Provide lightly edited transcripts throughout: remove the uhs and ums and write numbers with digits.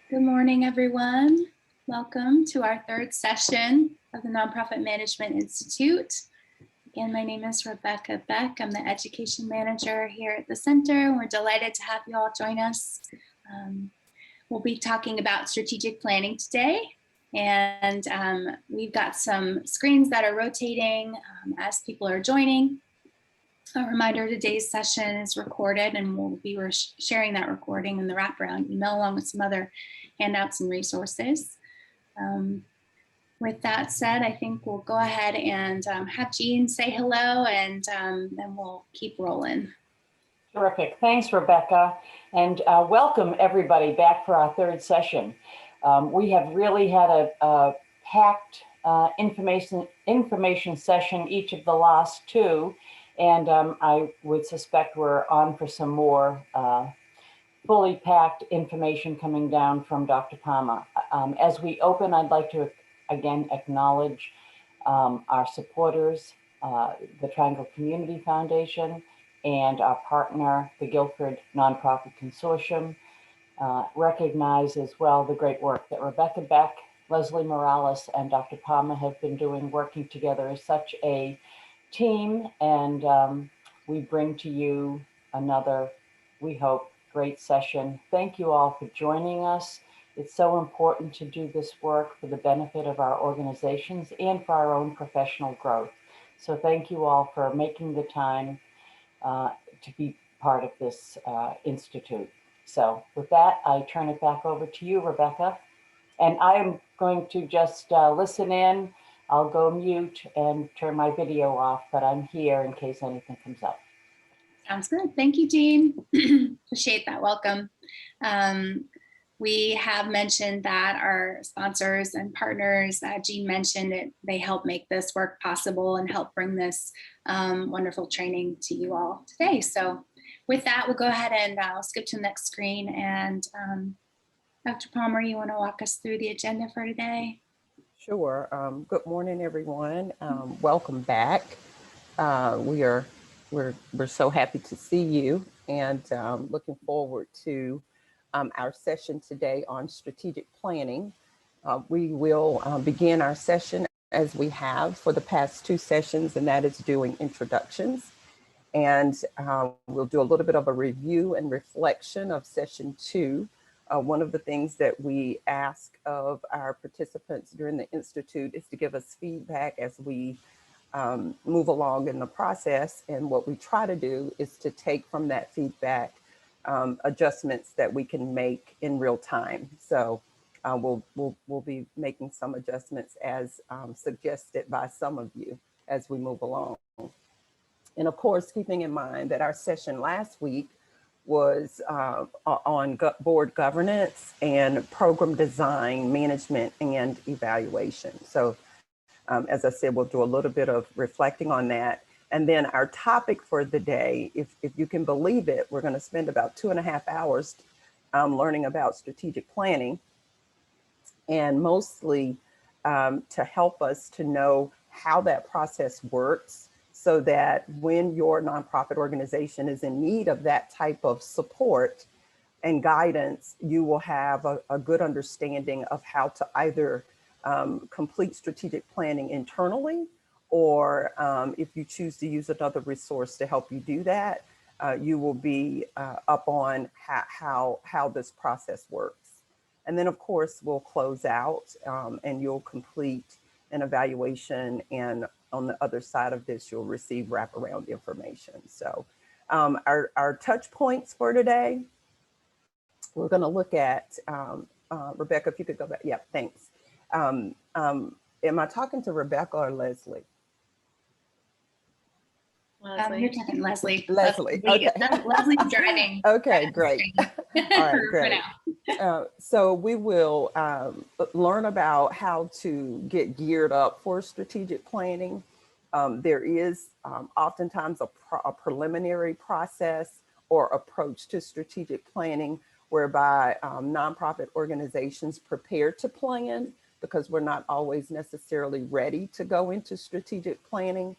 Good morning, everyone. Welcome to our third session of the Nonprofit Management Institute. Again, my name is Rebecca Beck. I'm the Education Manager here at the center. We're delighted to have you all join us. We'll be talking about strategic planning today. And we've got some screens that are rotating as people are joining. A reminder, today's session is recorded and we'll be sharing that recording in the wraparound email along with some other handouts and resources. With that said, I think we'll go ahead and have Jean say hello and then we'll keep rolling. Terrific. Thanks, Rebecca. And welcome everybody back for our third session. We have really had a packed information session each of the last two. And I would suspect we're on for some more fully packed information coming down from Dr. Palmer. As we open, I'd like to again acknowledge our supporters, the Triangle Community Foundation, and our partner, the Guilford Nonprofit Consortium. Recognize as well the great work that Rebecca Beck, Leslie Morales, and Dr. Palmer have been doing, working together as such a team, and we bring to you another, we hope, great session. Thank you all for joining us. It's so important to do this work for the benefit of our organizations and for our own professional growth. So thank you all for making the time to be part of this institute. So with that, I turn it back over to you, Rebecca. And I am going to just listen in. I'll go mute and turn my video off, but I'm here in case anything comes up. Sounds good. Thank you, Jean. Appreciate that. Welcome. We have mentioned that our sponsors and partners, Jean mentioned it, they help make this work possible and help bring this wonderful training to you all today. So with that, we'll go ahead and I'll skip to the next screen. And Dr. Palmer, you want to walk us through the agenda for today? Sure. Good morning, everyone. Welcome back. We're so happy to see you and looking forward to our session today on strategic planning. We will begin our session as we have for the past two sessions, and that is doing introductions. And we'll do a little bit of a review and reflection of session two. One of the things that we ask of our participants during the Institute is to give us feedback as we move along in the process. And what we try to do is to take from that feedback adjustments that we can make in real time. So we'll be making some adjustments as suggested by some of you as we move along. And of course, keeping in mind that our session last week was on board governance and program design, management, and evaluation. So as I said, we'll do a little bit of reflecting on that. And then our topic for the day, if you can believe it, we're going to spend about 2.5 hours learning about strategic planning, and mostly to help us to know how that process works, so that when your nonprofit organization is in need of that type of support and guidance, you will have a good understanding of how to either complete strategic planning internally, or if you choose to use another resource to help you do that, you will be up on how this process works. And then of course, we'll close out and you'll complete an evaluation, and on the other side of this, you'll receive wraparound information. So our touch points for today, we're going to look at, Rebecca, if you could go back. Yeah, thanks. Am I talking to Rebecca or Leslie? You're talking Leslie. Leslie. Okay. Leslie's driving. Okay, great. All right, great. So we will learn about how to get geared up for strategic planning. There is oftentimes a preliminary process or approach to strategic planning whereby nonprofit organizations prepare to plan, because we're not always necessarily ready to go into strategic planning.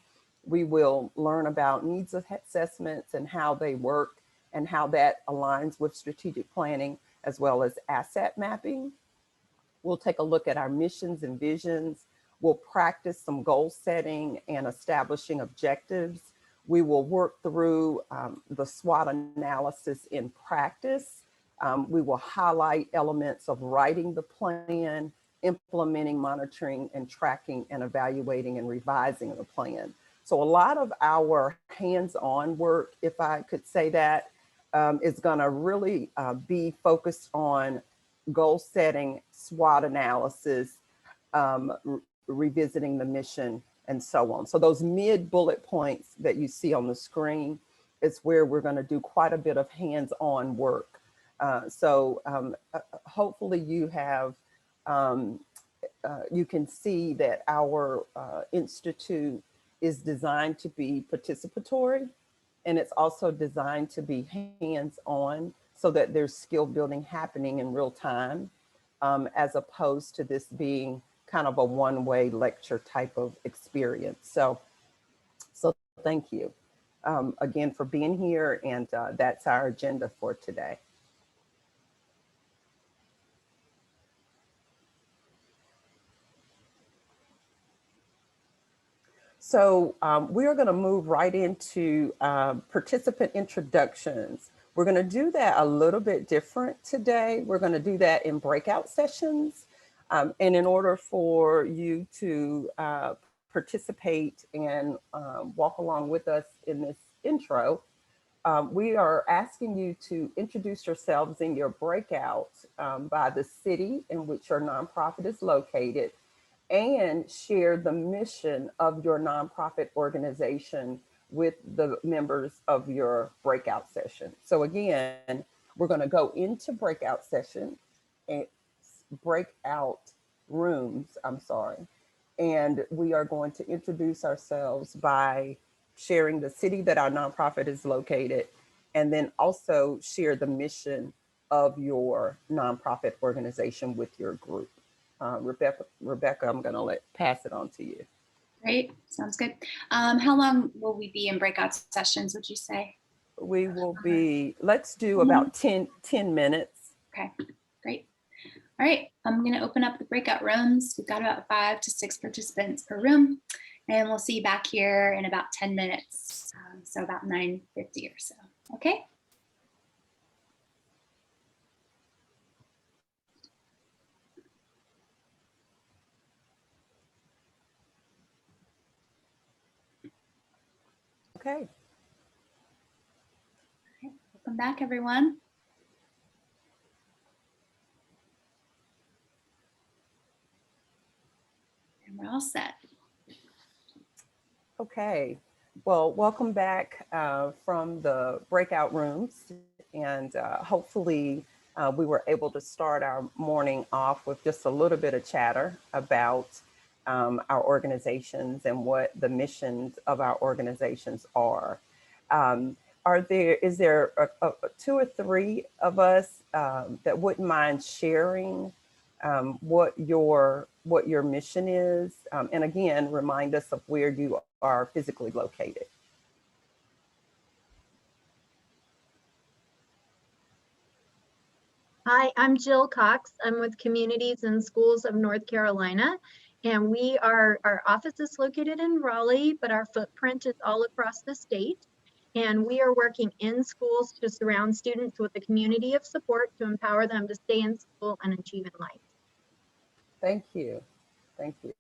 We will learn about needs assessments and how they work and how that aligns with strategic planning. as well as asset mapping. We'll take a look at our missions and visions. We'll practice some goal setting and establishing objectives. We will work through the SWOT analysis in practice. We will highlight elements of writing the plan, implementing, monitoring, and tracking and evaluating and revising the plan. So a lot of our hands-on work, if I could say that, is gonna really be focused on goal setting, SWOT analysis, revisiting the mission, and so on. So those mid bullet points that you see on the screen is where we're going to do quite a bit of hands-on work. Hopefully you have, you can see that our institute is designed to be participatory, and it's also designed to be hands-on so that there's skill building happening in real time, as opposed to this being kind of a one-way lecture type of experience. So thank you again for being here, and that's our agenda for today. So we are going to move right into participant introductions. We're going to do that a little bit different today. We're going to do that in breakout sessions. And in order for you to participate and walk along with us in this intro, we are asking you to introduce yourselves in your breakout by the city in which your nonprofit is located, and share the mission of your nonprofit organization with the members of your breakout session. So again, we're going to go into breakout session and breakout rooms, and we are going to introduce ourselves by sharing the city that our nonprofit is located, and then also share the mission of your nonprofit organization with your group. Rebecca, I'm going to pass it on to you. Great, sounds good. How long will we be in breakout sessions, would you say? We will be, let's do about 10 minutes. Okay, great. All right, I'm going to open up the breakout rooms. We've got about 5 to 6 participants per room, and we'll see you back here in about 10 minutes. So about 9:50 or so. Okay. Okay. Welcome back, everyone. And we're all set. Okay. Well, welcome back from the breakout rooms, and hopefully we were able to start our morning off with just a little bit of chatter about our organizations and what the missions of our organizations are. Is there 2 or 3 of us that wouldn't mind sharing what your mission is? And again, remind us of where you are physically located. Hi, I'm Jill Cox. I'm with Communities and Schools of North Carolina, and our office is located in Raleigh, but our footprint is all across the state. And we are working in schools to surround students with a community of support to empower them to stay in school and achieve in life. Thank you. Thank you.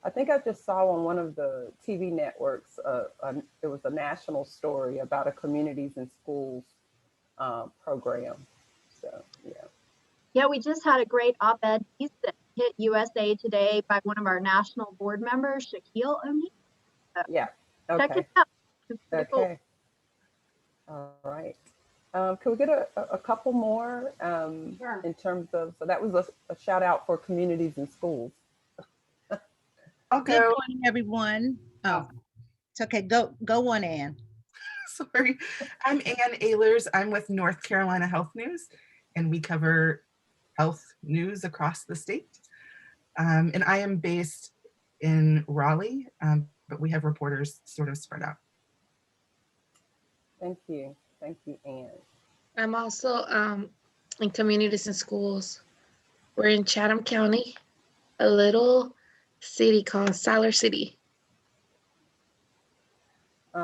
I think I just saw on one of the TV networks, it was a national story about a Communities and Schools program. So, yeah. Yeah, we just had a great op-ed piece that hit USA Today by one of our national board members, Shaquille O'Neal. So Yeah. check Okay. it out. It's pretty cool. Okay. All right. Can we get a couple more Sure. in terms of, so that was a shout out for Communities and Schools. I'll Good go. morning, everyone. Oh, it's okay. Go on, Ann. Sorry. I'm Ann Ehlers. I'm with North Carolina Health News, and we cover health news across the state. And I am based in Raleigh, but we have reporters sort of spread out. Thank you. Thank you, Ann. I'm also in communities and schools. We're in Chatham County, a little city called Siler City.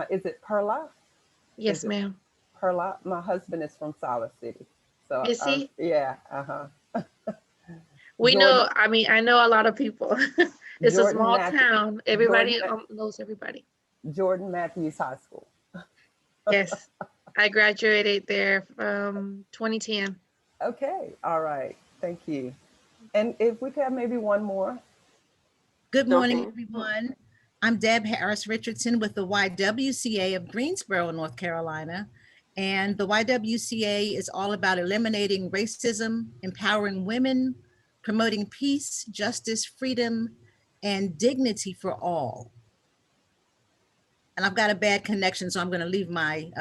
Is it Perla? Yes, Is it ma'am. Perla? My husband is from Sala City. So Is he? yeah, uh-huh. We Jordan, know, I know a lot of people. It's a Jordan small Matthews, town. Jordan, Everybody knows everybody. Jordan Matthews High School. Yes. I graduated there from 2010. Okay, all right, thank you. And if we could have maybe one more. Good Jump morning, in. everyone. I'm Deb Harris Richardson with the YWCA of Greensboro, North Carolina. And the YWCA is all about eliminating racism, empowering women, promoting peace, justice, freedom, and dignity for all. And I've got a bad connection, so I'm going to leave my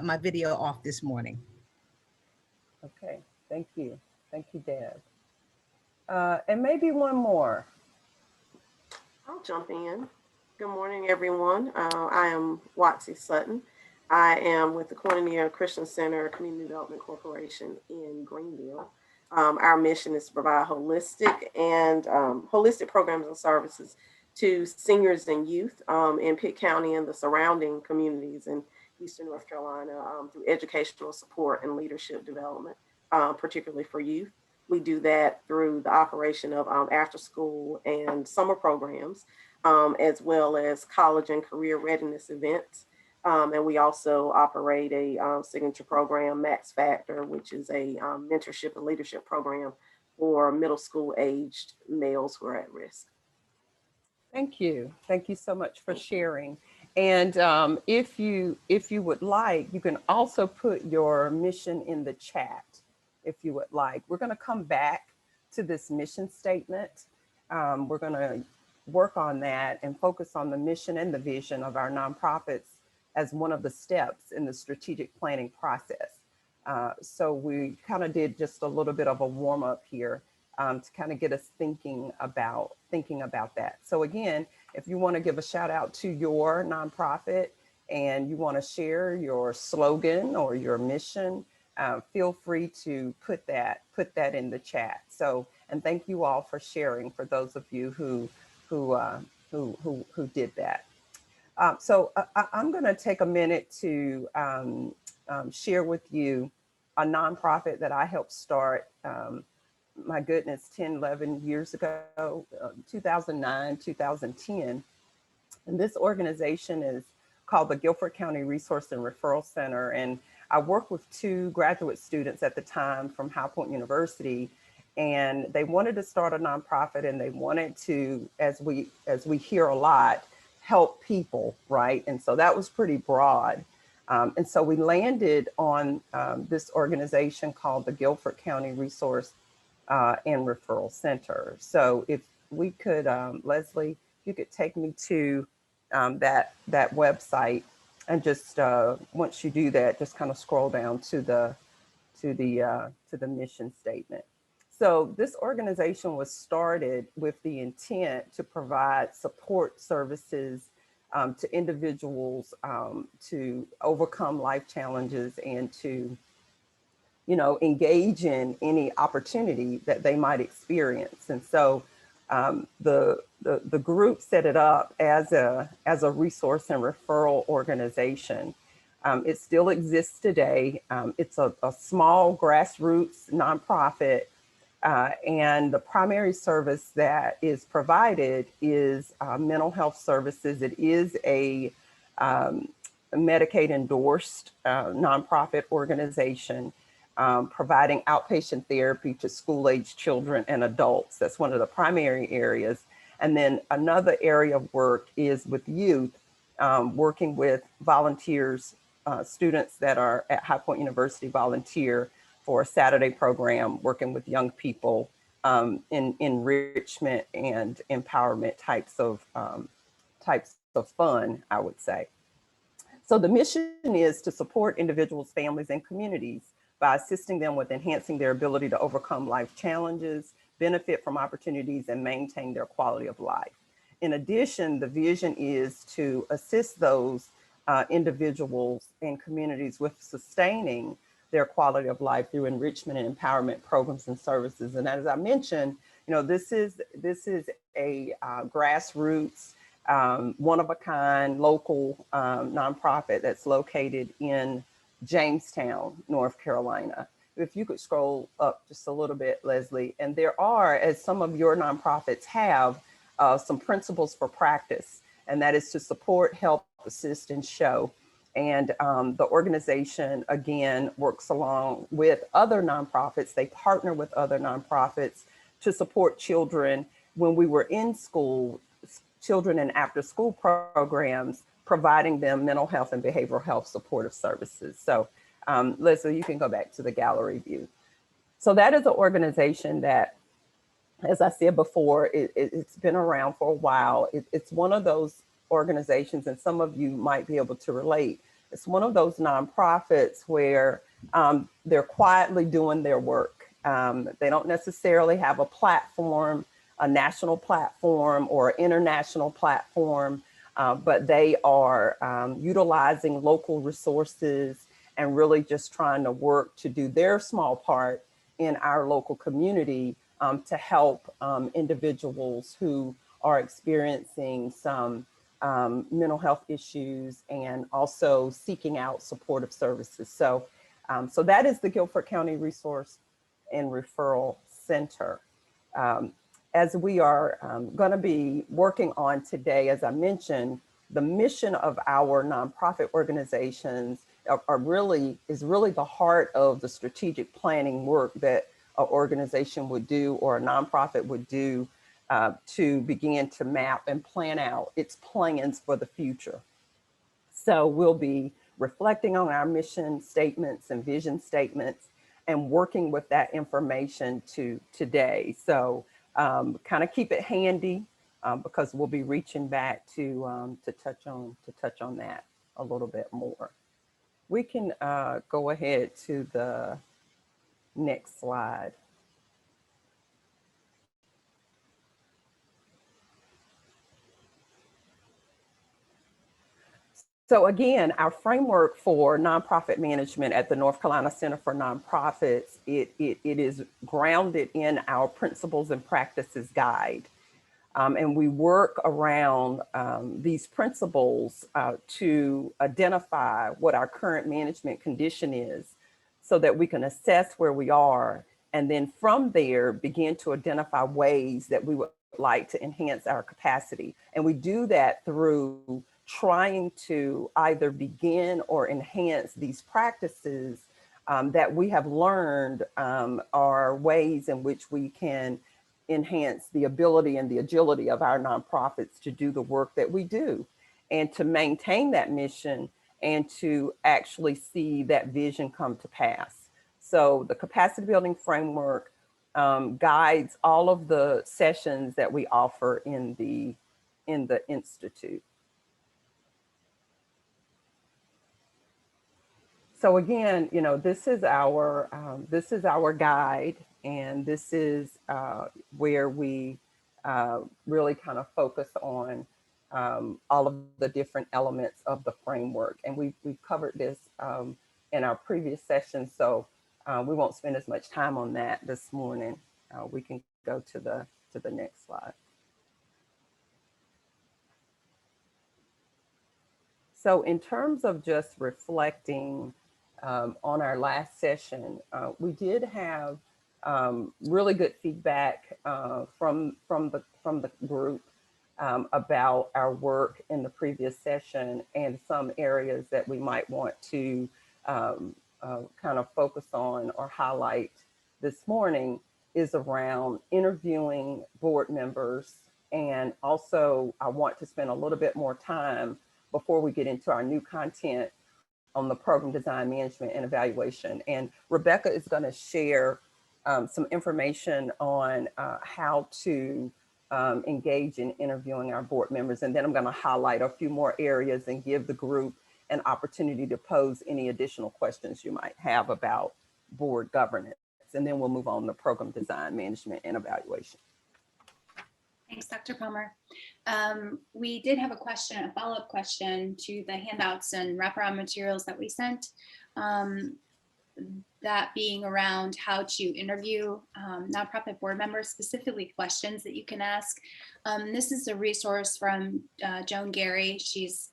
my video off this morning. Okay, thank you. Thank you, Deb. And maybe one more. I'll jump in. Good morning, everyone. I am Watsy Sutton. I am with the Koinonia Christian Center Community Development Corporation in Greenville. Our mission is to provide holistic programs and services to seniors and youth in Pitt County and the surrounding communities in Eastern North Carolina through educational support and leadership development, particularly for youth. We do that through the operation of after school and summer programs, as well as college and career readiness events. And we also operate a signature program, Max Factor, which is a mentorship and leadership program for middle school aged males who are at risk. Thank you. Thank you so much for sharing. And if you would like, you can also put your mission in the chat if you would like. We're going to come back to this mission statement. We're going to work on that and focus on the mission and the vision of our nonprofits as one of the steps in the strategic planning process. So we kind of did just a little bit of a warm up here to kind of get us thinking about that. So again, if you want to give a shout out to your nonprofit and you want to share your slogan or your mission, feel free to put that in the chat. So, and thank you all for sharing, for those of you who did that. So I'm going to take a minute to share with you a nonprofit that I helped start. My goodness, 10, 11 years ago, 2009, 2010. And this organization is called the Guilford County Resource and Referral Center. And I worked with 2 graduate students at the time from High Point University, and they wanted to start a nonprofit, and they wanted to, as we hear a lot, help people, right? And so that was pretty broad. And so we landed on this organization called the Guilford County Resource and Referral Center. So if we could, Leslie, if you could take me to that website, and just once you do that, just kind of scroll down to the mission statement. So this organization was started with the intent to provide support services to individuals to overcome life challenges and to engage in any opportunity that they might experience. And so the group set it up as a resource and referral organization. It still exists today. It's a small grassroots nonprofit, and the primary service that is provided is mental health services. It is a Medicaid endorsed nonprofit organization. Providing outpatient therapy to school-aged children and adults. That's one of the primary areas. And then another area of work is with youth, working with volunteers, students that are at High Point University volunteer for a Saturday program, working with young people in enrichment and empowerment types of fun, I would say. So the mission is to support individuals, families, and communities by assisting them with enhancing their ability to overcome life challenges, benefit from opportunities, and maintain their quality of life. In addition, the vision is to assist those individuals and communities with sustaining their quality of life through enrichment and empowerment programs and services. And as I mentioned, this is a grassroots, one-of-a-kind local nonprofit that's located in Jamestown, North Carolina. If you could scroll up just a little bit, Leslie. And there are, as some of your nonprofits have, some principles for practice, and that is to support, help, assist, and show. And the organization, again, works along with other nonprofits. They partner with other nonprofits to support children when we were in school, children and after school programs, providing them mental health and behavioral health supportive services. So Leslie, you can go back to the gallery view. So that is an organization that, as I said before, it's been around for a while. It's one of those organizations, and some of you might be able to relate. It's one of those nonprofits where they're quietly doing their work. They don't necessarily have a platform, a national platform or international platform, but they are utilizing local resources and really just trying to work to do their small part in our local community to help individuals who are experiencing some mental health issues and also seeking out supportive services. So, so that is the Guilford County Resource and Referral Center. As we are going to be working on today, as I mentioned, the mission of our nonprofit organizations is really the heart of the strategic planning work that an organization would do or a nonprofit would do to begin to map and plan out its plans for the future. So we'll be reflecting on our mission statements and vision statements and working with that information today. So kind of keep it handy because we'll be reaching back to touch on that a little bit more. We can go ahead to the next slide. So again, our framework for nonprofit management at the North Carolina Center for Nonprofits, it is grounded in our principles and practices guide. And we work around these principles to identify what our current management condition is so that we can assess where we are. And then from there, begin to identify ways that we would like to enhance our capacity. And we do that through trying to either begin or enhance these practices that we have learned are ways in which we can enhance the ability and the agility of our nonprofits to do the work that we do and to maintain that mission and to actually see that vision come to pass. So the capacity building framework guides all of the sessions that we offer in the Institute. So again, this is our guide, and this is where we really kind of focus on all of the different elements of the framework. And we've covered this in our previous session, so we won't spend as much time on that this morning. We can go to the next slide. So in terms of just reflecting on our last session, we did have really good feedback from the group about our work in the previous session, and some areas that we might want to kind of focus on or highlight this morning is around interviewing board members. And also I want to spend a little bit more time before we get into our new content on the program design, management, and evaluation. And Rebecca is going to share some information on how to engage in interviewing our board members. And then I'm going to highlight a few more areas and give the group an opportunity to pose any additional questions you might have about board governance. And then we'll move on to program design, management, and evaluation. Thanks, Dr. Palmer. We did have a follow-up question to the handouts and wraparound materials that we sent. that being around how to interview nonprofit board members, specifically questions that you can ask. This is a resource from Joan Gary. She's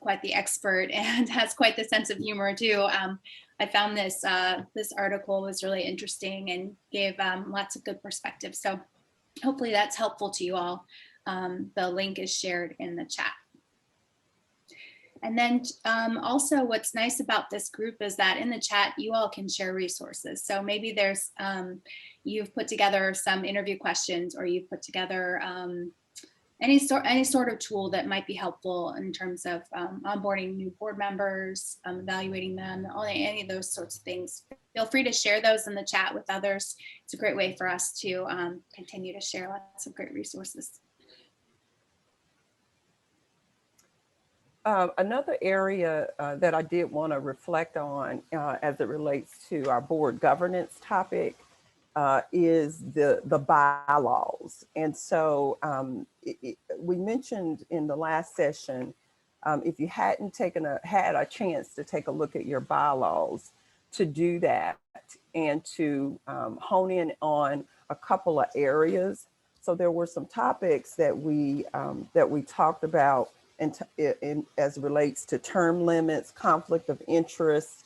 quite the expert and has quite the sense of humor too. I found this article was really interesting and gave lots of good perspective. So hopefully that's helpful to you all. The link is shared in the chat. And then also what's nice about this group is that in the chat, you all can share resources. So maybe there's, you've put together some interview questions, or you've put together any sort of tool that might be helpful in terms of onboarding new board members, evaluating them, any of those sorts of things. Feel free to share those in the chat with others. It's a great way for us to continue to share lots of great resources. Another area that I did want to reflect on as it relates to our board governance topic is the bylaws. And so we mentioned in the last session, if you hadn't had a chance to take a look at your bylaws, to do that and to hone in on a couple of areas. So there were some topics that we talked about as it relates to term limits, conflict of interest,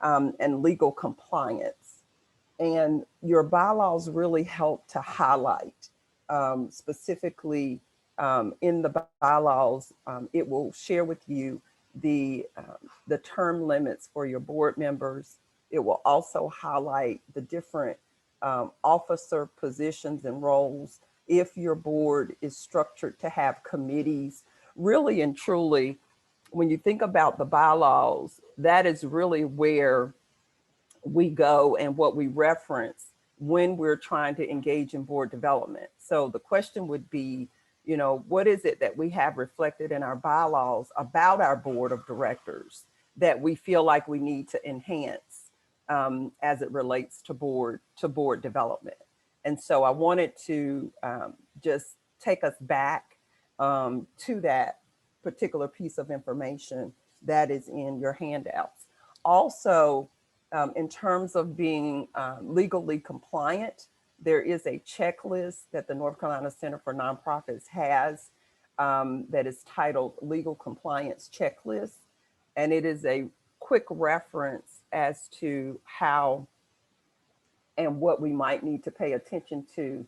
and legal compliance. And your bylaws really help to highlight specifically in the bylaws, it will share with you the term limits for your board members. It will also highlight the different officer positions and roles. If your board is structured to have committees, really and truly, when you think about the bylaws, that is really where we go and what we reference when we're trying to engage in board development. So the question would be, you know, what is it that we have reflected in our bylaws about our board of directors that we feel like we need to enhance as it relates to board development? And so I wanted to just take us back to that particular piece of information that is in your handouts. Also, in terms of being legally compliant, there is a checklist that the North Carolina Center for Nonprofits has that is titled Legal Compliance Checklist. And it is a quick reference as to how and what we might need to pay attention to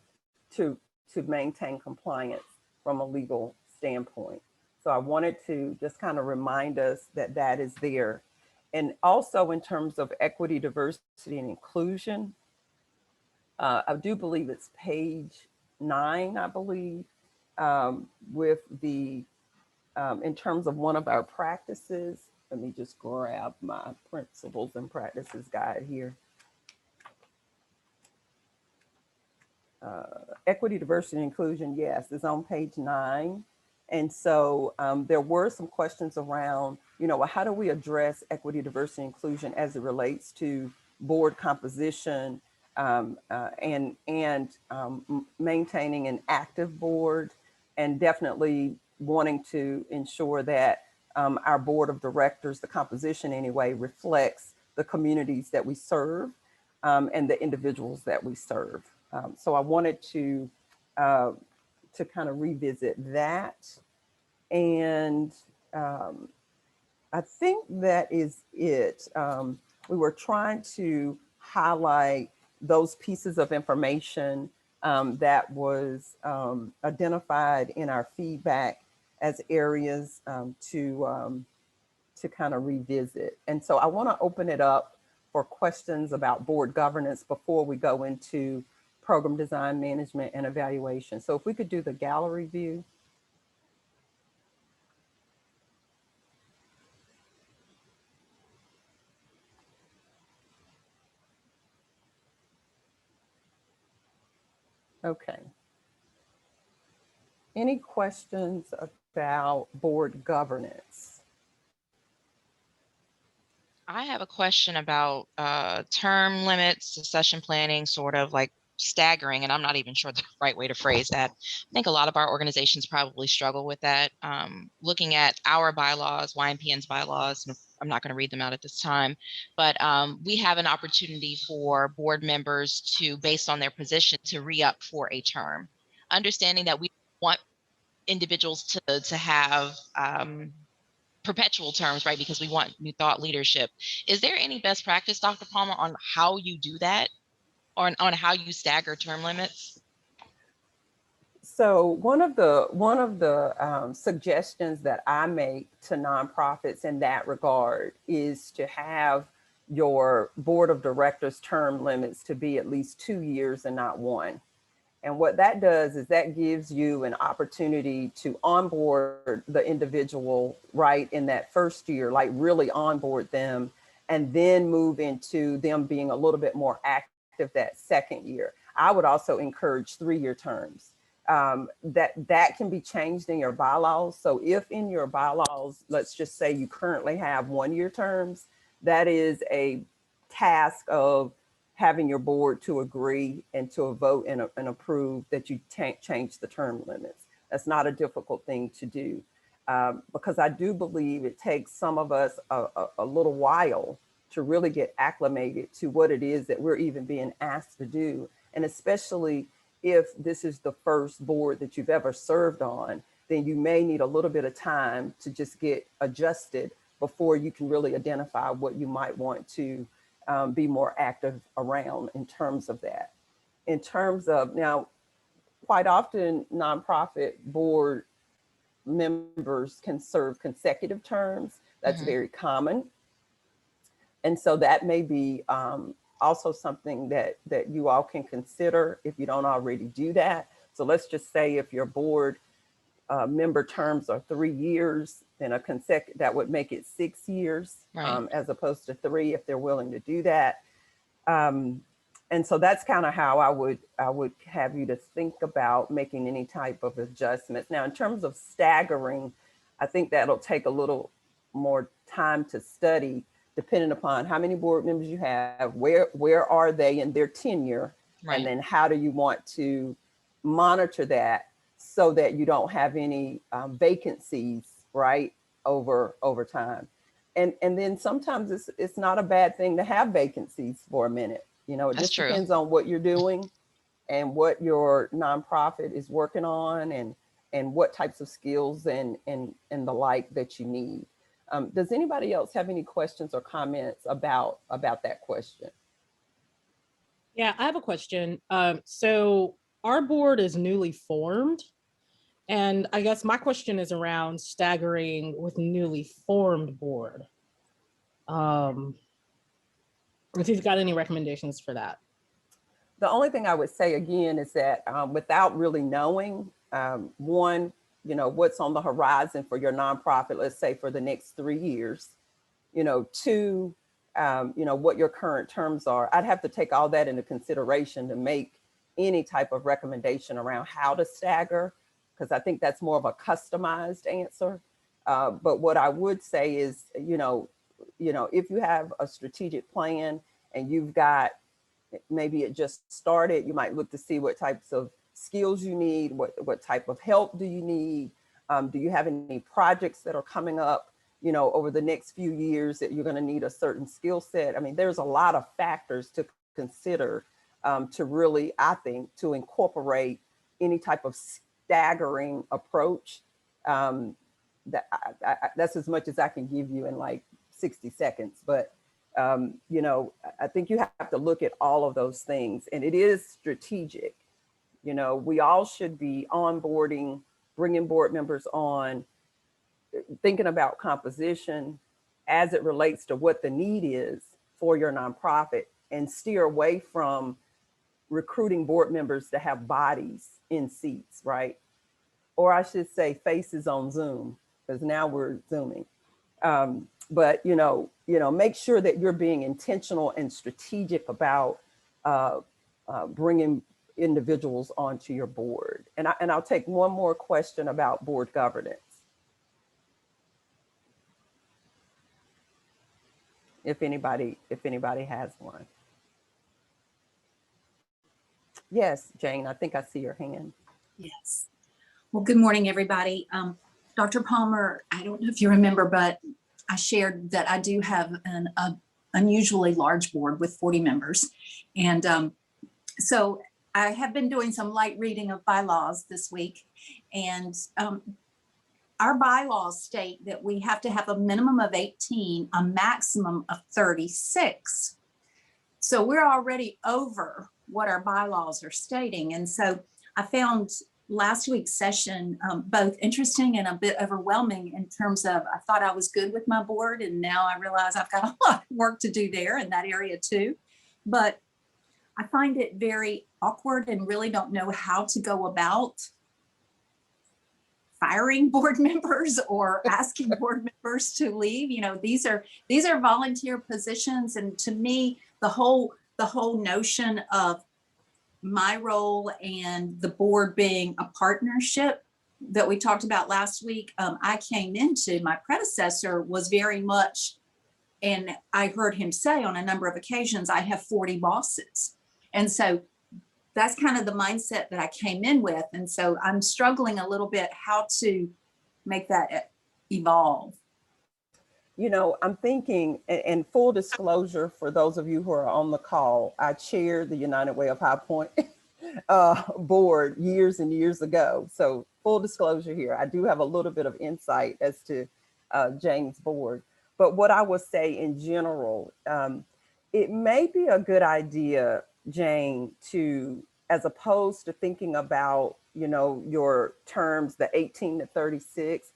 maintain compliance from a legal standpoint. So I wanted to just kind of remind us that that is there. And also in terms of equity, diversity, and inclusion, I do believe it's page 9, I believe, with the, in terms of one of our practices. Let me just grab my principles and practices guide here. Equity, diversity, and inclusion, yes, is on page 9. And so there were some questions around, you know, how do we address equity, diversity, and inclusion as it relates to board composition and maintaining an active board, and definitely wanting to ensure that our board of directors, the composition anyway, reflects the communities that we serve and the individuals that we serve. So I wanted to kind of revisit that. And I think that is it. We were trying to highlight those pieces of information that was identified in our feedback as areas to kind of revisit. And so I want to open it up for questions about board governance before we go into program design, management, and evaluation. So if we could do the gallery view. Okay. Any questions about board governance? I have a question about term limits, succession planning, sort of like staggering, and I'm not even sure the right way to phrase that. I think a lot of our organizations probably struggle with that. Looking at our bylaws, YMPN's bylaws, and of I'm not going to read them out at this time, but we have an opportunity for board members to, based on their position, to re-up for a term, understanding that we want individuals to have perpetual terms, right? Because we want new thought leadership. Is there any best practice, Dr. Palmer, on how you do that, or on how you stagger term limits? So one of the suggestions that I make to nonprofits in that regard is to have your board of directors term limits to be at least 2 years and not 1. And what that does is that gives you an opportunity to onboard the individual right in that first year, like really onboard them, and then move into them being a little bit more active that second year. I would also encourage 3-year terms. That can be changed in your bylaws. So if in your bylaws, let's just say you currently have 1-year terms, that is a task of having your board to agree and to vote and approve that you change the term limits. That's not a difficult thing to do, because I do believe it takes some of us a little while to really get acclimated to what it is that we're even being asked to do. And especially if this is the first board that you've ever served on, then you may need a little bit of time to just get adjusted before you can really identify what you might want to be more active around in terms of that. In terms of, now, quite often nonprofit board members can serve consecutive terms. That's very common. And so that may be also something that you all can consider if you don't already do that. So let's just say if your board member terms are 3 years, then that would make it 6 years, Right. As opposed to 3 if they're willing to do that. And so that's kind of how I would have you to think about making any type of adjustments. Now, in terms of staggering, I think that'll take a little more time to study, depending upon how many board members you have, where are they in their tenure, Right. and then how do you want to monitor that so that you don't have any vacancies, right, over time. And then sometimes it's not a bad thing to have vacancies for a minute. You know, it That's just true. depends on what you're doing and what your nonprofit is working on, and what types of skills and the like that you need. Does anybody else have any questions or comments about that question? Yeah, I have a question. So our board is newly formed, and I guess my question is around staggering with newly formed board. If you've got any recommendations for that. The only thing I would say again is that without really knowing, one, you know, what's on the horizon for your nonprofit, let's say for the next 3 years, you know, 2, you know, what your current terms are. I'd have to take all that into consideration to make any type of recommendation around how to stagger, because I think that's more of a customized answer. But what I would say is, you know, if you have a strategic plan and you've got, maybe it just started, you might look to see what types of skills you need, what type of help do you need? Do you have any projects that are coming up, you know, over the next few years that you're going to need a certain skill set? I mean, there's a lot of factors to consider to really, I think, to incorporate any type of staggering approach. That's as much as I can give you in like 60 seconds. But, you know, I think you have to look at all of those things, and it is strategic. You know, we all should be onboarding, bringing board members on, thinking about composition as it relates to what the need is for your nonprofit, and steer away from recruiting board members to have bodies in seats, right? Or I should say faces on Zoom, because now we're Zooming. But, you know, make sure that you're being intentional and strategic about bringing individuals onto your board. And I'll take one more question about board governance. If anybody has one. Yes, Jane, I think I see your hand. Yes. Well, good morning, everybody. Dr. Palmer, I don't know if you remember, but I shared that I do have an unusually large board with 40 members. And so I have been doing some light reading of bylaws this week. And our bylaws state that we have to have a minimum of 18, a maximum of 36. So we're already over what our bylaws are stating. And so I found last week's session both interesting and a bit overwhelming in terms of, I thought I was good with my board, and now I realize I've got a lot of work to do there in that area too. But I find it very awkward and really don't know how to go about firing board members or asking board members to leave. You know, these are volunteer positions, and to me, the whole notion of my role and the board being a partnership that we talked about last week, I came into, my predecessor was very much, and I heard him say on a number of occasions, I have 40 bosses. And so that's kind of the mindset that I came in with. And so I'm struggling a little bit how to make that evolve. You know, I'm thinking, and full disclosure for those of you who are on the call, I chaired the United Way of High Point board years and years ago. So full disclosure here, I do have a little bit of insight as to Jane's board. But what I would say in general, it may be a good idea, Jane, to, as opposed to thinking about, you know, your terms, the 18 to 36,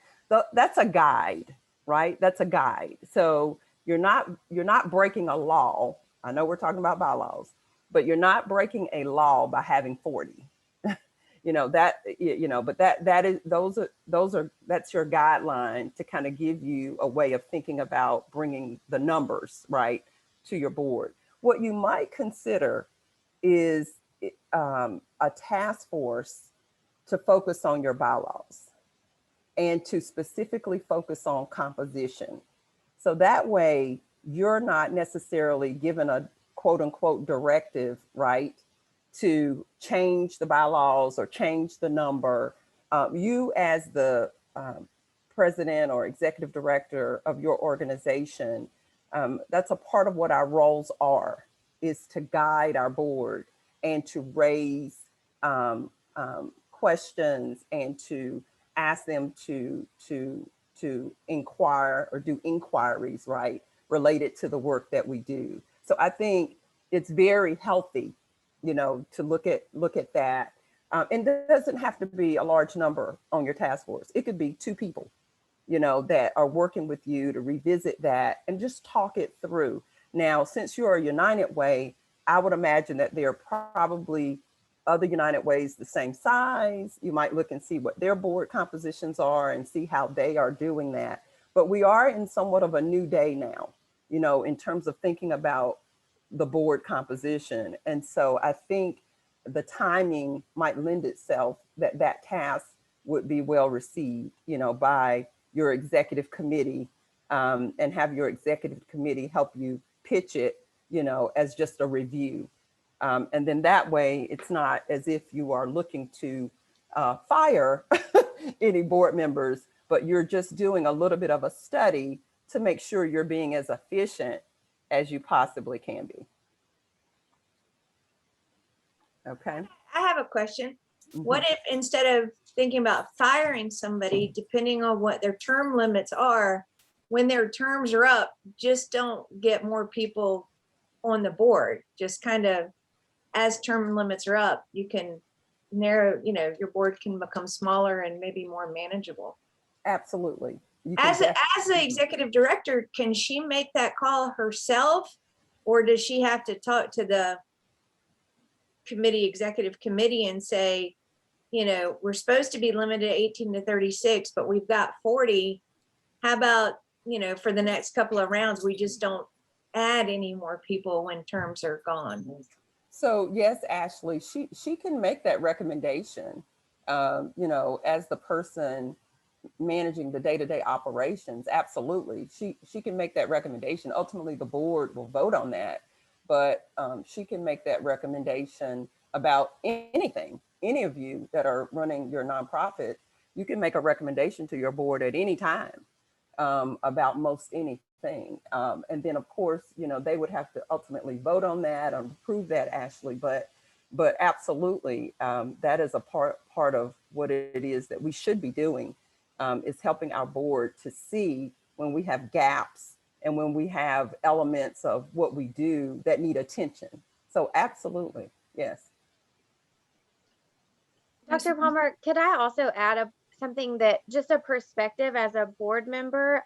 that's a guide, right? That's a guide. So you're not breaking a law. I know we're talking about bylaws, but you're not breaking a law by having 40. You know, that, you know, but that's your guideline to kind of give you a way of thinking about bringing the numbers, right, to your board. What you might consider is a task force to focus on your bylaws and to specifically focus on composition. So that way you're not necessarily given a quote unquote directive, right, to change the bylaws or change the number. You as the president or executive director of your organization, that's a part of what our roles are, is to guide our board and to raise questions and to ask them to inquire or do inquiries, right, related to the work that we do. So I think it's very healthy, you know, to look at that. And it doesn't have to be a large number on your task force. It could be 2 people, you know, that are working with you to revisit that and just talk it through. Now, since you're a United Way, I would imagine that there are probably other United Ways the same size. You might look and see what their board compositions are and see how they are doing that. But we are in somewhat of a new day now, you know, in terms of thinking about the board composition. And so I think the timing might lend itself that that task would be well received, you know, by your executive committee, and have your executive committee help you pitch it, you know, as just a review. And then that way it's not as if you are looking to fire any board members, but you're just doing a little bit of a study to make sure you're being as efficient as you possibly can be. Okay. I have a question. What if instead of thinking about firing somebody, depending on what their term limits are, when their terms are up, just don't get more people on the board, just kind of, as term limits are up, you can narrow, you know, your board can become smaller and maybe more manageable. Absolutely. As the executive director, can she make that call herself, or does she have to talk to the executive committee and say, you know, we're supposed to be limited to 18 to 36, but we've got 40. How about, you know, for the next couple of rounds, we just don't add any more people when terms are gone? So yes, Ashley, she can make that recommendation, you know, as the person managing the day-to-day operations. Absolutely. She can make that recommendation. Ultimately, the board will vote on that, but she can make that recommendation about anything. Any of you that are running your nonprofit, you can make a recommendation to your board at any time about most anything. And then of course, you know, they would have to ultimately vote on that and approve that, Ashley, but absolutely, that is a part of what it is that we should be doing, is helping our board to see when we have gaps and when we have elements of what we do that need attention. So absolutely, yes. Dr. Palmer, could I also add something that just a perspective as a board member?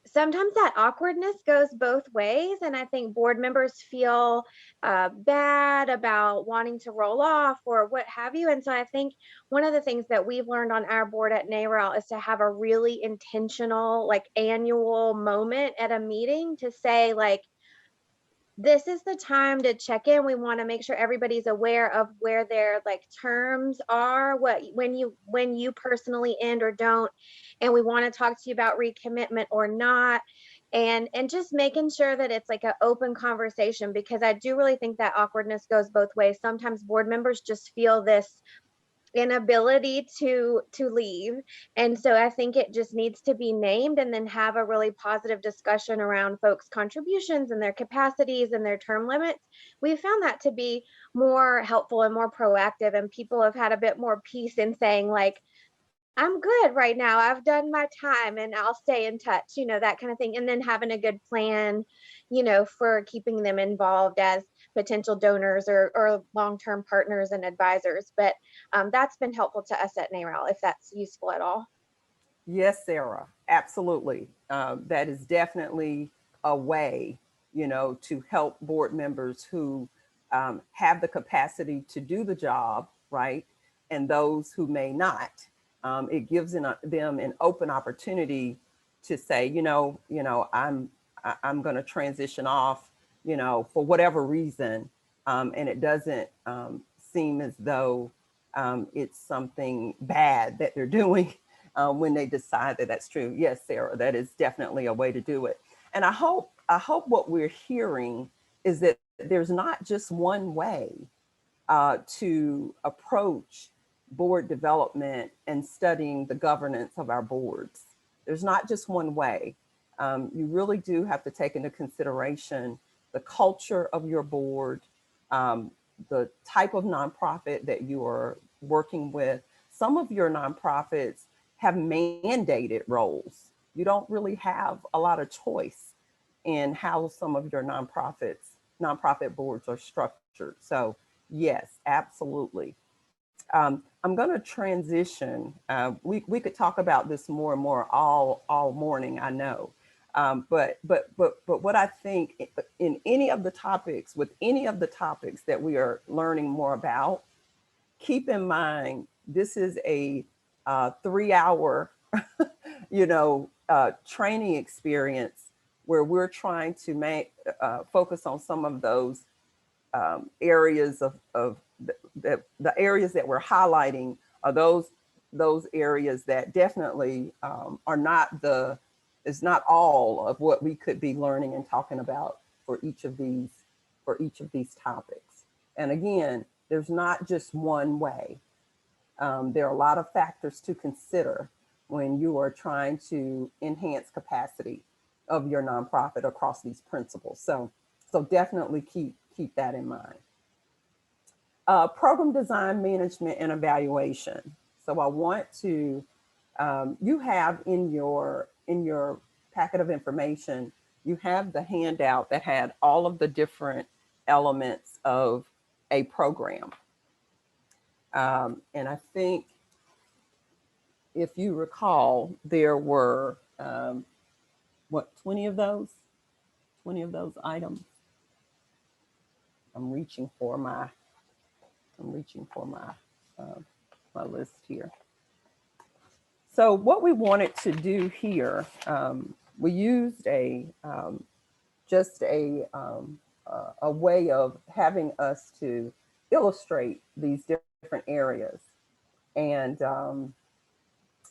Sometimes that awkwardness goes both ways. And I think board members feel bad about wanting to roll off or what have you. And so I think one of the things that we've learned on our board at NARAL is to have a really intentional, like annual moment at a meeting to say like, this is the time to check in. We want to make sure everybody's aware of where their like terms are, when you personally end or don't, and we want to talk to you about recommitment or not, and just making sure that it's like an open conversation, because I do really think that awkwardness goes both ways. Sometimes board members just feel this inability to leave, and so I think it just needs to be named and then have a really positive discussion around folks' contributions and their capacities and their term limits. We found that to be more helpful and more proactive, and people have had a bit more peace in saying like, I'm good right now, I've done my time and I'll stay in touch, you know, that kind of thing. And then having a good plan, you know, for keeping them involved as potential donors or long-term partners and advisors. But that's been helpful to us at NARAL, if that's useful at all. Yes, Sarah, absolutely. That is definitely a way, you know, to help board members who have the capacity to do the job, right? And those who may not. It gives them an open opportunity to say, you know, I'm going to transition off, you know, for whatever reason, and it doesn't seem as though it's something bad that they're doing when they decide that that's true. Yes, Sarah, that is definitely a way to do it. And I hope what we're hearing is that there's not just one way to approach board development and studying the governance of our boards. There's not just one way. You really do have to take into consideration the culture of your board, the type of nonprofit that you are working with. Some of your nonprofits have mandated roles. You don't really have a lot of choice in how some of your nonprofit boards are structured. So yes, absolutely. I'm going to transition. We could talk about this more and more all morning, I know. But what I think in any of the topics, with any of the topics that we are learning more about, keep in mind, this is a 3-hour, you know, training experience where we're trying to focus on some of those areas of the areas that we're highlighting are those areas that definitely are not is not all of what we could be learning and talking about for each of these topics. And again, there's not just one way. There are a lot of factors to consider when you are trying to enhance capacity of your nonprofit across these principles. So definitely keep that in mind. Program design, management, and evaluation. So I want to, you have in your packet of information, you have the handout that had all of the different elements of a program. And I think if you recall, there were, 20 of those items? I'm reaching for my list here. So what we wanted to do here, we used just a way of having us to illustrate these different areas. And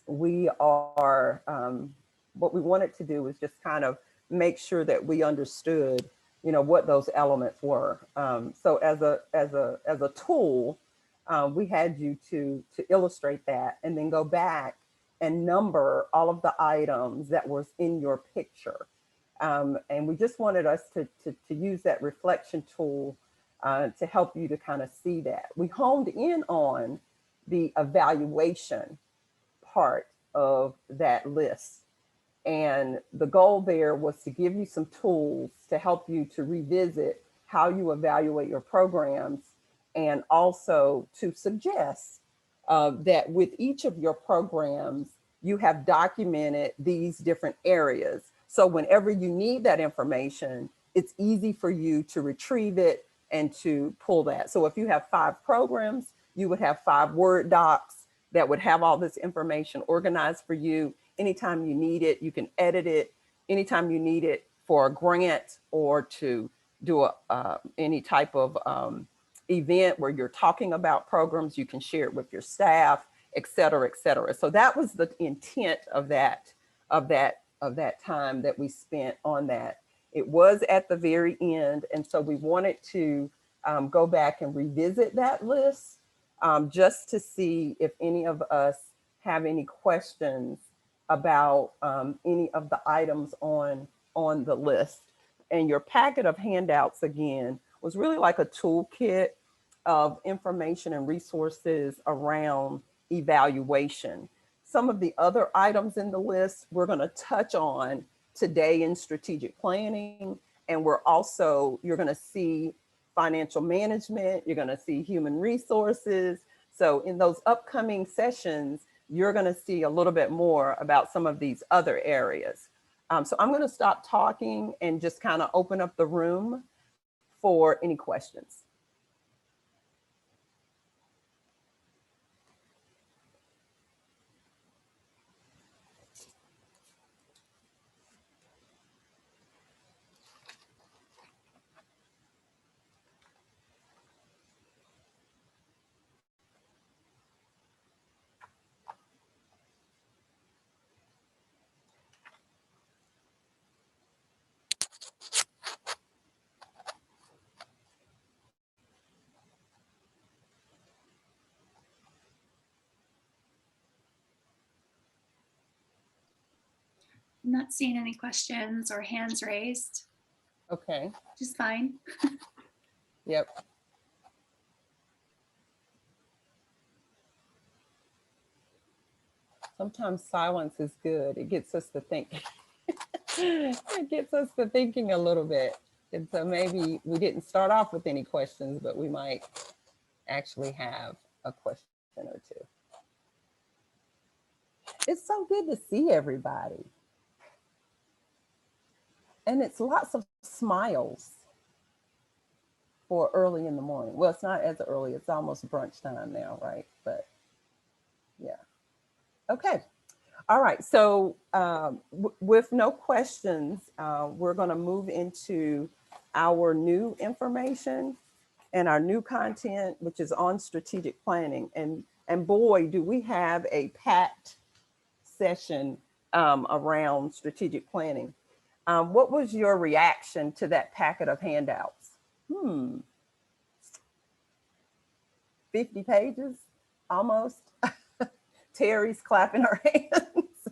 we are, what we wanted to do was just kind of make sure that we understood, you know, what those elements were. So as a tool, we had you to illustrate that and then go back and number all of the items that was in your picture. And we just wanted us to use that reflection tool to help you to kind of see that. We honed in on the evaluation part of that list. And the goal there was to give you some tools to help you to revisit how you evaluate your programs, and also to suggest that with each of your programs, you have documented these different areas. So whenever you need that information, it's easy for you to retrieve it and to pull that. So if you have 5 programs, you would have 5 Word docs that would have all this information organized for you. Anytime you need it, you can edit it. Anytime you need it for a grant or to do any type of event where you're talking about programs, you can share it with your staff, et cetera, et cetera. So that was the intent of that time that we spent on that. It was at the very end. And so we wanted to go back and revisit that list just to see if any of us have any questions about any of the items on the list. And your packet of handouts, again, was really like a toolkit of information and resources around evaluation. Some of the other items in the list we're going to touch on today in strategic planning. And you're going to see financial management, you're going to see human resources. So in those upcoming sessions, you're going to see a little bit more about some of these other areas. So I'm going to stop talking and just kind of open up the room for any questions. I'm not seeing any questions or hands raised. Okay. Which is fine. Yep. Sometimes silence is good. It gets us to think. It gets us to thinking a little bit. And so maybe we didn't start off with any questions, but we might actually have a question or two. It's so good to see everybody. And it's lots of smiles for early in the morning. Well, it's not as early, it's almost brunch time now, right? But yeah. Okay. All right. So with no questions, we're going to move into our new information and our new content, which is on strategic planning. And boy, do we have a packed session around strategic planning. What was your reaction to that packet of handouts? 50 pages, almost. Terry's clapping her hands.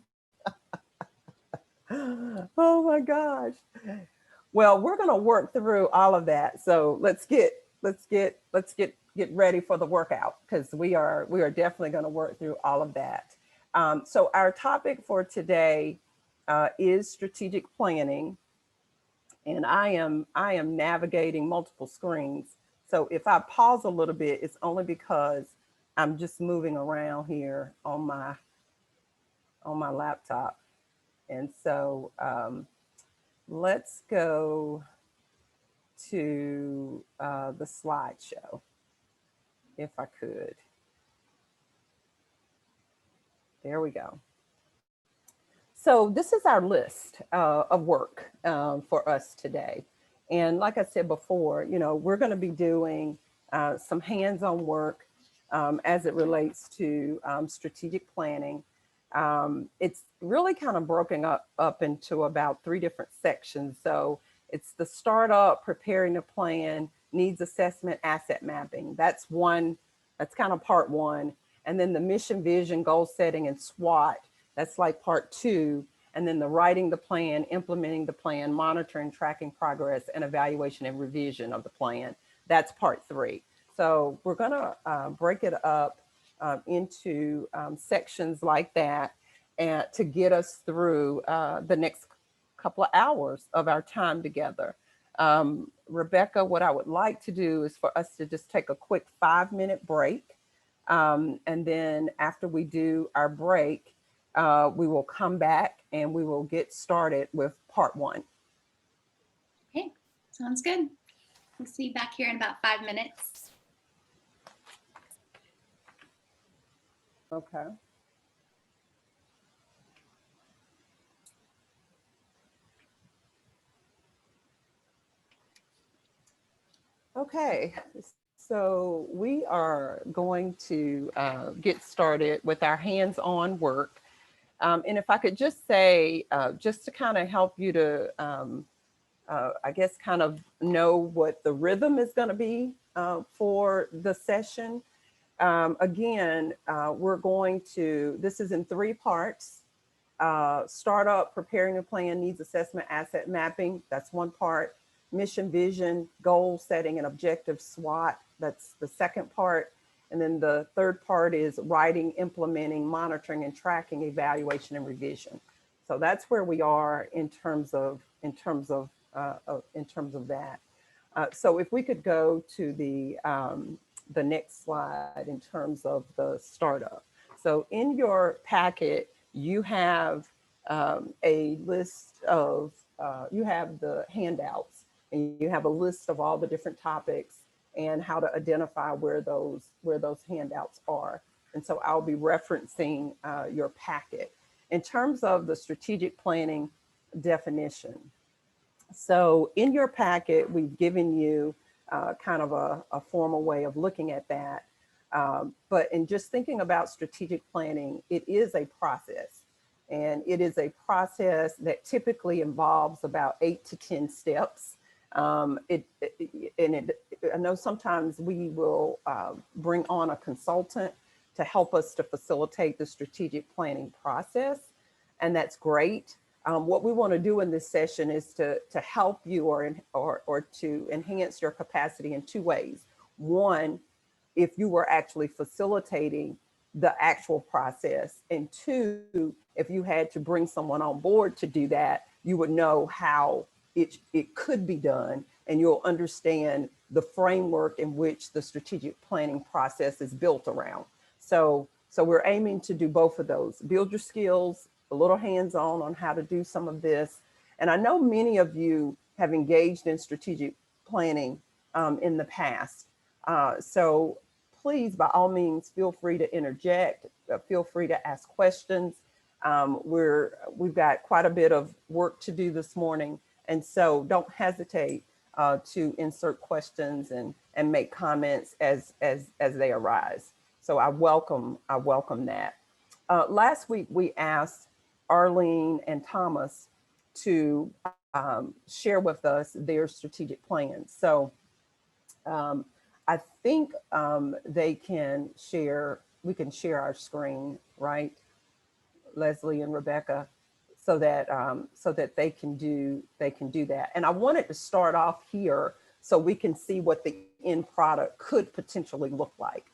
Oh my gosh. Well, we're going to work through all of that. So let's get ready for the workout, because we are definitely going to work through all of that. So our topic for today is strategic planning, and I am navigating multiple screens. So if I pause a little bit, it's only because I'm just moving around here on my laptop. And so let's go to the slideshow, if I could. There we go. So this is our list of work for us today. And like I said before, we're going to be doing some hands-on work as it relates to strategic planning. It's really kind of broken up into about 3 different sections. So it's the startup, preparing a plan, needs assessment, asset mapping. That's kind of part 1. And then the mission, vision, goal setting, and SWOT That's like part 2. And then the writing the plan, implementing the plan, monitoring, tracking progress, and evaluation and revision of the plan. That's part 3. So we're going to break it up into sections like that, and to get us through the next couple of hours of our time together. Rebecca, what I would like to do is for us to just take a quick 5-minute break. And then after we do our break, we will come back and we will get started with part 1. Okay, sounds good. We'll see you back here in about 5 minutes. Okay. Okay, so we are going to get started with our hands-on work. And if I could just say, just to kind of help you to, I guess, kind of know what the rhythm is going to be for the session. Again, we're going to, this is in 3 parts. Startup, preparing a plan, needs assessment, asset mapping. That's one part. Mission, vision, goal setting, and objective SWOT. That's the second part. And then the third part is writing, implementing, monitoring, and tracking, evaluation, and revision. So that's where we are in terms of that. So if we could go to the next slide in terms of the startup. So in your packet, you have a list of, you have the handouts, and you have a list of all the different topics and how to identify where those handouts are. And so I'll be referencing your packet. In terms of the strategic planning definition, so in your packet, we've given you kind of a formal way of looking at that. But in just thinking about strategic planning, it is a process. And it is a process that typically involves about 8 to 10 steps. I know sometimes we will bring on a consultant to help us to facilitate the strategic planning process, and that's great. What we want to do in this session is to help you or to enhance your capacity in 2 ways. One, if you were actually facilitating the actual process, and 2, if you had to bring someone on board to do that, you would know how it could be done, and you'll understand the framework in which the strategic planning process is built around. So we're aiming to do both of those, build your skills, a little hands-on on how to do some of this. And I know many of you have engaged in strategic planning in the past. So please, by all means, feel free to interject, feel free to ask questions. We've got quite a bit of work to do this morning. And so don't hesitate to insert questions and make comments as they arise. So I welcome that. Last week, we asked Arlene and Thomas to share with us their strategic plans. So I think we can share our screen, right? Leslie and Rebecca, so that they can do that. And I wanted to start off here so we can see what the end product could potentially look like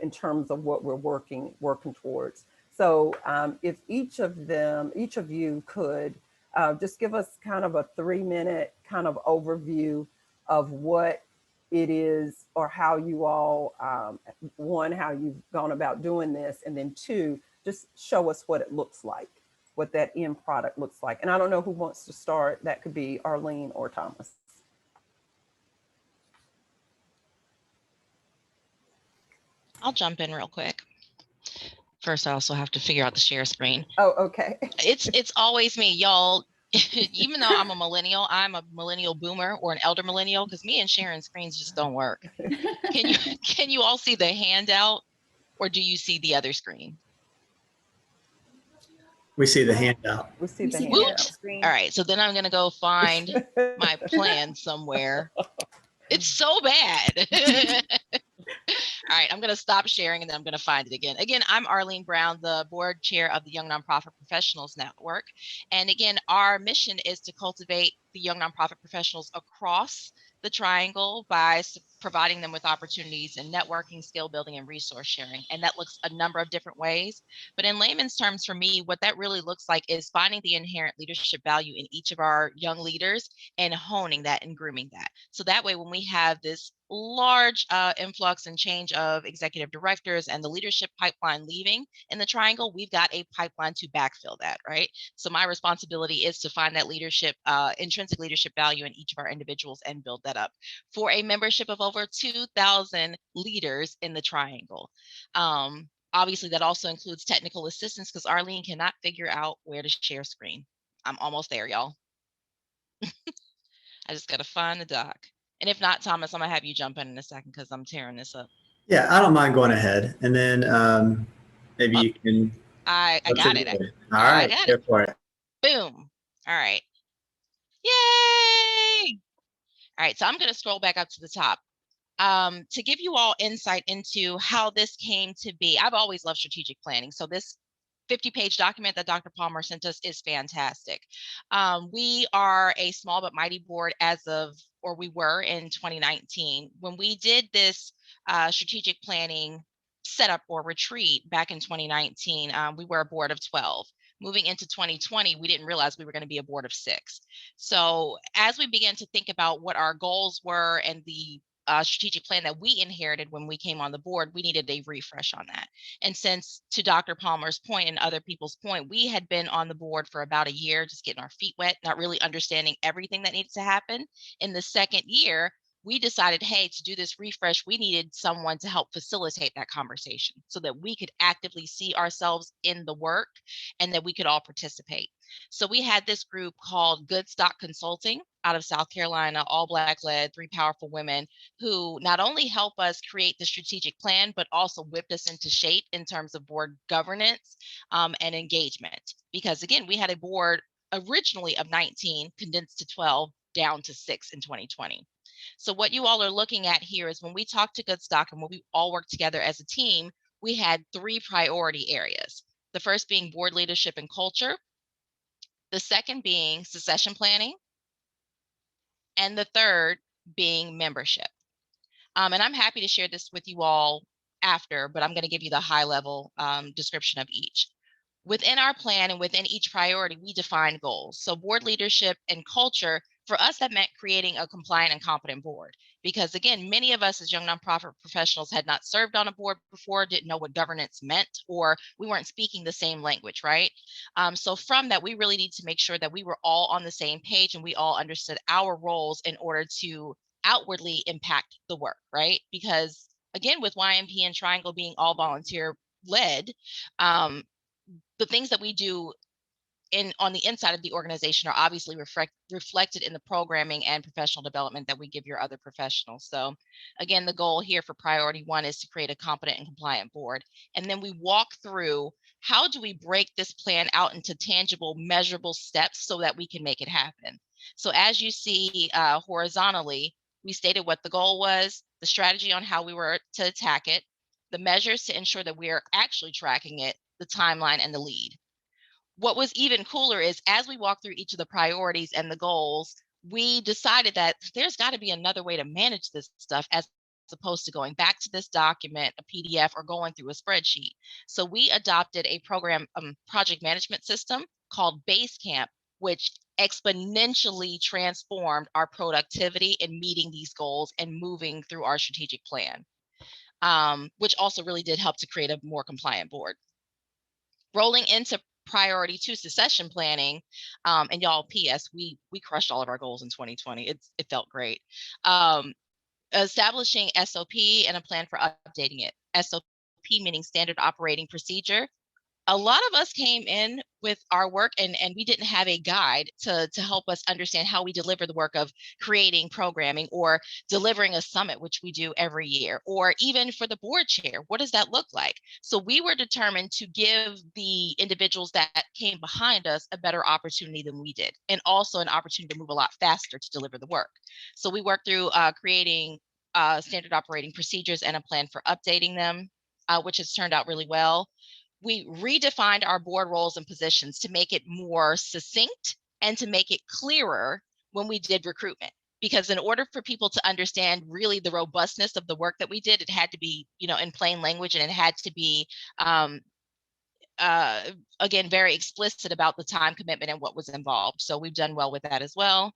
in terms of what we're working towards. So if each of you could just give us kind of a 3-minute kind of overview of what it is, or how you all, one, how you've gone about doing this, and then 2, just show us what it looks like, what that end product looks like. And I don't know who wants to start. That could be Arlene or Thomas. I'll jump in real quick. First, I also have to figure out the share screen. Oh, okay. It's always me, y'all. Even though I'm a millennial boomer or an elder millennial, because me and sharing screens just don't work. Can you all see the handout, or do you see the other screen? We see the handout. We see the handout. All right, so then I'm gonna go find my plan somewhere. It's so bad. All right, I'm going to stop sharing and then I'm going to find it again. Again, I'm Arlene Brown, the board chair of the Young Nonprofit Professionals Network. And again, our mission is to cultivate the young nonprofit professionals across the triangle by providing them with opportunities in networking, skill building, and resource sharing. And that looks a number of different ways. But in layman's terms, for me, what that really looks like is finding the inherent leadership value in each of our young leaders and honing that and grooming that. So that way, when we have this large influx and change of executive directors and the leadership pipeline leaving in the triangle, we've got a pipeline to backfill that, right? So my responsibility is to find that leadership, intrinsic leadership value in each of our individuals and build that up for a membership of over 2,000 leaders in the triangle. Obviously, that also includes technical assistance because Arlene cannot figure out where to share screen. I'm almost there, y'all. I just got to find the doc. And if not, Thomas, I'm gonna have you jump in a second because I'm tearing this up. Yeah, I don't mind going ahead, and then maybe you can. I got it. All right, I got go for it. Boom. All right. Yay! All right, so I'm gonna scroll back up to the top. To give you all insight into how this came to be. I've always loved strategic planning, so this 50-page document that Dr. Palmer sent us is fantastic. We are a small but mighty board we were in 2019. When we did this strategic planning setup or retreat back in 2019, we were a board of 12. Moving into 2020, we didn't realize we were going to be a board of 6. So as we began to think about what our goals were and the strategic plan that we inherited when we came on the board, we needed a refresh on that. And since, to Dr. Palmer's point and other people's point, we had been on the board for about a year, just getting our feet wet, not really understanding everything that needed to happen. In the second year, we decided, hey, to do this refresh, we needed someone to help facilitate that conversation so that we could actively see ourselves in the work and that we could all participate. So we had this group called Good Stock Consulting out of South Carolina, all Black led, 3 powerful women who not only help us create the strategic plan, but also whipped us into shape in terms of board governance and engagement. Because again, we had a board originally of 19 condensed to 12 down to 6 in 2020. So what you all are looking at here is when we talked to Good Stock and when we all worked together as a team, we had 3 priority areas. The first being board leadership and culture, the second being succession planning, and the third being membership. And I'm happy to share this with you all after, but I'm going to give you the high level description of each. Within our plan and within each priority, we define goals. So board leadership and culture, for us, that meant creating a compliant and competent board. Because again, many of us as young nonprofit professionals had not served on a board before, didn't know what governance meant, or we weren't speaking the same language, right? So from that, we really need to make sure that we were all on the same page and we all understood our roles in order to outwardly impact the work, right? Because again, with YNP and Triangle being all volunteer led, the things that we do on the inside of the organization are obviously reflected in the programming and professional development that we give your other professionals. So again, the goal here for priority 1 is to create a competent and compliant board. And then we walk through how do we break this plan out into tangible, measurable steps so that we can make it happen. So as you see horizontally, we stated what the goal was, the strategy on how we were to attack it, the measures to ensure that we are actually tracking it, the timeline, and the lead. What was even cooler is as we walk through each of the priorities and the goals, we decided that there's got to be another way to manage this stuff as opposed to going back to this document, a PDF, or going through a spreadsheet. So we adopted a program project management system called Basecamp, which exponentially transformed our productivity in meeting these goals and moving through our strategic plan, which also really did help to create a more compliant board. Rolling into priority 2, succession planning, and y'all, PS, we crushed all of our goals in 2020. It felt great. Establishing SOP and a plan for updating it. SOP meaning standard operating procedure. A lot of us came in with our work and we didn't have a guide to help us understand how we deliver the work of creating programming or delivering a summit, which we do every year, or even for the board chair, what does that look like? So we were determined to give the individuals that came behind us a better opportunity than we did, and also an opportunity to move a lot faster to deliver the work. So we worked through creating standard operating procedures and a plan for updating them, which has turned out really well. We redefined our board roles and positions to make it more succinct and to make it clearer when we did recruitment. Because in order for people to understand really the robustness of the work that we did, it had to be, in plain language, and it had to be, again, very explicit about the time commitment and what was involved. So we've done well with that as well.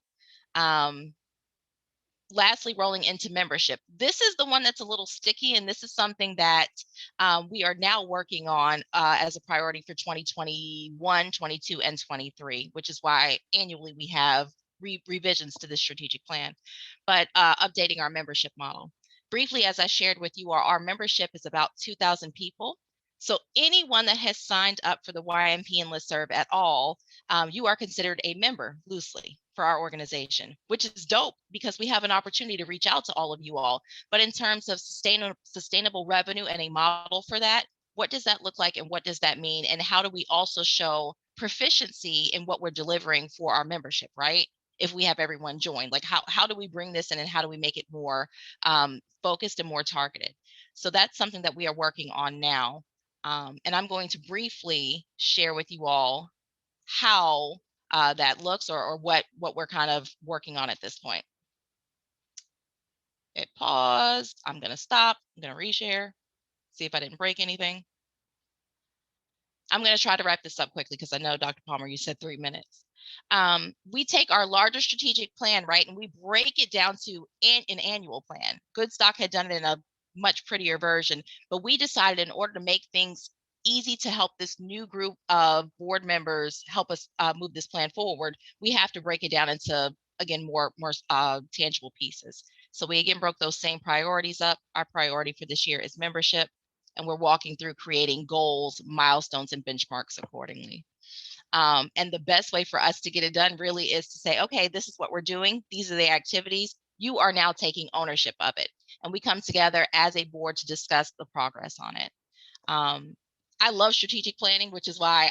Lastly, rolling into membership. This is the one that's a little sticky, and this is something that we are now working on as a priority for 2021, 22, and 23, which is why annually we have revisions to this strategic plan, but updating our membership model. Briefly, as I shared with you, our membership is about 2,000 people. So anyone that has signed up for the YMP and listserv at all, you are considered a member loosely for our organization, which is dope because we have an opportunity to reach out to all of you all. But in terms of sustainable revenue and a model for that, what does that look like and what does that mean? And how do we also show proficiency in what we're delivering for our membership, right? If we have everyone join, like how do we bring this in and how do we make it more focused and more targeted? So that's something that we are working on now. And I'm going to briefly share with you all how that looks or what we're kind of working on at this point. It paused. I'm going to stop. I'm going to reshare, see if I didn't break anything. I'm going to try to wrap this up quickly because I know, Dr. Palmer, you said 3 minutes. We take our larger strategic plan, right, and we break it down to an annual plan. Goodstock had done it in a much prettier version, but we decided in order to make things easy to help this new group of board members help us move this plan forward, we have to break it down into, again, more tangible pieces. So we again broke those same priorities up. Our priority for this year is membership, and we're walking through creating goals, milestones, and benchmarks accordingly. And the best way for us to get it done really is to say, okay, this is what we're doing. These are the activities. You are now taking ownership of it. And we come together as a board to discuss the progress on it. I love strategic planning, which is why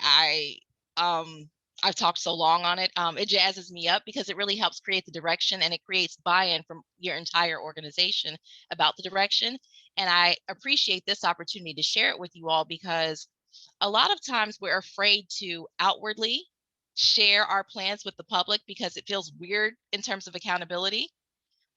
I've talked so long on it. It jazzes me up because it really helps create the direction and it creates buy-in from your entire organization about the direction. And I appreciate this opportunity to share it with you all because a lot of times we're afraid to outwardly share our plans with the public because it feels weird in terms of accountability.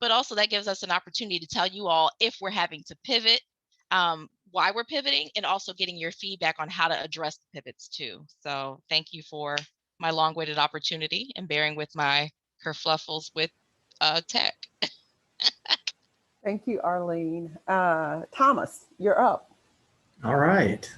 But also that gives us an opportunity to tell you all if we're having to pivot, why we're pivoting, and also getting your feedback on how to address the pivots too. So thank you for my long-awaited opportunity and bearing with my kerfluffles with tech. Thank you, Arlene. Thomas, you're up. All right.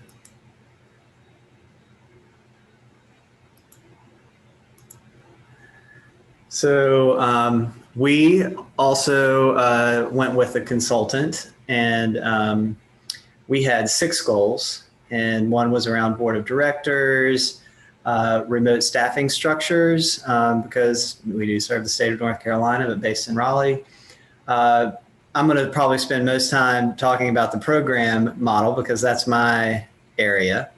So we also went with a consultant, and we had 6 goals, and one was around board of directors, remote staffing structures, because we do serve the state of North Carolina, but based in Raleigh. I'm going to probably spend most time talking about the program model because that's my area.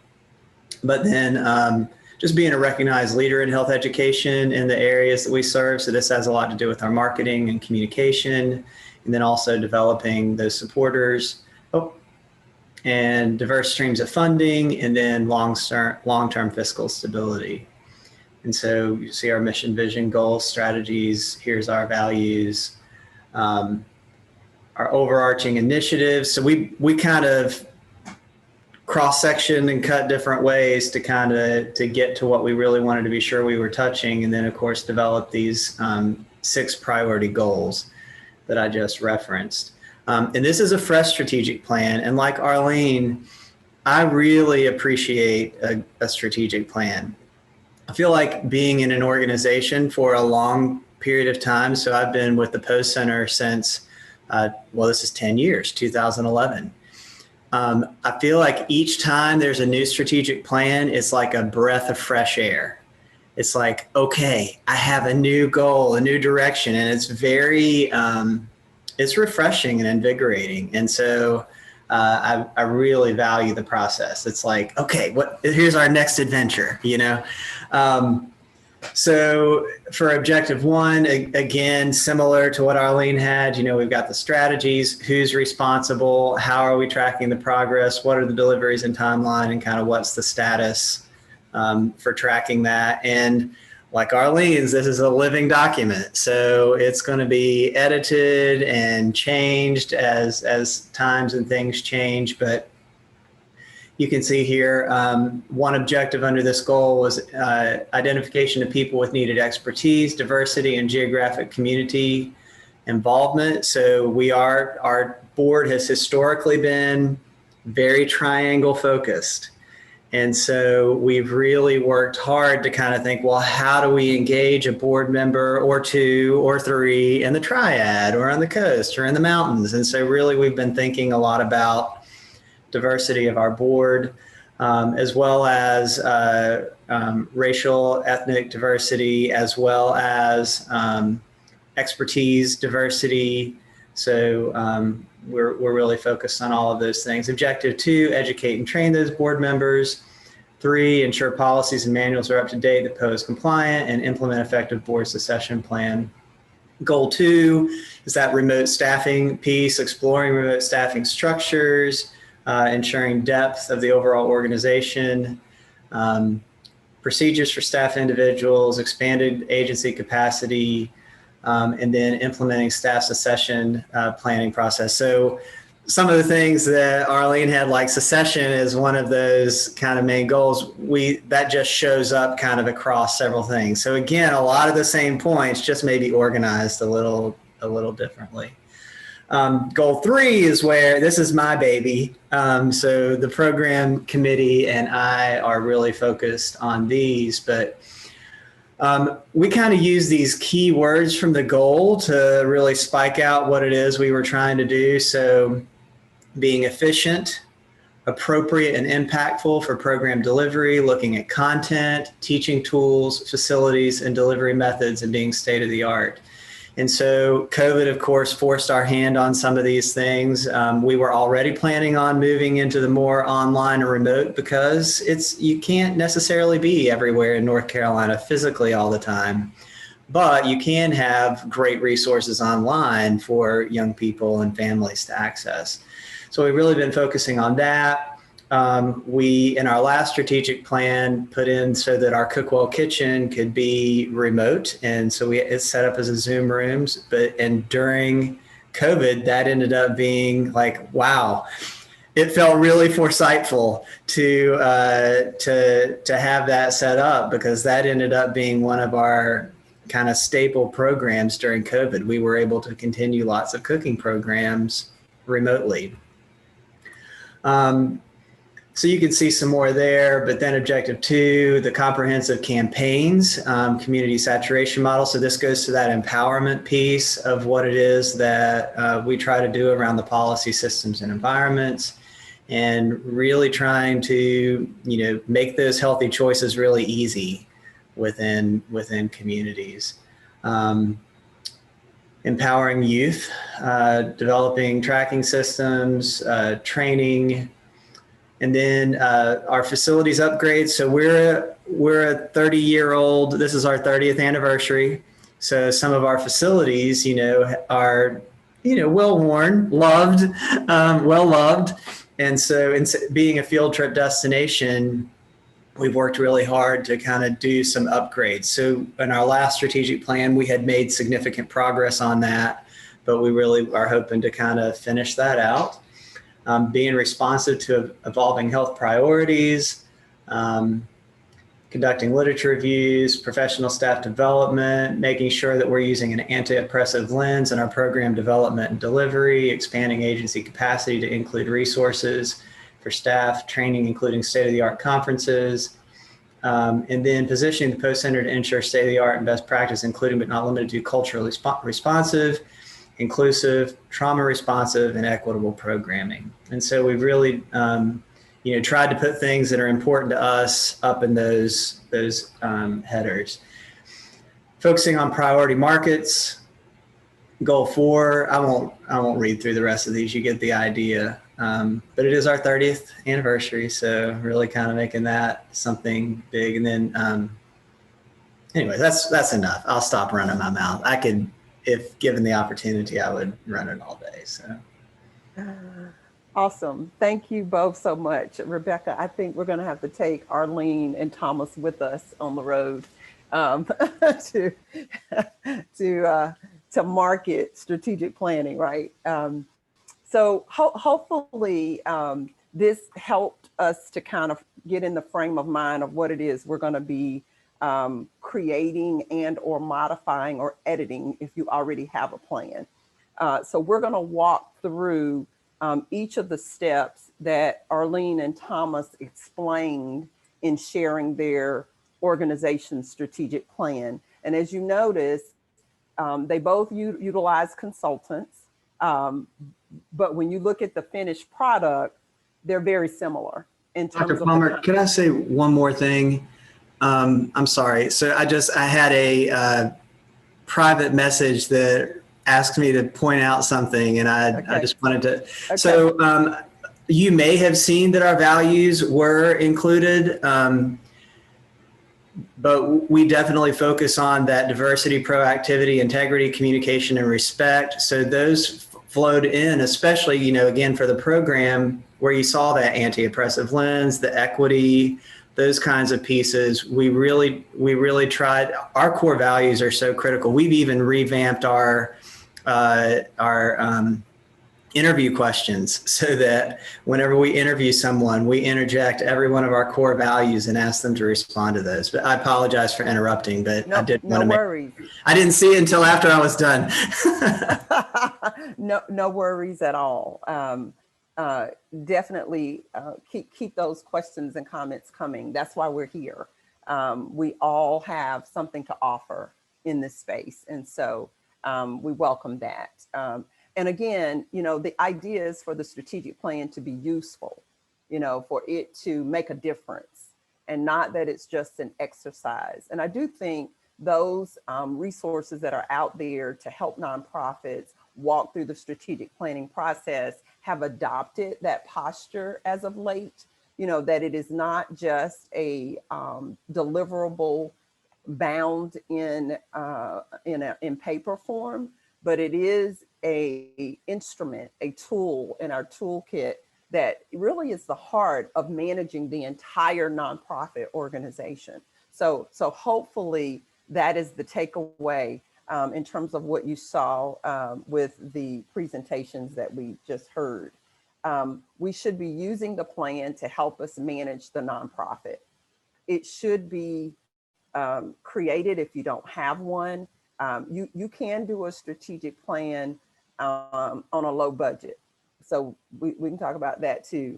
But then just being a recognized leader in health education in the areas that we serve. So this has a lot to do with our marketing and communication, and then also developing those supporters and diverse streams of funding, and then long-term fiscal stability. And so you see our mission, vision, goals, strategies. Here's our values, our overarching initiatives. So we kind of cross-section and cut different ways to to get to what we really wanted to be sure we were touching. And then of course, develop these 6 priority goals that I just referenced. And this is a fresh strategic plan. And like Arlene, I really appreciate a strategic plan. I feel like being in an organization for a long period of time. So I've been with the Post Center since, this is 10 years, 2011. I feel like each time there's a new strategic plan, it's like a breath of fresh air. It's like, okay, I have a new goal, a new direction, and it's very, it's refreshing and invigorating. And so I really value the process. It's like, okay, here's our next adventure, you know? So for objective one, again, similar to what Arlene had, we've got the strategies, who's responsible, how are we tracking the progress, what are the deliveries and timeline, and kind of what's the status for tracking that. And like Arlene's, this is a living document. So it's going to be edited and changed as times and things change. But you can see here, one objective under this goal was identification of people with needed expertise, diversity, and geographic community involvement. So our board has historically been very triangle focused. And so we've really worked hard to kind of think, well, how do we engage a board member or two or three in the triad or on the coast or in the mountains? And so really we've been thinking a lot about diversity of our board, as well as racial, ethnic diversity, as well as expertise diversity. So we're really focused on all of those things. Objective 2, educate and train those board members. 3, ensure policies and manuals are up to date, that POA is compliant, and implement effective board succession plan. Goal 2 is that remote staffing piece, exploring remote staffing structures, ensuring depth of the overall organization, procedures for staff individuals, expanded agency capacity, and then implementing staff succession planning process. So some of the things that Arlene had, like succession, is one of those kind of main goals. That just shows up kind of across several things. So again, a lot of the same points, just maybe organized a little differently. Goal 3 is where this is my baby. So the program committee and I are really focused on these, but we kind of use these key words from the goal to really spike out what it is we were trying to do. So being efficient, appropriate and impactful for program delivery, looking at content, teaching tools, facilities, and delivery methods, and being state of the art. And so COVID, of course, forced our hand on some of these things. We were already planning on moving into the more online or remote, because you can't necessarily be everywhere in North Carolina physically all the time, but you can have great resources online for young people and families to access. So we've really been focusing on that. We, in our last strategic plan, put in so that our Cookwell Kitchen could be remote. And so it's set up as a Zoom rooms, and during COVID, that ended up being like, wow, it felt really foresightful to have that set up, because that ended up being one of our kind of staple programs during COVID. We were able to continue lots of cooking programs remotely. So you can see some more there, but then objective 2, the comprehensive campaigns, community saturation model. So this goes to that empowerment piece of what it is that we try to do around the policy, systems, and environments, and really trying to, make those healthy choices really easy within communities. Empowering youth, developing tracking systems, training, and then our facilities upgrades. So we're a 30-year-old. This is our 30th anniversary. So some of our facilities, are, well worn, loved, well loved. And so being a field trip destination, we've worked really hard to kind of do some upgrades. So in our last strategic plan, we had made significant progress on that, but we really are hoping to kind of finish that out. Being responsive to evolving health priorities, conducting literature reviews, professional staff development, making sure that we're using an anti-oppressive lens in our program development and delivery, expanding agency capacity to include resources for staff, training, including state-of-the-art conferences, and then positioning the POA Center to ensure state-of-the-art and best practice, including but not limited to culturally responsive, inclusive, trauma responsive, and equitable programming. And so we've really, tried to put things that are important to us up in those headers. Focusing on priority markets. Goal 4, I won't read through the rest of these. You get the idea. But it is our 30th anniversary, so really kind of making that something big. And then anyway, that's enough. I'll stop running my mouth. I could, if given the opportunity, I would run it all day. So. Awesome. Thank you both so much. Rebecca, I think we're going to have to take Arlene and Thomas with us on the road to market strategic planning, right? So hopefully this helped us to kind of get in the frame of mind of what it is we're going to be creating and or modifying or editing if you already have a plan. So we're going to walk through each of the steps that Arlene and Thomas explained in sharing their organization's strategic plan. And as you notice, they both utilize consultants, but when you look at the finished product, they're very similar in terms Dr. of Palmer, can I say one more thing? I'm sorry. So I had a private message that asked me to point out something, and I just wanted to. Okay. So you may have seen that our values were included, but we definitely focus on that diversity, proactivity, integrity, communication, and respect. So those flowed in, especially, you know, again, for the program where you saw that anti-oppressive lens, the equity, those kinds of pieces. We really tried. Our core values are so critical. We've even revamped our interview questions so that whenever we interview someone, we interject every one of our core values and ask them to respond to those. But I apologize for interrupting, but I didn't want to worries. I didn't see it until after I was done. No worries at all. Definitely keep those questions and comments coming. That's why we're here. We all have something to offer in this space. And so we welcome that. And again, you know, the idea is for the strategic plan to be useful, you know, for it to make a difference and not that it's just an exercise. And I do think those resources that are out there to help nonprofits walk through the strategic planning process have adopted that posture as of late, you know, that it is not just a deliverable bound in paper form, but it is a instrument, a tool in our toolkit that really is the heart of managing the entire nonprofit organization. So hopefully that is the takeaway in terms of what you saw with the presentations that we just heard. We should be using the plan to help us manage the nonprofit. It should be created if you don't have one. You can do a strategic plan on a low budget. So we can talk about that too.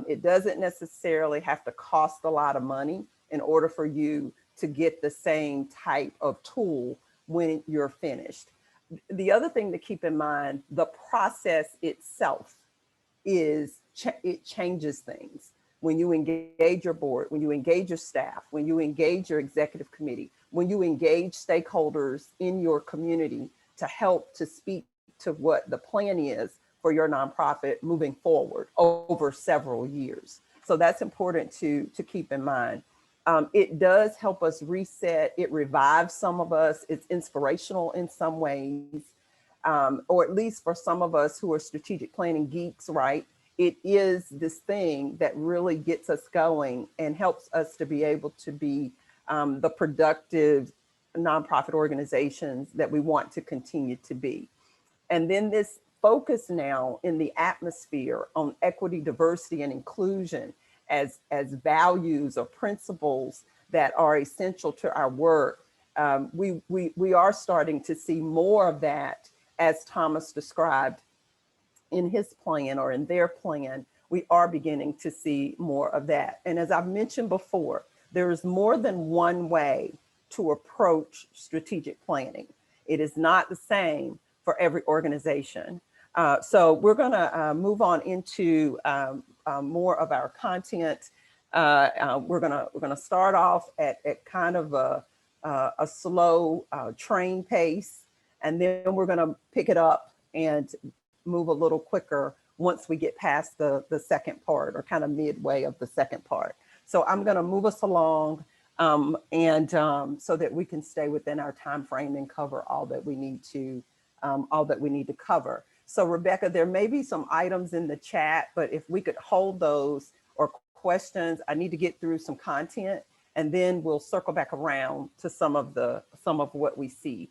It doesn't necessarily have to cost a lot of money in order for you to get the same type of tool when you're finished. The other thing to keep in mind, the process itself it changes things. When you engage your board, when you engage your staff, when you engage your executive committee, when you engage stakeholders in your community to help to speak to what the plan is for your nonprofit moving forward over several years. So that's important to keep in mind. It does help us reset. It revives some of us. It's inspirational in some ways, or at least for some of us who are strategic planning geeks, right? It is this thing that really gets us going and helps us to be able to be the productive nonprofit organizations that we want to continue to be. And then this focus now in the atmosphere on equity, diversity, and inclusion as values or principles that are essential to our work. We are starting to see more of that, as Thomas described in his plan or in their plan. We are beginning to see more of that. And as I've mentioned before, there is more than one way to approach strategic planning. It is not the same for every organization. So we're gonna move on into more of our content. We're gonna start off at kind of a slow train pace, and then we're gonna pick it up and move a little quicker once we get past the second part or kind of midway of the second part. So I'm gonna move us along so that we can stay within our time frame and cover all that we need to cover. So Rebecca, there may be some items in the chat, but if we could hold those or questions, I need to get through some content, and then we'll circle back around to some of what we see.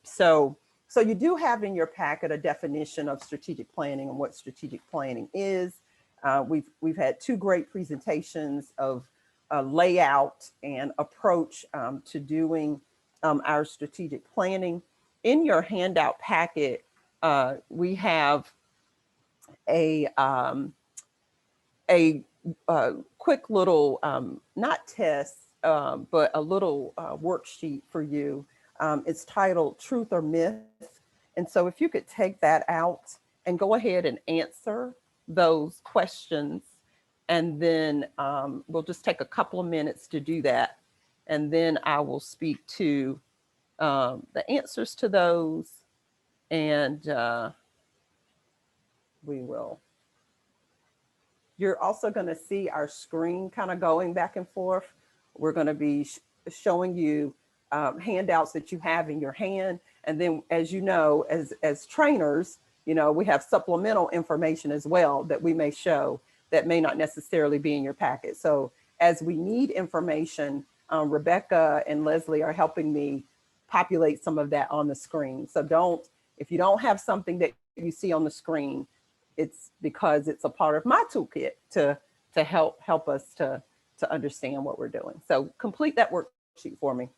So you do have in your packet a definition of strategic planning and what strategic planning is. We've had two great presentations of layout and approach to doing our strategic planning. In your handout packet, we have a quick little, not test, but a little worksheet for you. It's titled Truth or Myth. And so if you could take that out and go ahead and answer those questions, and then we'll just take a couple of minutes to do that. And then I will speak to the answers to those, and we will. You're also going to see our screen kind of going back and forth. We're going to be showing you handouts that you have in your hand. And then, as you know, as trainers, you know, we have supplemental information as well that we may show that may not necessarily be in your packet. So as we need information, Rebecca and Leslie are helping me populate some of that on the screen. So if you don't have something that you see on the screen, it's because it's a part of my toolkit to help us to understand what we're doing. So complete that worksheet for me.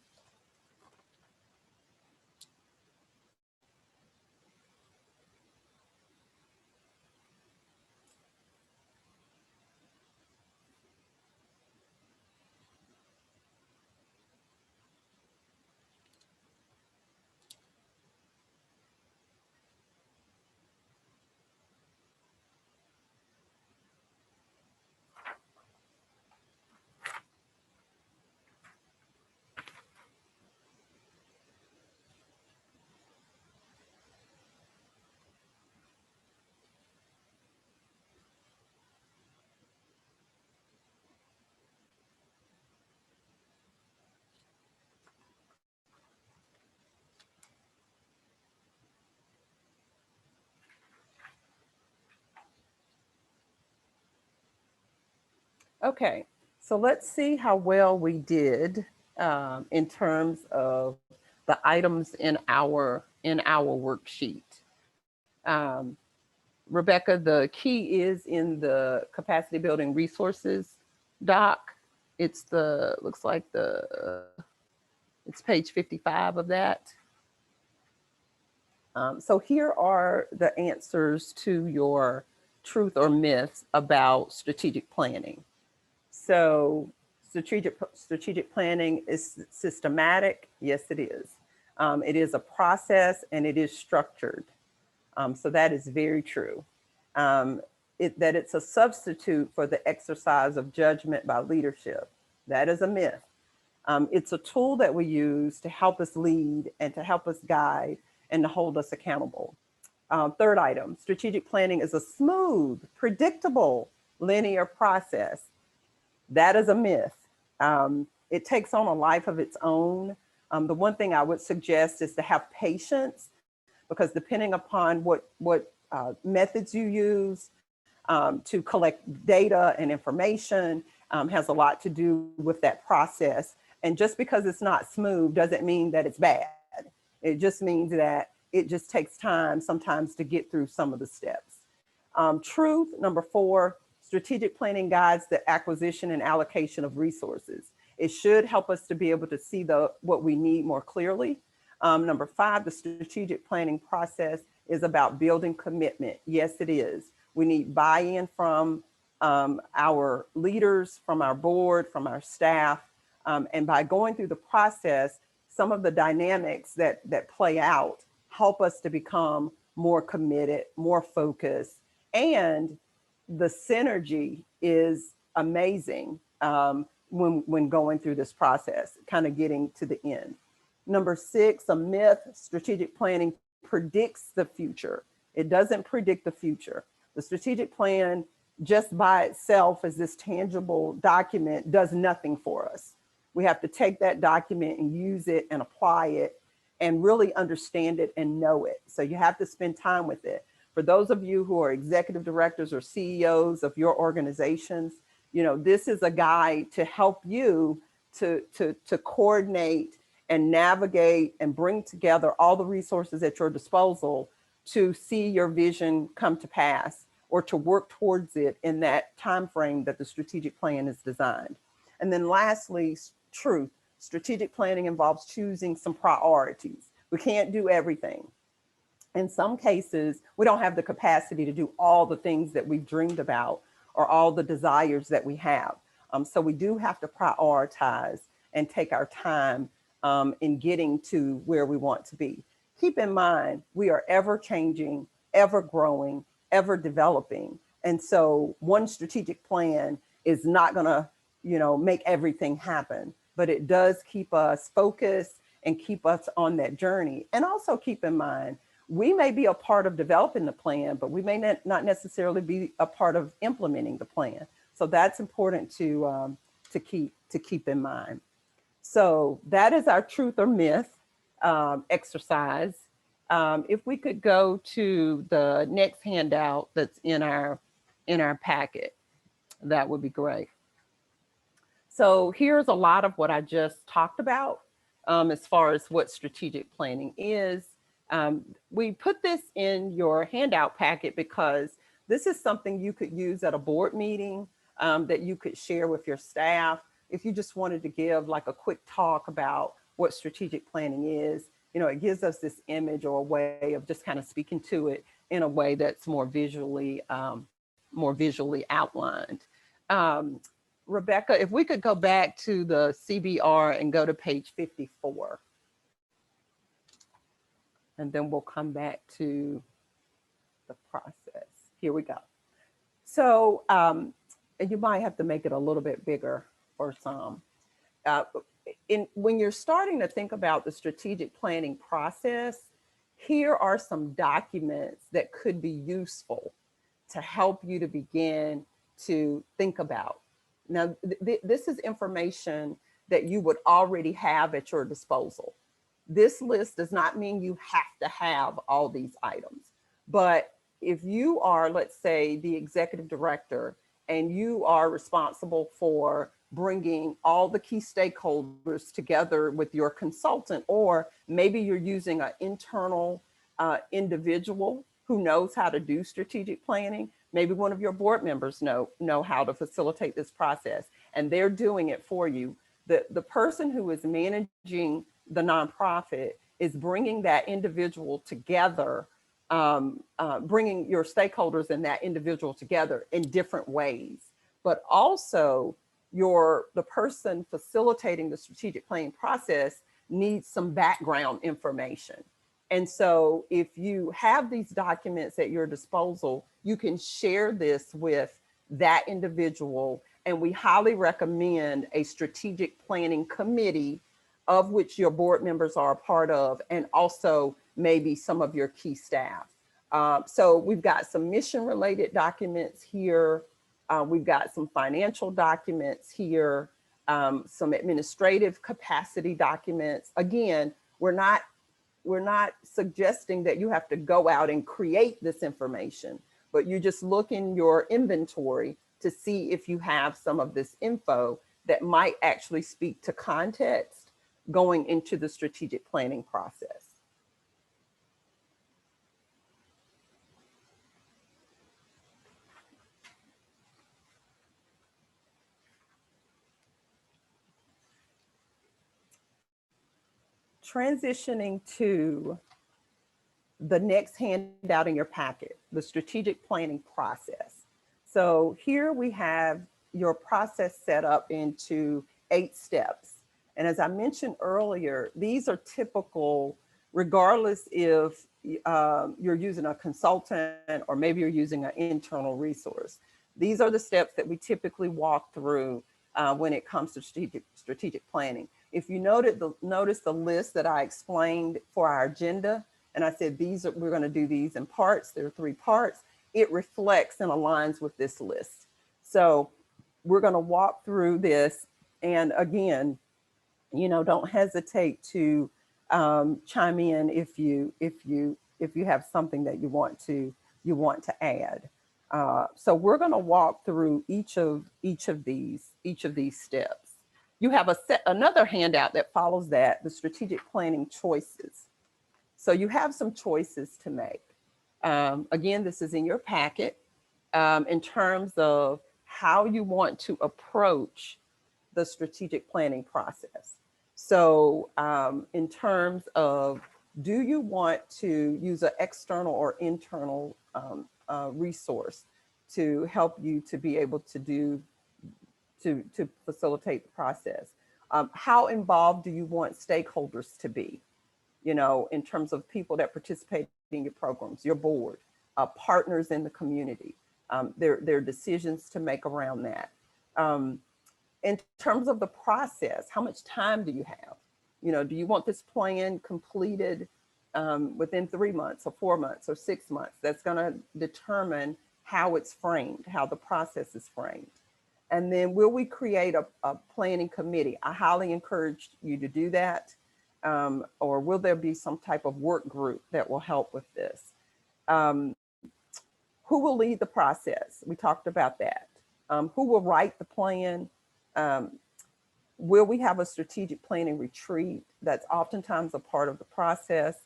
Okay, so let's see how well we did in terms of the items in our worksheet. Rebecca, the key is in the capacity building resources doc. It's looks like it's page 55 of that. So here are the answers to your truth or myths about strategic planning. So strategic planning is systematic. Yes, it is. It is a process and it is structured. So that is very true. That it's a substitute for the exercise of judgment by leadership. That is a myth. It's a tool that we use to help us lead and to help us guide and to hold us accountable. Third item, strategic planning is a smooth, predictable, linear process. That is a myth. It takes on a life of its own. The one thing I would suggest is to have patience, because depending upon what methods you use to collect data and information has a lot to do with that process. And just because it's not smooth doesn't mean that it's bad. It just means that it just takes time sometimes to get through some of the steps. Truth, number 4, strategic planning guides the acquisition and allocation of resources. It should help us to be able to see what we need more clearly. Number 5, the strategic planning process is about building commitment. Yes, it is. We need buy-in from our leaders, from our board, from our staff. And by going through the process, some of the dynamics that play out help us to become more committed, more focused, and the synergy is amazing when going through this process, kind of getting to the end. Number 6, a myth, strategic planning predicts the future. It doesn't predict the future. The strategic plan just by itself as this tangible document does nothing for us. We have to take that document and use it and apply it and really understand it and know it. So you have to spend time with it. For those of you who are executive directors or CEOs of your organizations, this is a guide to help you to coordinate and navigate and bring together all the resources at your disposal to see your vision come to pass or to work towards it in that time frame that the strategic plan is designed. And then lastly, truth. Strategic planning involves choosing some priorities. We can't do everything. In some cases, we don't have the capacity to do all the things that we've dreamed about or all the desires that we have. So we do have to prioritize and take our time in getting to where we want to be. Keep in mind, we are ever changing, ever growing, ever developing. And so one strategic plan is not gonna, make everything happen, but it does keep us focused and keep us on that journey. And also keep in mind, we may be a part of developing the plan, but we may not necessarily be a part of implementing the plan. So that's important to keep in mind. So that is our truth or myth exercise. If we could go to the next handout that's in our packet, that would be great. So here's a lot of what I just talked about as far as what strategic planning is. We put this in your handout packet because this is something you could use at a board meeting that you could share with your staff. If you just wanted to give like a quick talk about what strategic planning is, it gives us this image or a way of just kind of speaking to it in a way that's more visually outlined. Rebecca, if we could go back to the CBR and go to page 54. And then we'll come back to the process. Here we go. So you might have to make it a little bit bigger for some. When you're starting to think about the strategic planning process, here are some documents that could be useful to help you to begin to think about. Now, this is information that you would already have at your disposal. This list does not mean you have to have all these items, but if you are, let's say, the executive director and you are responsible for bringing all the key stakeholders together with your consultant, or maybe you're using an internal individual who knows how to do strategic planning, maybe one of your board members know how to facilitate this process and they're doing it for you. The person who is managing the nonprofit is bringing that individual together, bringing your stakeholders and that individual together in different ways. But also the person facilitating the strategic planning process needs some background information. And so if you have these documents at your disposal, you can share this with that individual. And we highly recommend a strategic planning committee of which your board members are a part of, and also maybe some of your key staff. So we've got some mission related documents here. We've got some financial documents here, some administrative capacity documents. Again, we're not suggesting that you have to go out and create this information, but you just look in your inventory to see if you have some of this info that might actually speak to context going into the strategic planning process. Transitioning to the next handout in your packet, the strategic planning process. So here we have your process set up into 8 steps. And as I mentioned earlier, these are typical, regardless if you're using a consultant or maybe you're using an internal resource. These are the steps that we typically walk through when it comes to strategic planning. If you notice the list that I explained for our agenda, and I said we're going to do these in parts, there are 3 parts, it reflects and aligns with this list. So we're going to walk through this. And again, don't hesitate to chime in if you have something that you want to add. So we're going to walk through each of these steps. You have another handout that follows that, the strategic planning choices. So you have some choices to make. Again, this is in your packet in terms of how you want to approach the strategic planning process. So in terms of, do you want to use an external or internal resource to help you to be able to facilitate the process? How involved do you want stakeholders to be? In terms of people that participate in your programs, your board, partners in the community. There are decisions to make around that. In terms of the process, how much time do you have? Do you want this plan completed within 3 months or 4 months or 6 months? That's going to determine how it's framed, how the process is framed. And then will we create a planning committee? I highly encourage you to do that. Or will there be some type of work group that will help with this? Who will lead the process? We talked about that. Who will write the plan? Will we have a strategic planning retreat? That's oftentimes a part of the process.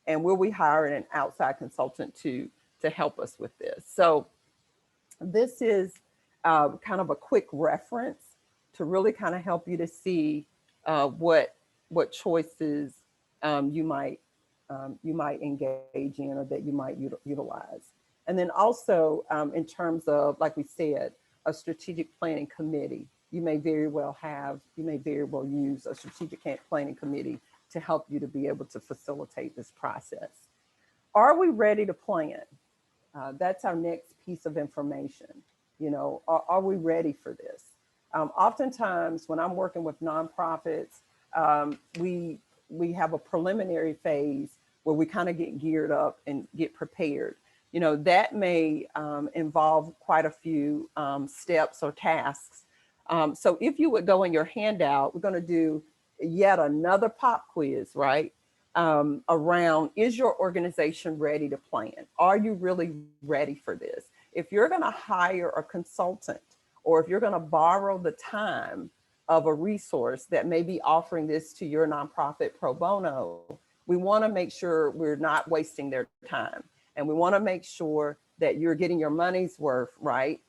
And will we hire an outside consultant to help us with this? So this is kind of a quick reference to really kind of help you to see what choices you might engage in or that you might utilize. And then also in terms of, like we said, a strategic planning committee, you may very well use a strategic planning committee to help you to be able to facilitate this process. Are we ready to plan? That's our next piece of information. Are we ready for this? Oftentimes when I'm working with nonprofits, we have a preliminary phase where we kind of get geared up and get prepared. That may involve quite a few steps or tasks. So if you would go in your handout, we're going to do yet another pop quiz, right? Around, is your organization ready to plan? Are you really ready for this? If you're going to hire a consultant, or if you're going to borrow the time of a resource that may be offering this to your nonprofit pro bono, we want to make sure we're not wasting their time. And we want to make sure that you're getting your money's worth, right?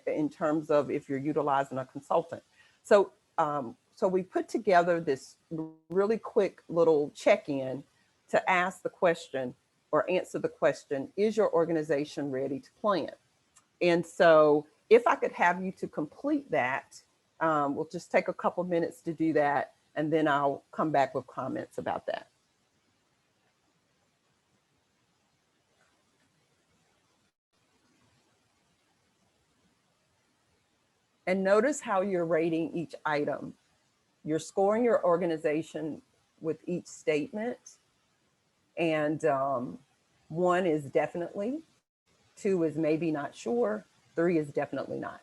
In terms of if you're utilizing a consultant. So we put together this really quick little check-in to ask the question or answer the question, is your organization ready to plan? And so if I could have you to complete that, we'll just take a couple minutes to do that, and then I'll come back with comments about that. And notice how you're rating each item. You're scoring your organization with each statement. And 1 is definitely, 2 is maybe not sure, 3 is definitely not.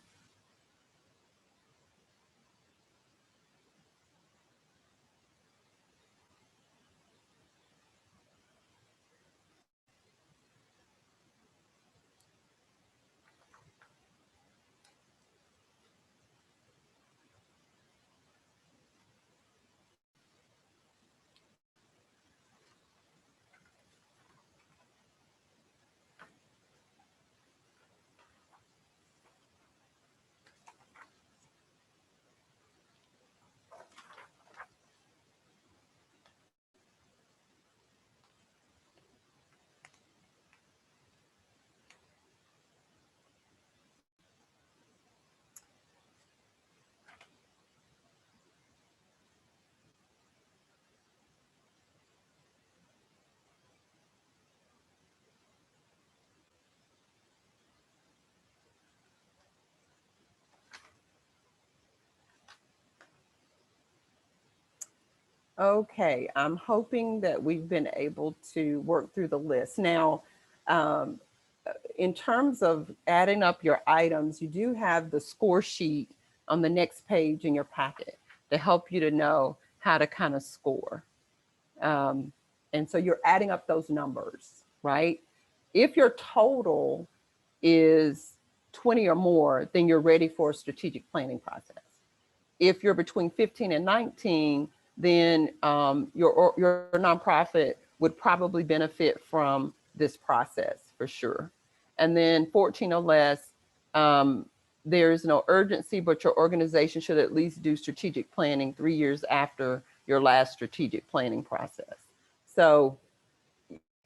Okay, I'm hoping that we've been able to work through the list. Now, in terms of adding up your items, you do have the score sheet on the next page in your packet to help you to know how to kind of score. And so you're adding up those numbers, right? If your total is 20 or more, then you're ready for a strategic planning process. If you're between 15 and 19, then your nonprofit would probably benefit from this process for sure. And then 14 or less, there is no urgency, but your organization should at least do strategic planning 3 years after your last strategic planning process. So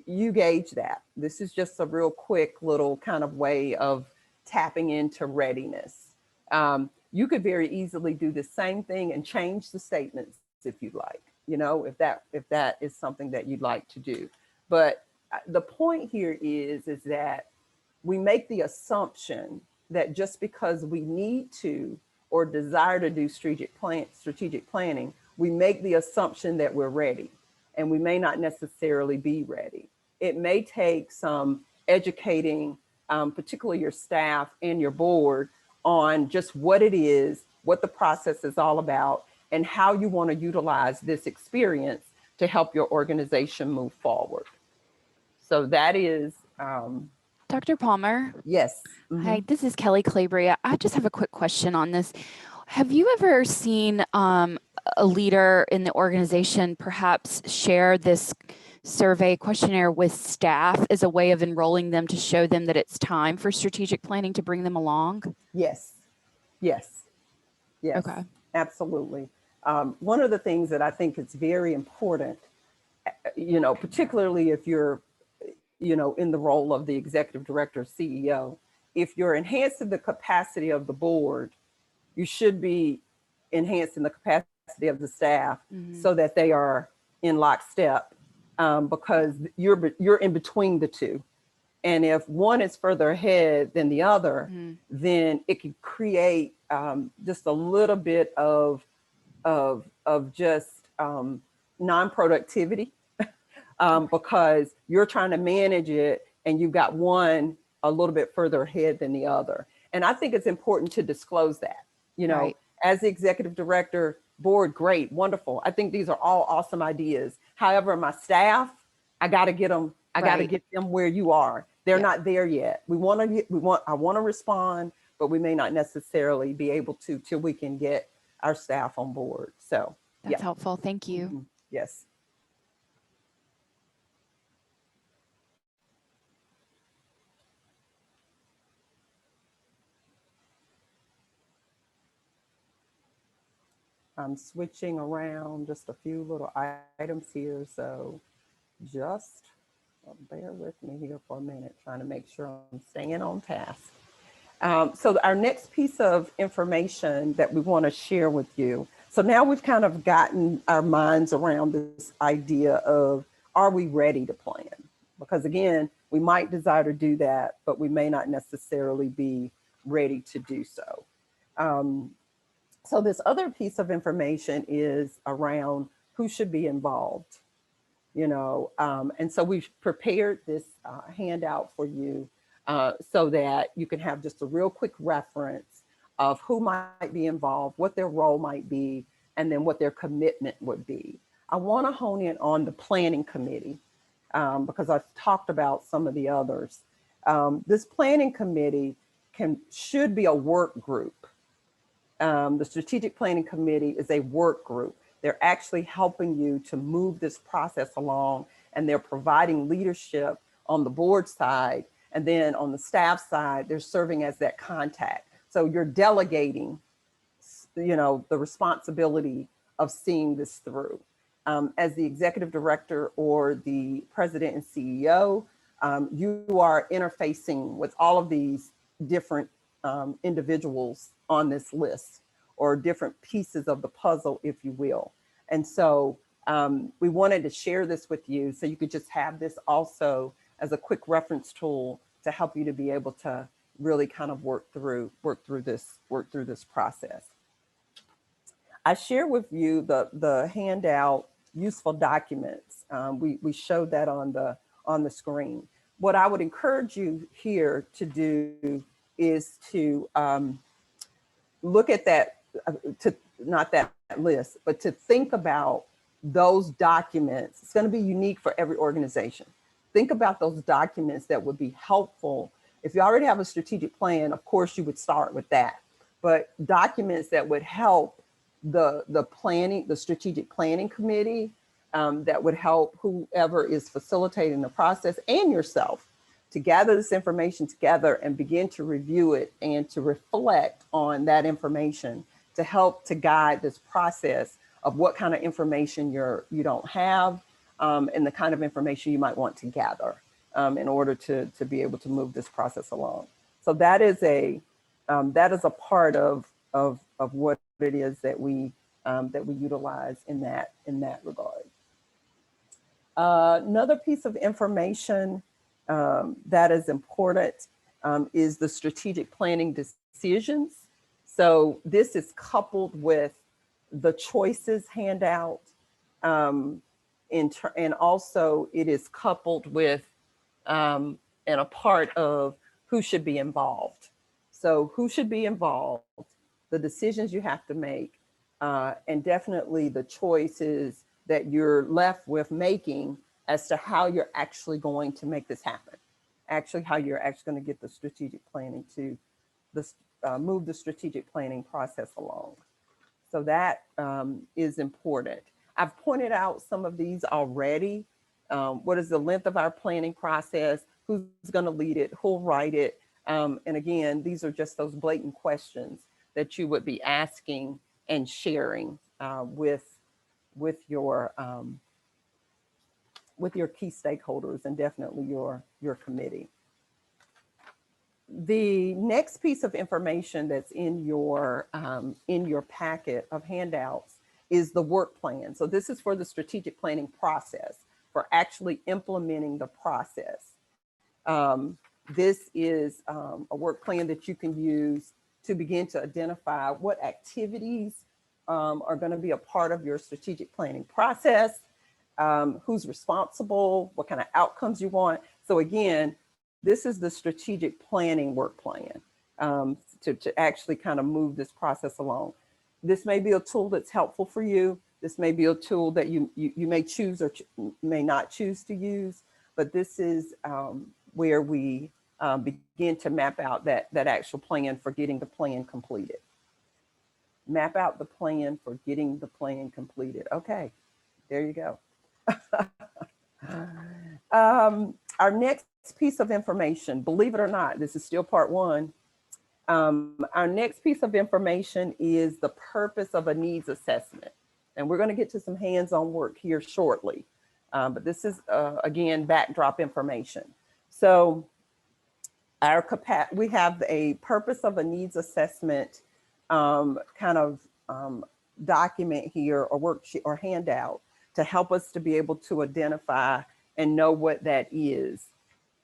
you gauge that. This is just a real quick little kind of way of tapping into readiness. You could very easily do the same thing and change the statements if you'd like, you know, if that is something that you'd like to do. But the point here is that we make the assumption that just because we need to or desire to do strategic planning, we make the assumption that we're ready, and we may not necessarily be ready. It may take some educating, particularly your staff and your board, on just what it is, what the process is all about, and how you want to utilize this experience to help your organization move forward. So that is Dr. Palmer. Yes. Hi, this is Kelly Calabria. I just have a quick question on this. Have you ever seen a leader in the organization perhaps share this survey questionnaire with staff as a way of enrolling them to show them that it's time for strategic planning to bring them along? Yes. Okay. Absolutely. One of the things that I think is very important, you know, particularly if you're, you know, in the role of the executive director, CEO, if you're enhancing the capacity of the board, you should be enhancing the capacity of the staff so that they are in lockstep, because you're in between the two. And if one is further ahead than the other, then it can create just a little bit of just non-productivity because you're trying to manage it and you've got one a little bit further ahead than the other. And I think it's important to disclose that, you know, as the executive director, board, great, wonderful. I think these are all awesome ideas. However, my staff, I got to get them. I got to get them where you are. They're not there yet. I want to respond, but we may not necessarily be able to till we can get our staff on board. So that's helpful. Thank you. Yes. I'm switching around just a few little items here. So just bear with me here for a minute, trying to make sure I'm staying on task. So our next piece of information that we want to share with you. So now we've kind of gotten our minds around this idea of, are we ready to plan? Because again, we might desire to do that, but we may not necessarily be ready to do so. So this other piece of information is around who should be involved, you know, and so we've prepared this handout for you so that you can have just a real quick reference of who might be involved, what their role might be, and then what their commitment would be. I want to hone in on the planning committee because I've talked about some of the others. This planning committee should be a work group. The strategic planning committee is a work group. They're actually helping you to move this process along, and they're providing leadership on the board side. And then on the staff side, they're serving as that contact. So you're delegating, you know, the responsibility of seeing this through. As the executive director or the president and CEO, you are interfacing with all of these different individuals on this list, or different pieces of the puzzle, if you will. And so we wanted to share this with you so you could just have this also as a quick reference tool to help you to be able to really kind of work through this process. I share with you the handout useful documents. We showed that on the screen. What I would encourage you here to do is to look at that, not that list, but to think about those documents. It's going to be unique for every organization. Think about those documents that would be helpful. If you already have a strategic plan, of course, you would start with that. But documents that would help the planning, the strategic planning committee, that would help whoever is facilitating the process and yourself to gather this information together and begin to review it and to reflect on that information to help to guide this process of what kind of information you don't have, and the kind of information you might want to gather in order to be able to move this process along. So that is a part of what it is that we utilize in that regard. Another piece of information that is important is the strategic planning decisions. So this is coupled with the choices handout, and also it is coupled with and a part of who should be involved. So who should be involved, the decisions you have to make, and definitely the choices that you're left with making as to how you're actually going to make this happen. Actually, how you're actually going to get the strategic planning to move the strategic planning process along. So that is important. I've pointed out some of these already. What is the length of our planning process? Who's going to lead it? Who'll write it? And again, these are just those blatant questions that you would be asking and sharing with your key stakeholders and definitely your committee. The next piece of information that's in your packet of handouts is the work plan. So this is for the strategic planning process, for actually implementing the process. This is a work plan that you can use to begin to identify what activities are going to be a part of your strategic planning process, who's responsible, what kind of outcomes you want. So again, this is the strategic planning work plan to actually kind of move this process along. This may be a tool that's helpful for you. This may be a tool that you may choose or may not choose to use, but this is where we begin to map out that actual plan for getting the plan completed. Map out the plan for getting the plan completed. Okay, there you go. Our next piece of information, believe it or not, this is still part one. Our next piece of information is the purpose of a needs assessment. And we're going to get to some hands-on work here shortly. But this is, again, backdrop information. So we have a purpose of a needs assessment kind of document here or worksheet or handout to help us to be able to identify and know what that is.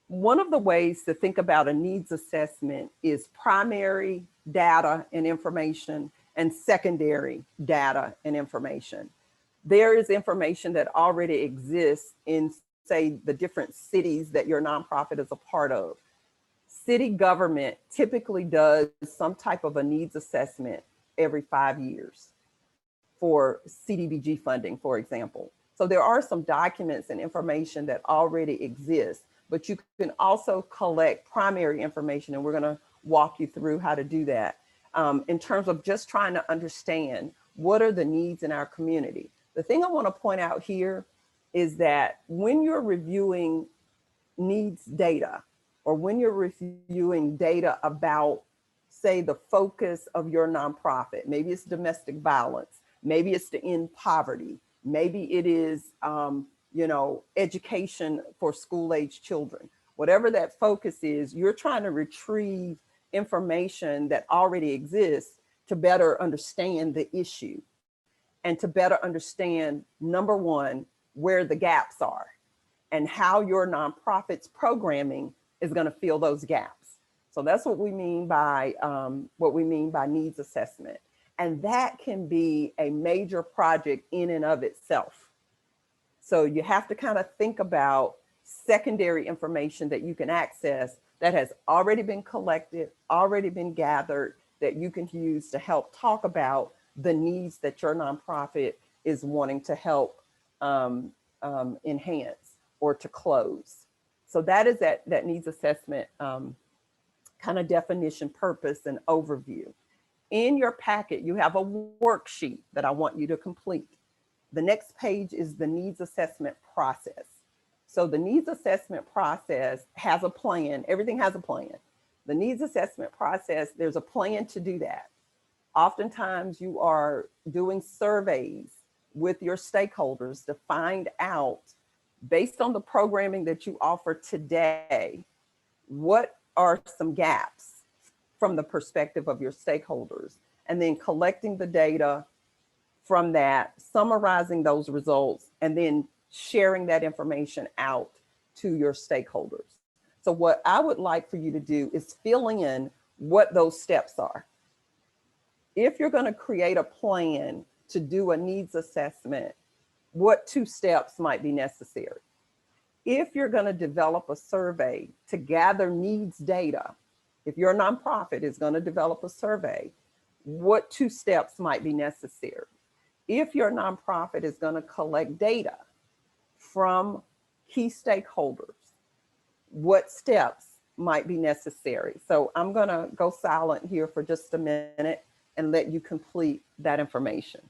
One of the ways to think about a needs assessment is primary data and information and secondary data and information. There is information that already exists in, say, the different cities that your nonprofit is a part of. City government typically does some type of a needs assessment every 5 years for CDBG funding, for example. So there are some documents and information that already exist, but you can also collect primary information, and we're going to walk you through how to do that in terms of just trying to understand what are the needs in our community. The thing I want to point out here is that when you're reviewing needs data, or when you're reviewing data about, say, the focus of your nonprofit, maybe it's domestic violence, maybe it's to end poverty, maybe it is, education for school-age children. Whatever that focus is, you're trying to retrieve information that already exists to better understand the issue and to better understand, number one, where the gaps are and how your nonprofit's programming is going to fill those gaps. So that's what we mean by needs assessment. And that can be a major project in and of itself. So you have to kind of think about secondary information that you can access that has already been collected, already been gathered, that you can use to help talk about the needs that your nonprofit is wanting to help enhance or to close. So that is that needs assessment kind of definition, purpose, and overview. In your packet, you have a worksheet that I want you to complete. The next page is the needs assessment process. So the needs assessment process has a plan. Everything has a plan. The needs assessment process, there's a plan to do that. Oftentimes you are doing surveys with your stakeholders to find out, based on the programming that you offer today, what are some gaps from the perspective of your stakeholders, and then collecting the data from that, summarizing those results, and then sharing that information out to your stakeholders. So what I would like for you to do is fill in what those steps are. If you're going to create a plan to do a needs assessment, what 2 steps might be necessary? If you're going to develop a survey to gather needs data, if your nonprofit is going to develop a survey, what 2 steps might be necessary? If your nonprofit is going to collect data from key stakeholders, what steps might be necessary? So I'm going to go silent here for just a minute and let you complete that information.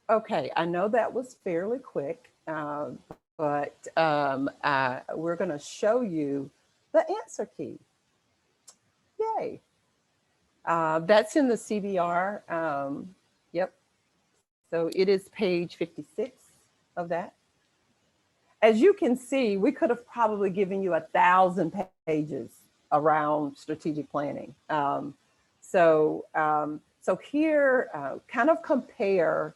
Okay, I know that was fairly quick, but we're going to show you the answer key. Yay. That's in the CBR. Yep. So it is page 56 of that. As you can see, we could have probably given you 1,000 pages around strategic planning. So here, kind of compare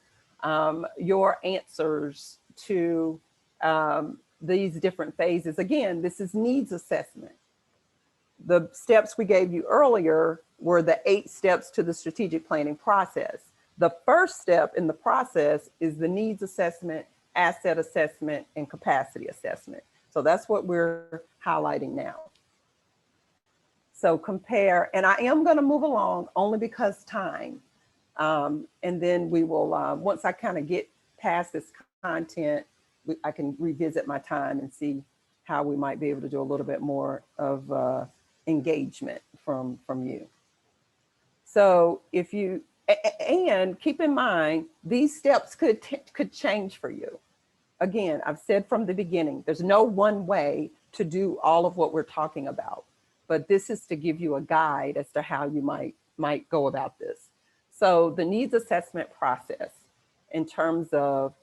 your answers to these different phases. Again, this is needs assessment. The steps we gave you earlier were the 8 steps to the strategic planning process. The first step in the process is the needs assessment, asset assessment, and capacity assessment. So that's what we're highlighting now. So compare, and I am going to move along only because time. And then we will, once I kind of get past this content, I can revisit my time and see how we might be able to do a little bit more of engagement from you. So if you, and keep in mind, these steps could change for you. Again, I've said from the beginning, there's no one way to do all of what we're talking about, but this is to give you a guide as to how you might go about this. So the needs assessment process, in terms of,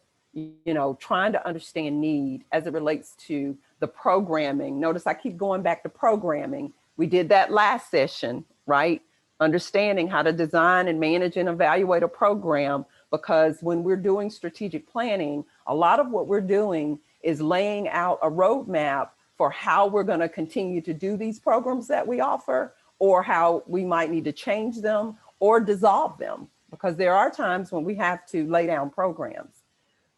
trying to understand need as it relates to the programming. Notice I keep going back to programming. We did that last session, right? Understanding how to design and manage and evaluate a program, because when we're doing strategic planning, a lot of what we're doing is laying out a roadmap for how we're going to continue to do these programs that we offer, or how we might need to change them or dissolve them, because there are times when we have to lay down programs.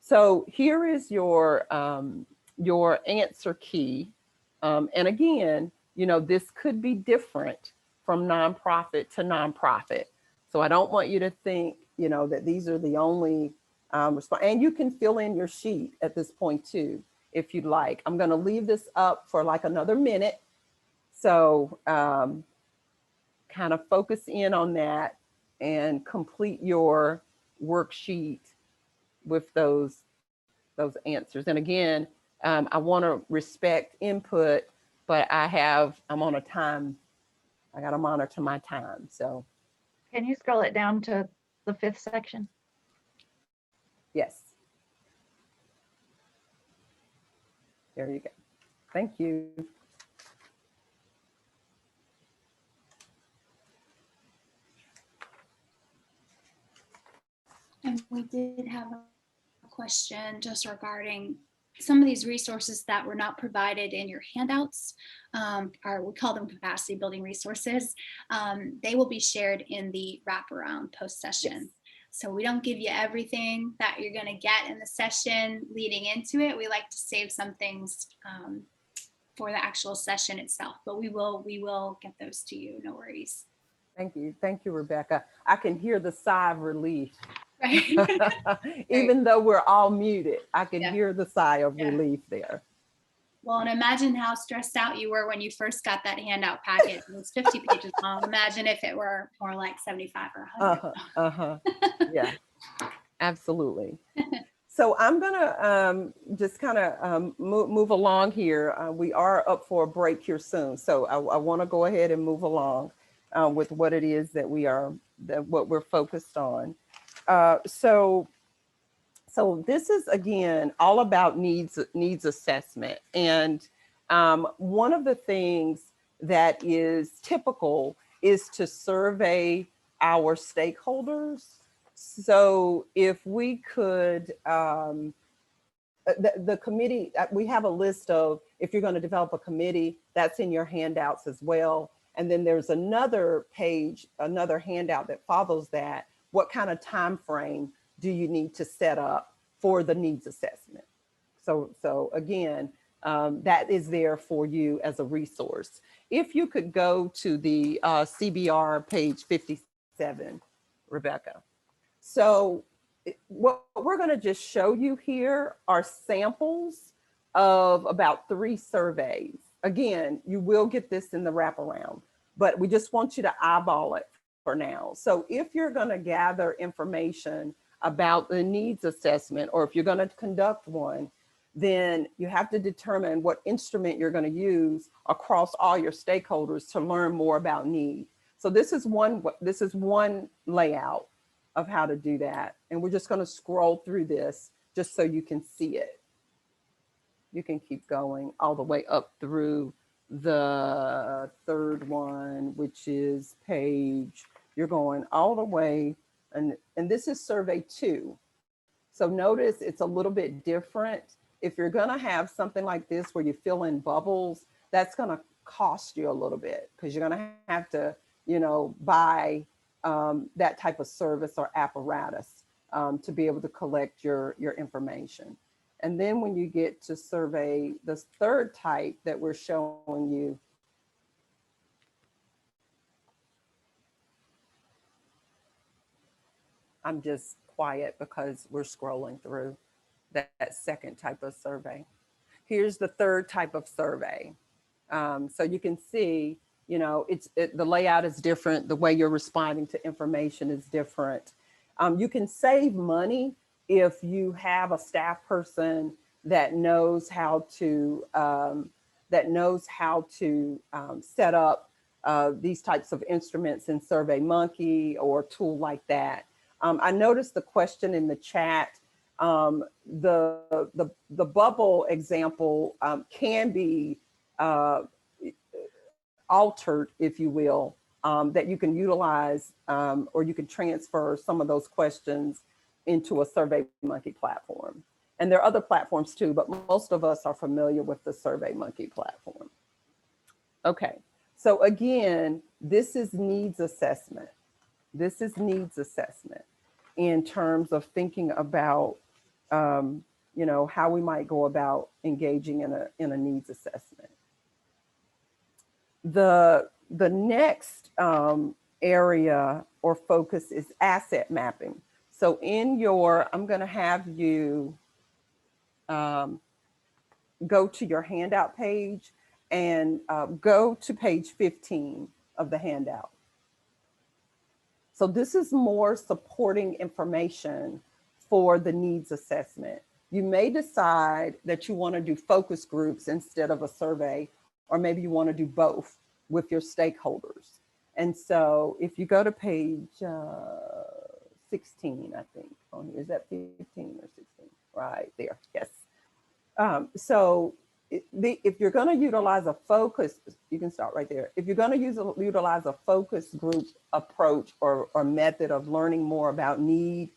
So here is your answer key. And again, you know, this could be different from nonprofit to nonprofit. So I don't want you to think, you know, that these are the only response. And you can fill in your sheet at this point too, if you'd like. I'm going to leave this up for like another minute. So kind of focus in on that and complete your worksheet with those answers. And again, I want to respect input, but I'm on a time. I got to monitor my time. So can you scroll it down to the 5th section? yes. There you go. Thank you. And we did have a question just regarding some of these resources that were not provided in your handouts, or we call them capacity building resources. They will be shared in the wraparound post session. Yes. So we don't give you everything that you're going to get in the session leading into it. We like to save some things for the actual session itself, but we will get those to you. No worries. Thank you. Thank you, Rebecca. I can hear the sigh of relief. Right. Even though we're all muted, I can hear the sigh of relief there. Well, and imagine how stressed out you were when you first got that handout packet. It was 50 pages long. Imagine if it were more like 75 or 100. Yeah, absolutely. So I'm gonna just kind of move along here. We are up for a break here soon. So I want to go ahead and move along with what it is that what we're focused on. So this is, again, all about needs assessment. And one of the things that is typical is to survey our stakeholders. So if we could, the committee, we have a list of, if you're going to develop a committee, that's in your handouts as well. And then there's another page, another handout that follows that. What kind of time frame do you need to set up for the needs assessment? So again, that is there for you as a resource. If you could go to the CBR page 57, Rebecca. So what we're going to just show you here are samples of about 3 surveys. Again, you will get this in the wraparound, but we just want you to eyeball it for now. So if you're going to gather information about the needs assessment, or if you're going to conduct one, then you have to determine what instrument you're going to use across all your stakeholders to learn more about need. So this is one layout of how to do that. And we're just going to scroll through this just so you can see it. You can keep going all the way up through the 3rd one, which is page, you're going all the way, and this is survey 2. So notice it's a little bit different. If you're gonna have something like this where you fill in bubbles, that's gonna cost you a little bit, because you're gonna have to, buy that type of service or apparatus to be able to collect your information. And then when you get to survey the 3rd type that we're showing you, I'm just quiet because we're scrolling through that 2nd type of survey. Here's the 3rd type of survey. So you can see, the layout is different. The way you're responding to information is different. You can save money if you have a staff person that knows how to set up these types of instruments in SurveyMonkey or a tool like that. I noticed the question in the chat. The bubble example can be altered, if you will, that you can utilize or you can transfer some of those questions into a SurveyMonkey platform. And there are other platforms too, but most of us are familiar with the SurveyMonkey platform. Okay, so again, this is needs assessment. This is needs assessment in terms of thinking about, you know, how we might go about engaging in a needs assessment. The next area or focus is asset mapping. So in your, I'm going to have you go to your handout page and go to page 15 of the handout. So this is more supporting information for the needs assessment. You may decide that you want to do focus groups instead of a survey, or maybe you want to do both with your stakeholders. And so if you go to page 16, I think, on here, is that 15 or 16? Right there, yes. So if you're going to utilize a focus, you can start right there. If you're going to utilize a focus group approach or method of learning more about need,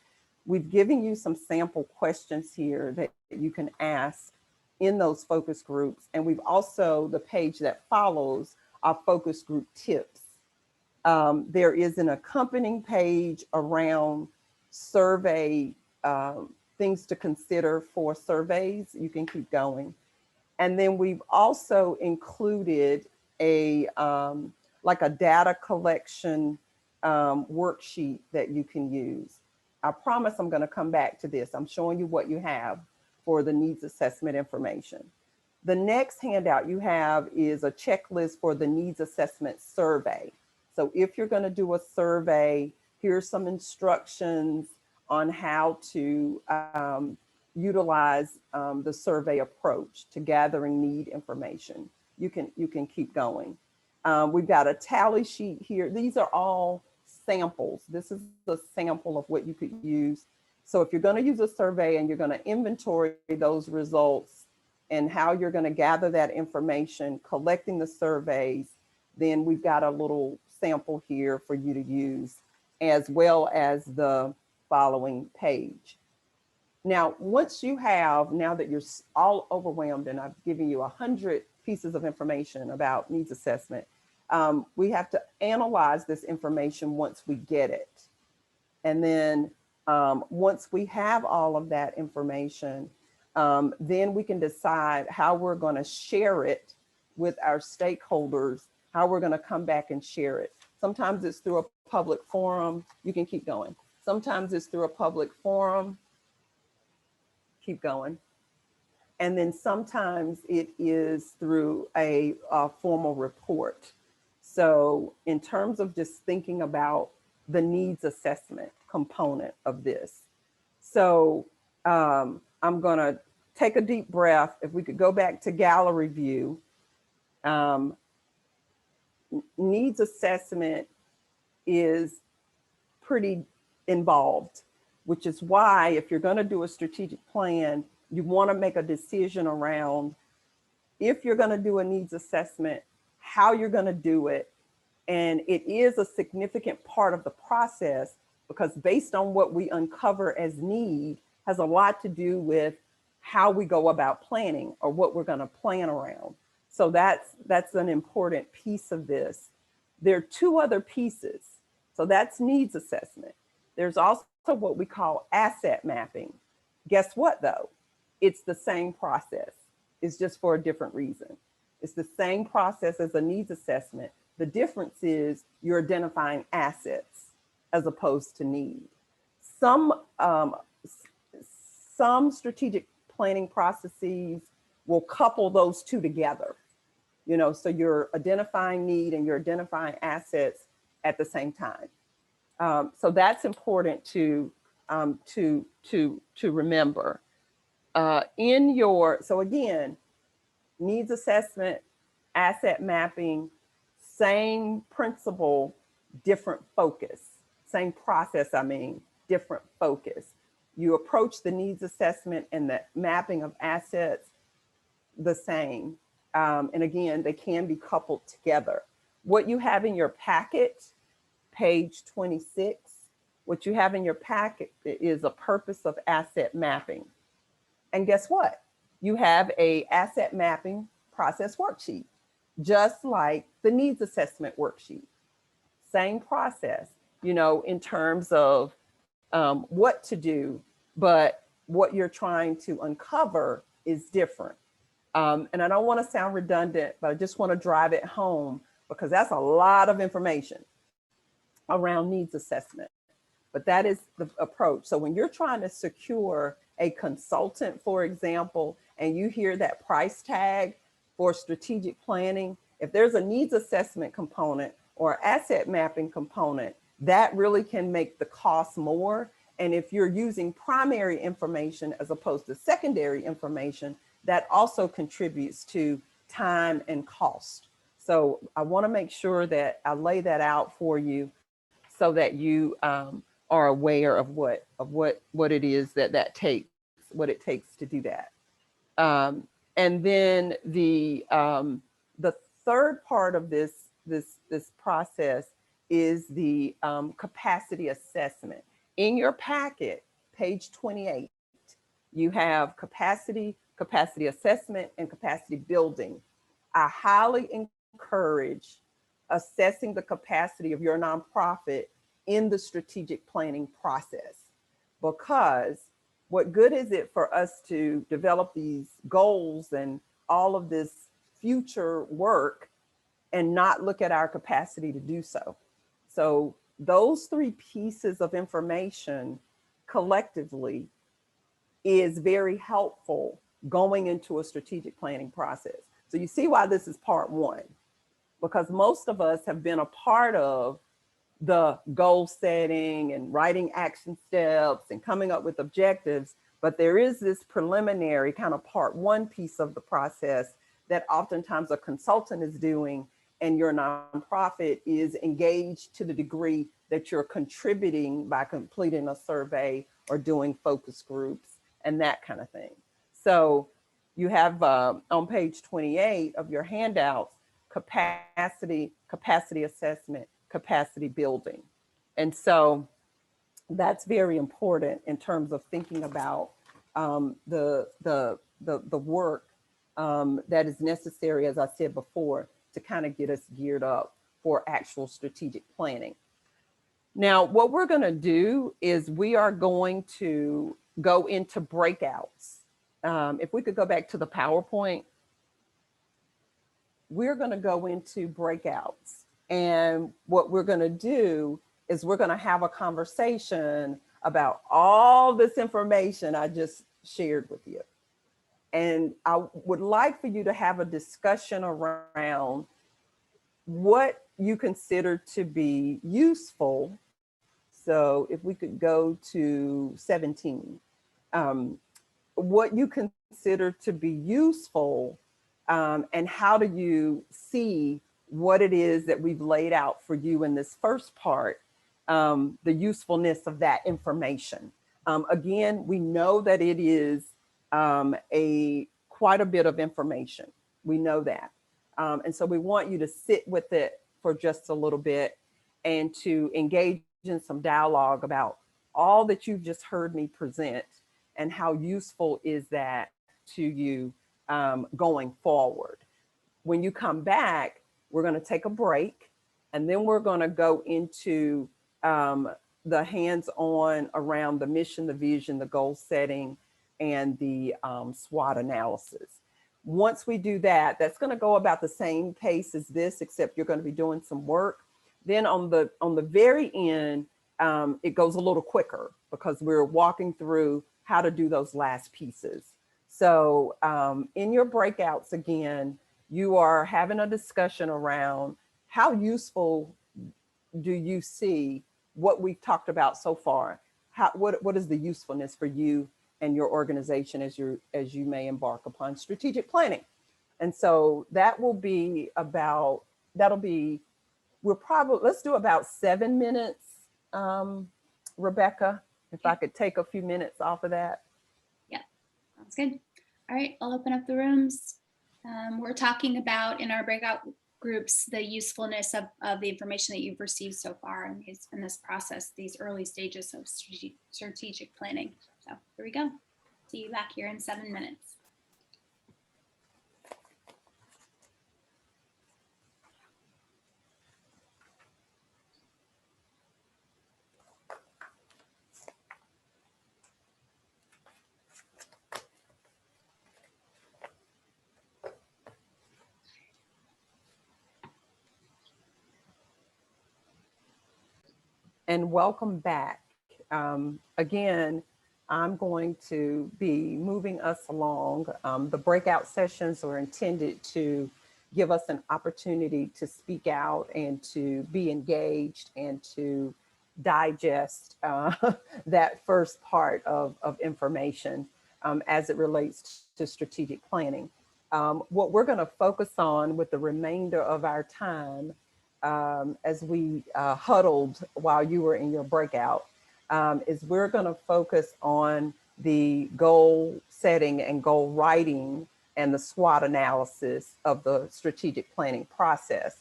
we've given you some sample questions here that you can ask in those focus groups. And we've also, the page that follows, our focus group tips. There is an accompanying page around survey things to consider for surveys. You can keep going. And then we've also included a like a data collection worksheet that you can use. I promise I'm going to come back to this. I'm showing you what you have for the needs assessment information. The next handout you have is a checklist for the needs assessment survey. So if you're going to do a survey, here's some instructions on how to utilize the survey approach to gathering need information. You can keep going. We've got a tally sheet here. These are all samples. This is a sample of what you could use. So if you're going to use a survey and you're going to inventory those results and how you're going to gather that information, collecting the surveys, then we've got a little sample here for you to use, as well as the following page. Now, once you have, now that you're all overwhelmed and I've given you 100 pieces of information about needs assessment, we have to analyze this information once we get it. And then once we have all of that information, then we can decide how we're going to share it with our stakeholders, how we're going to come back and share it. Sometimes it's through a public forum. You can keep going. Sometimes it's through a public forum. Keep going. And then sometimes it is through a formal report. So in terms of just thinking about the needs assessment component of this. So I'm going to take a deep breath. If we could go back to gallery view. Needs assessment is pretty involved, which is why if you're going to do a strategic plan, you want to make a decision around if you're going to do a needs assessment, how you're going to do it. And it is a significant part of the process because based on what we uncover as need has a lot to do with how we go about planning or what we're going to plan around. So that's an important piece of this. There are two other pieces. So that's needs assessment. There's also what we call asset mapping. Guess what though? It's the same process. It's just for a different reason. It's the same process as a needs assessment. The difference is you're identifying assets as opposed to need. Some strategic planning processes will couple those two together. You know, so you're identifying need and you're identifying assets at the same time. So that's important to remember. So again, needs assessment, asset mapping, same principle, different focus, same process, different focus. You approach the needs assessment and the mapping of assets the same. And again, they can be coupled together. What you have in your packet, page 26, what you have in your packet is a purpose of asset mapping. And guess what? You have a asset mapping process worksheet, just like the needs assessment worksheet. Same process, you know, in terms of what to do, but what you're trying to uncover is different. And I don't want to sound redundant, but I just want to drive it home because that's a lot of information around needs assessment. But that is the approach. So when you're trying to secure a consultant, for example, and you hear that price tag for strategic planning, if there's a needs assessment component or asset mapping component, that really can make the cost more. And if you're using primary information as opposed to secondary information, that also contributes to time and cost. So I want to make sure that I lay that out for you so that you are aware of what it is that takes, what it takes to do that. And then the third part of this process is the capacity assessment. In your packet, page 28, you have capacity assessment, and capacity building. I highly encourage assessing the capacity of your nonprofit in the strategic planning process, because what good is it for us to develop these goals and all of this future work and not look at our capacity to do so? So those three pieces of information collectively is very helpful going into a strategic planning process. So you see why this is part one, because most of us have been a part of the goal setting and writing action steps and coming up with objectives, but there is this preliminary kind of part one piece of the process that oftentimes a consultant is doing, and your nonprofit is engaged to the degree that you're contributing by completing a survey or doing focus groups and that kind of thing. So you have on page 28 of your handouts, capacity assessment, capacity building. And so that's very important in terms of thinking about the work that is necessary, as I said before, to kind of get us geared up for actual strategic planning. Now, what we're going to do is we are going to go into breakouts. If we could go back to the PowerPoint, we're going to go into breakouts. And what we're going to do is we're going to have a conversation about all this information I just shared with you. And I would like for you to have a discussion around what you consider to be useful. So if we could go to 17, what you consider to be useful, and how do you see what it is that we've laid out for you in this first part, the usefulness of that information. Again, we know that it is quite a bit of information. We know that. And so we want you to sit with it for just a little bit and to engage in some dialogue about all that you've just heard me present and how useful is that to you going forward. When you come back, we're going to take a break, and then we're going to go into the hands-on around the mission, the vision, the goal setting, and the SWOT analysis. Once we do that, that's going to go about the same pace as this, except you're going to be doing some work. Then on the very end, it goes a little quicker because we're walking through how to do those last pieces. So in your breakouts, again, you are having a discussion around how useful do you see what we've talked about so far? What is the usefulness for you and your organization as you may embark upon strategic planning? And so that will be about, let's do about 7 minutes, Rebecca, if I could take a few minutes off of that. Yeah, sounds good. All right, I'll open up the rooms. We're talking about in our breakout groups, the usefulness of the information that you've received so far in this process, these early stages of strategic planning. So here we go. see you back here in 7 minutes. And welcome back. Again, I'm going to be moving us along. The breakout sessions are intended to give us an opportunity to speak out and to be engaged and to digest that first part of information as it relates to strategic planning. What we're going to focus on with the remainder of our time as we huddled while you were in your breakout, is we're going to focus on the goal setting and goal writing and the SWOT analysis of the strategic planning process.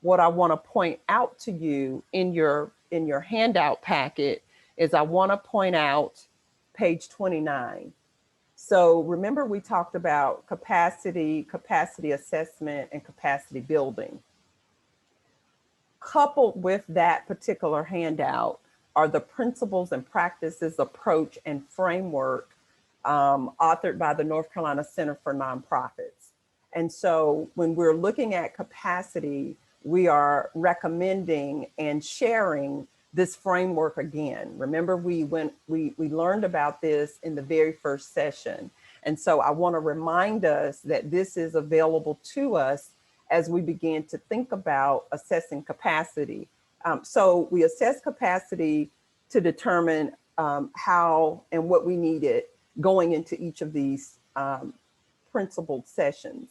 What I want to point out to you in your handout packet is I want to point out page 29. So remember we talked about capacity assessment, and capacity building. Coupled with that particular handout are the principles and practices, approach, and framework authored by the North Carolina Center for Nonprofits. And so when we're looking at capacity, we are recommending and sharing this framework again. Remember, we learned about this in the very first session. And so I want to remind us that this is available to us as we begin to think about assessing capacity. So we assess capacity to determine how and what we needed going into each of these principled sessions.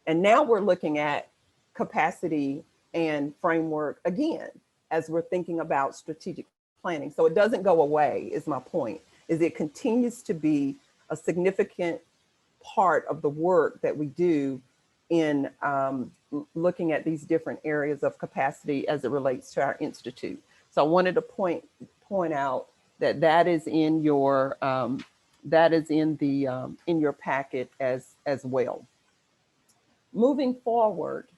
And now we're looking at capacity and framework again, as we're thinking about strategic planning. So it doesn't go away, is my point, is it continues to be a significant part of the work that we do in looking at these different areas of capacity as it relates to our institute. So I wanted to point out that that is in your in your packet as well. Moving forward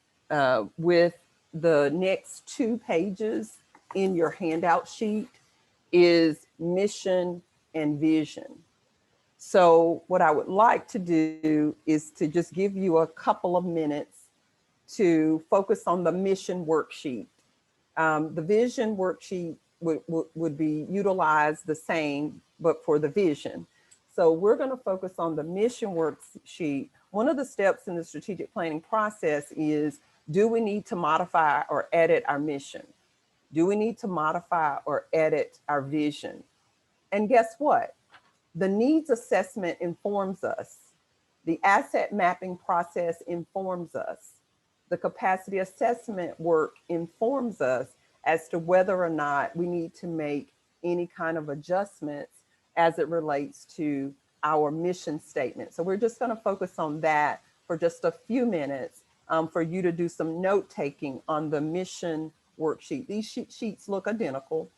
with the next 2 pages in your handout sheet is mission and vision. So what I would like to do is to just give you a couple of minutes to focus on the mission worksheet. The vision worksheet would be utilized the same, but for the vision. So we're going to focus on the mission worksheet. One of the steps in the strategic planning process is, do we need to modify or edit our mission? Do we need to modify or edit our vision? And guess what? The needs assessment informs us. The asset mapping process informs us. The capacity assessment work informs us as to whether or not we need to make any kind of adjustments as it relates to our mission statement. So we're just going to focus on that for just a few minutes for you to do some note taking on the mission worksheet. These sheets look identical.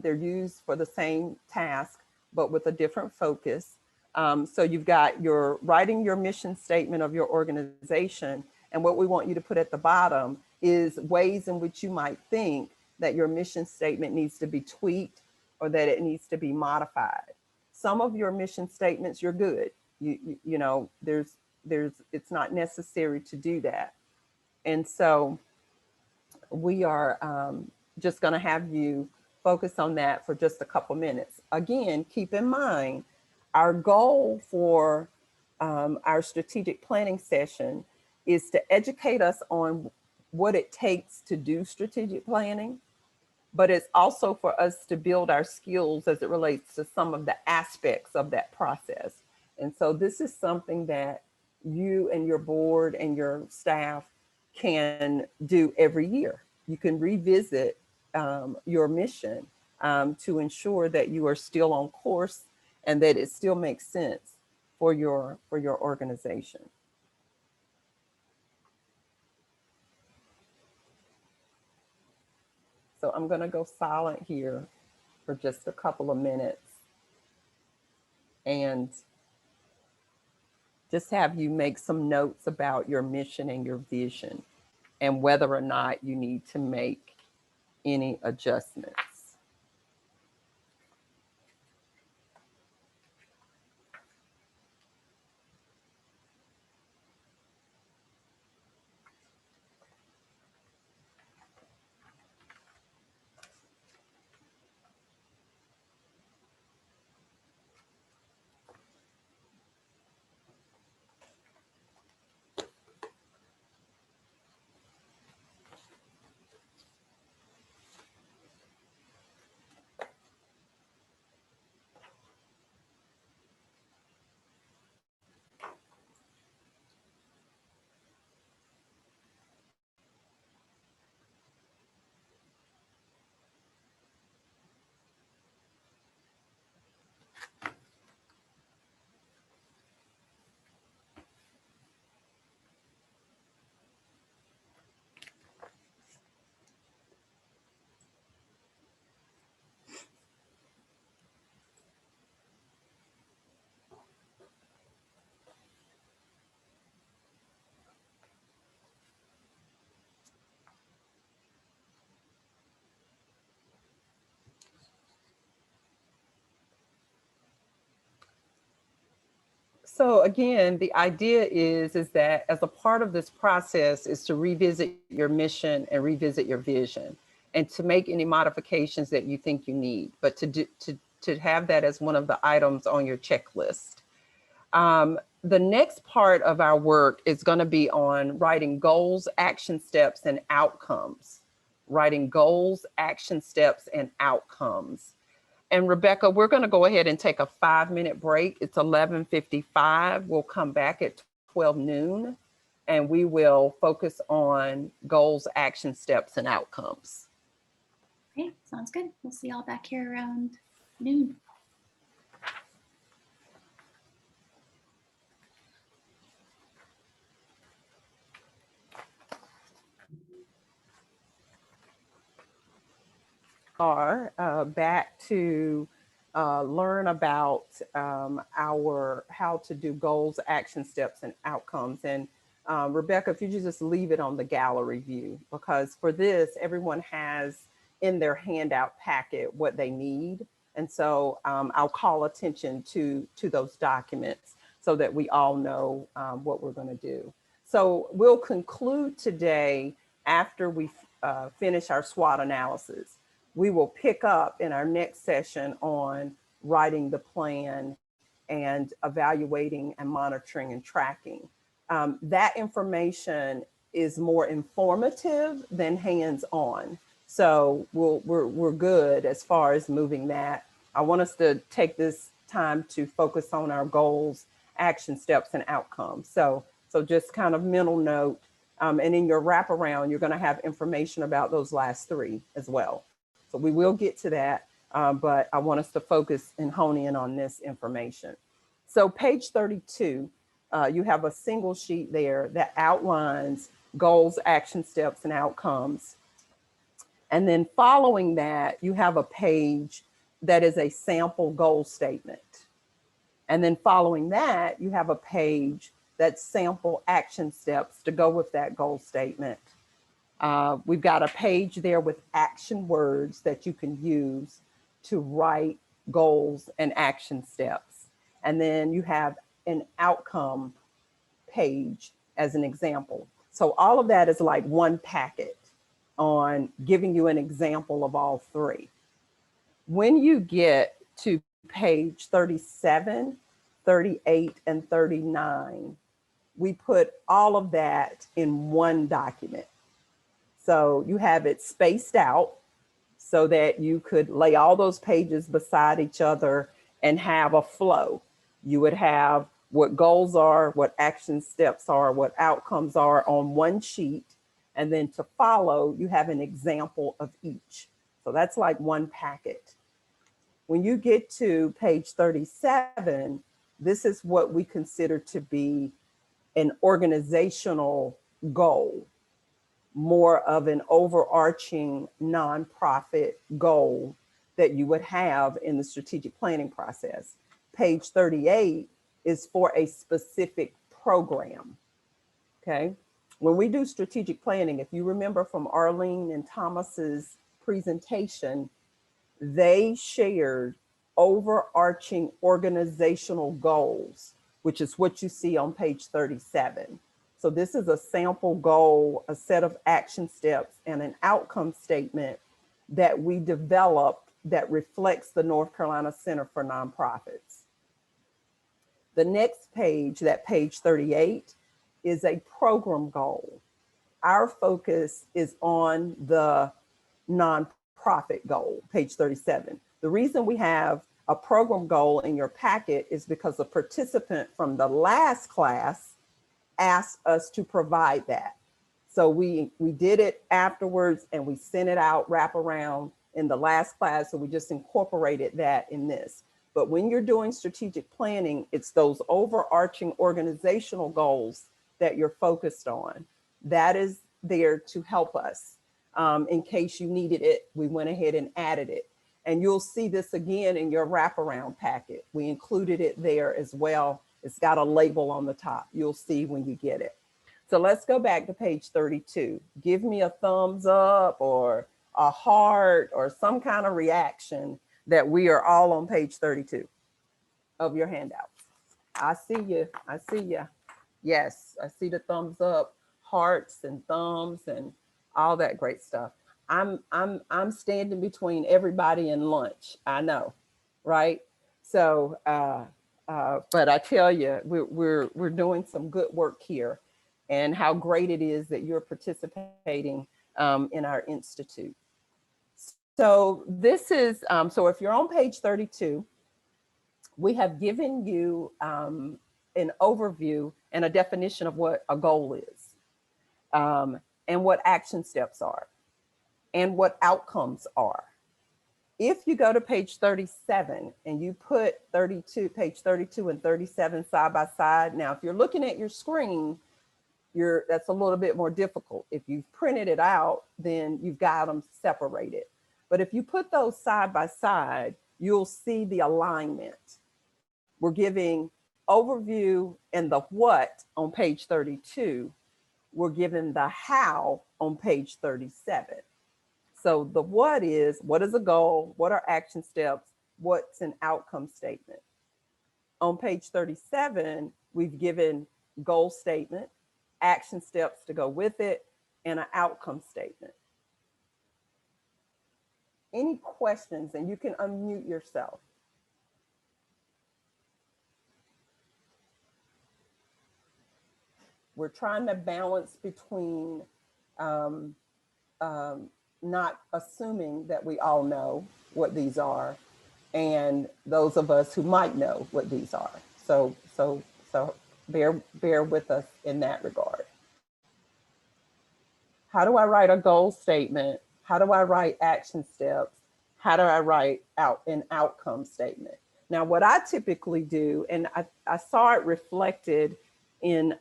They're used for the same task, but with a different focus. So you've got your writing your mission statement of your organization. And what we want you to put at the bottom is ways in which you might think that your mission statement needs to be tweaked or that it needs to be modified. Some of your mission statements, you're good. You know, it's not necessary to do that. And so we are just going to have you focus on that for just a couple minutes. Again, keep in mind, our goal for our strategic planning session is to educate us on what it takes to do strategic planning, but it's also for us to build our skills as it relates to some of the aspects of that process. And so this is something that you and your board and your staff can do every year. You can revisit your mission to ensure that you are still on course and that it still makes sense for your organization. So I'm going to go silent here for just a couple of minutes and just have you make some notes about your mission and your vision and whether or not you need to make any adjustments. So again, the idea is that as a part of this process is to revisit your mission and revisit your vision and to make any modifications that you think you need, but to have that as one of the items on your checklist. The next part of our work is going to be on writing goals, action steps, and outcomes. Writing goals, action steps, and outcomes. And Rebecca, we're going to go ahead and take a 5-minute break. It's 11:55. We'll come back at 12 noon and we will focus on goals, action steps, and outcomes. Okay, sounds good. We'll see y'all back here around noon. Are back to learn about how to do goals, action steps, and outcomes. And Rebecca, if you just leave it on the gallery view, because for this, everyone has in their handout packet what they need. And so I'll call attention to those documents so that we all know what we're going to do. So we'll conclude today after we finish our SWOT analysis. We will pick up in our next session on writing the plan and evaluating and monitoring and tracking. That information is more informative than hands-on. So we're good as far as moving that. I want us to take this time to focus on our goals, action steps, and outcomes. So just kind of mental note. And in your wraparound, you're going to have information about those last 3 as well. So we will get to that, but I want us to focus and hone in on this information. So page 32, you have a single sheet there that outlines goals, action steps, and outcomes. And then following that, you have a page that is a sample goal statement. And then following that, you have a page that's sample action steps to go with that goal statement. We've got a page there with action words that you can use to write goals and action steps. And then you have an outcome page as an example. So all of that is like one packet on giving you an example of all 3. When you get to page 37, 38, and 39, we put all of that in one document. So you have it spaced out so that you could lay all those pages beside each other and have a flow. You would have what goals are, what action steps are, what outcomes are on one sheet. And then to follow, you have an example of each. So that's like one packet. When you get to page 37, this is what we consider to be an organizational goal, more of an overarching nonprofit goal that you would have in the strategic planning process. Page 38 is for a specific program. Okay. When we do strategic planning, if you remember from Arlene and Thomas's presentation, they shared overarching organizational goals, which is what you see on page 37. So this is a sample goal, a set of action steps, and an outcome statement that we developed that reflects the North Carolina Center for Nonprofits. The next page, that page 38, is a program goal. Our focus is on the nonprofit goal, page 37. The reason we have a program goal in your packet is because a participant from the last class asked us to provide that. So we did it afterwards and we sent it out, wrap around in the last class. So we just incorporated that in this. But when you're doing strategic planning, it's those overarching organizational goals that you're focused on. That is there to help us. In case you needed it, we went ahead and added it. And you'll see this again in your wraparound packet. We included it there as well. It's got a label on the top. You'll see when you get it. So let's go back to page 32. Give me a thumbs up or a heart or some kind of reaction that we are all on page 32 of your handout. I see you. I see you. Yes, I see the thumbs up, hearts and thumbs and all that great stuff. I'm standing between everybody and lunch. I know, right? So, but I tell you, we're doing some good work here, and how great it is that you're participating in our institute. So this is, so if you're on page 32, we have given you an overview and a definition of what a goal is, and what action steps are, and what outcomes are. If you go to page 37 and you put page 32 and 37 side by side. Now, if you're looking at your screen, that's a little bit more difficult. If you've printed it out, then you've got them separated. But if you put those side by side, you'll see the alignment. We're giving overview and the what on page 32. We're given the how on page 37. So the what is a goal? What are action steps? What's an outcome statement? On page 37, we've given goal statement, action steps to go with it, and an outcome statement. Any questions? And you can unmute yourself. We're trying to balance between not assuming that we all know what these are, and those of us who might know what these are. So bear with us in that regard. How do I write a goal statement? How do I write action steps? How do I write out an outcome statement? Now, what I typically do, and I saw it reflected in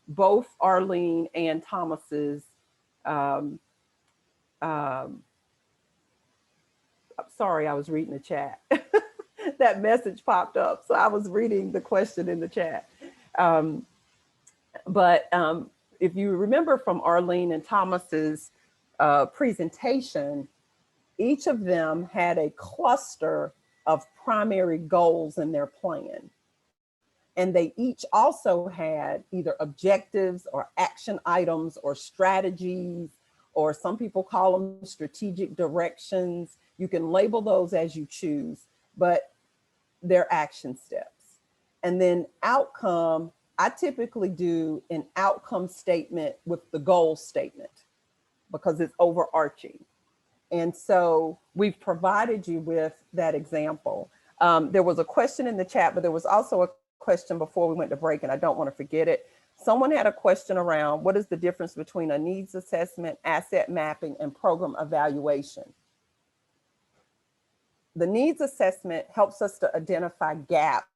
both Arlene and Thomas's sorry, I was reading the chat. That message popped up. So I was reading the question in the chat. If you remember from Arlene and Thomas's presentation, each of them had a cluster of primary goals in their plan. And they each also had either objectives or action items or strategies, or some people call them strategic directions. You can label those as you choose, but they're action steps. And then outcome, I typically do an outcome statement with the goal statement because it's overarching. And so we've provided you with that example. There was a question in the chat, but there was also a question before we went to break, and I don't want to forget it. Someone had a question around what is the difference between a needs assessment, asset mapping, and program evaluation. The needs assessment helps us to identify gaps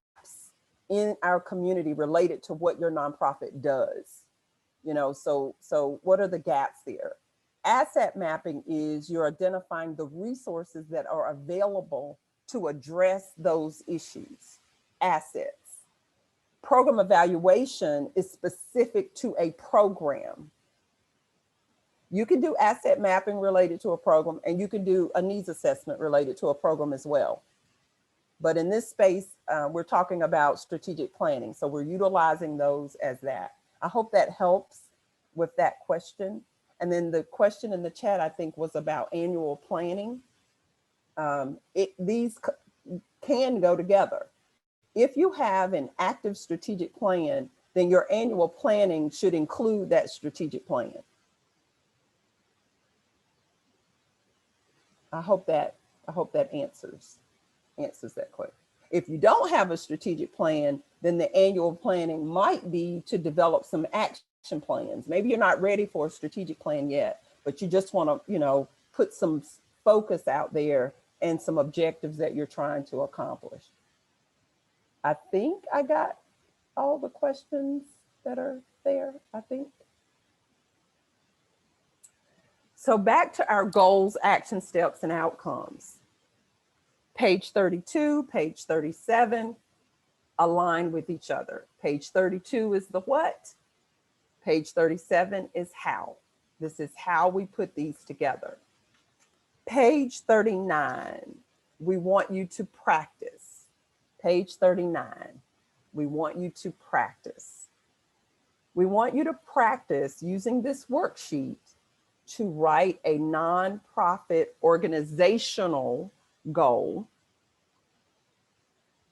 in our community related to what your nonprofit does. So what are the gaps there? Asset mapping is you're identifying the resources that are available to address those issues, assets. program evaluation is specific to a program. You can do asset mapping related to a program, and you can do a needs assessment related to a program as well. But in this space, we're talking about strategic planning. So we're utilizing those as that. I hope that helps with that question. And then the question in the chat, I think, was about annual planning. These can go together. If you have an active strategic plan, then your annual planning should include that strategic plan. I hope that answers that question. If you don't have a strategic plan, then the annual planning might be to develop some action plans. Maybe you're not ready for a strategic plan yet, but you just want to, you know, put some focus out there and some objectives that you're trying to accomplish. I think I got all the questions that are there, I think. So back to our goals, action steps, and outcomes. Page 32, page 37 align with each other. Page 32 is the what. Page 37 is how. This is how we put these together. Page 39, we want you to practice. Page 39, we want you to practice. We want you to practice using this worksheet to write a nonprofit organizational goal,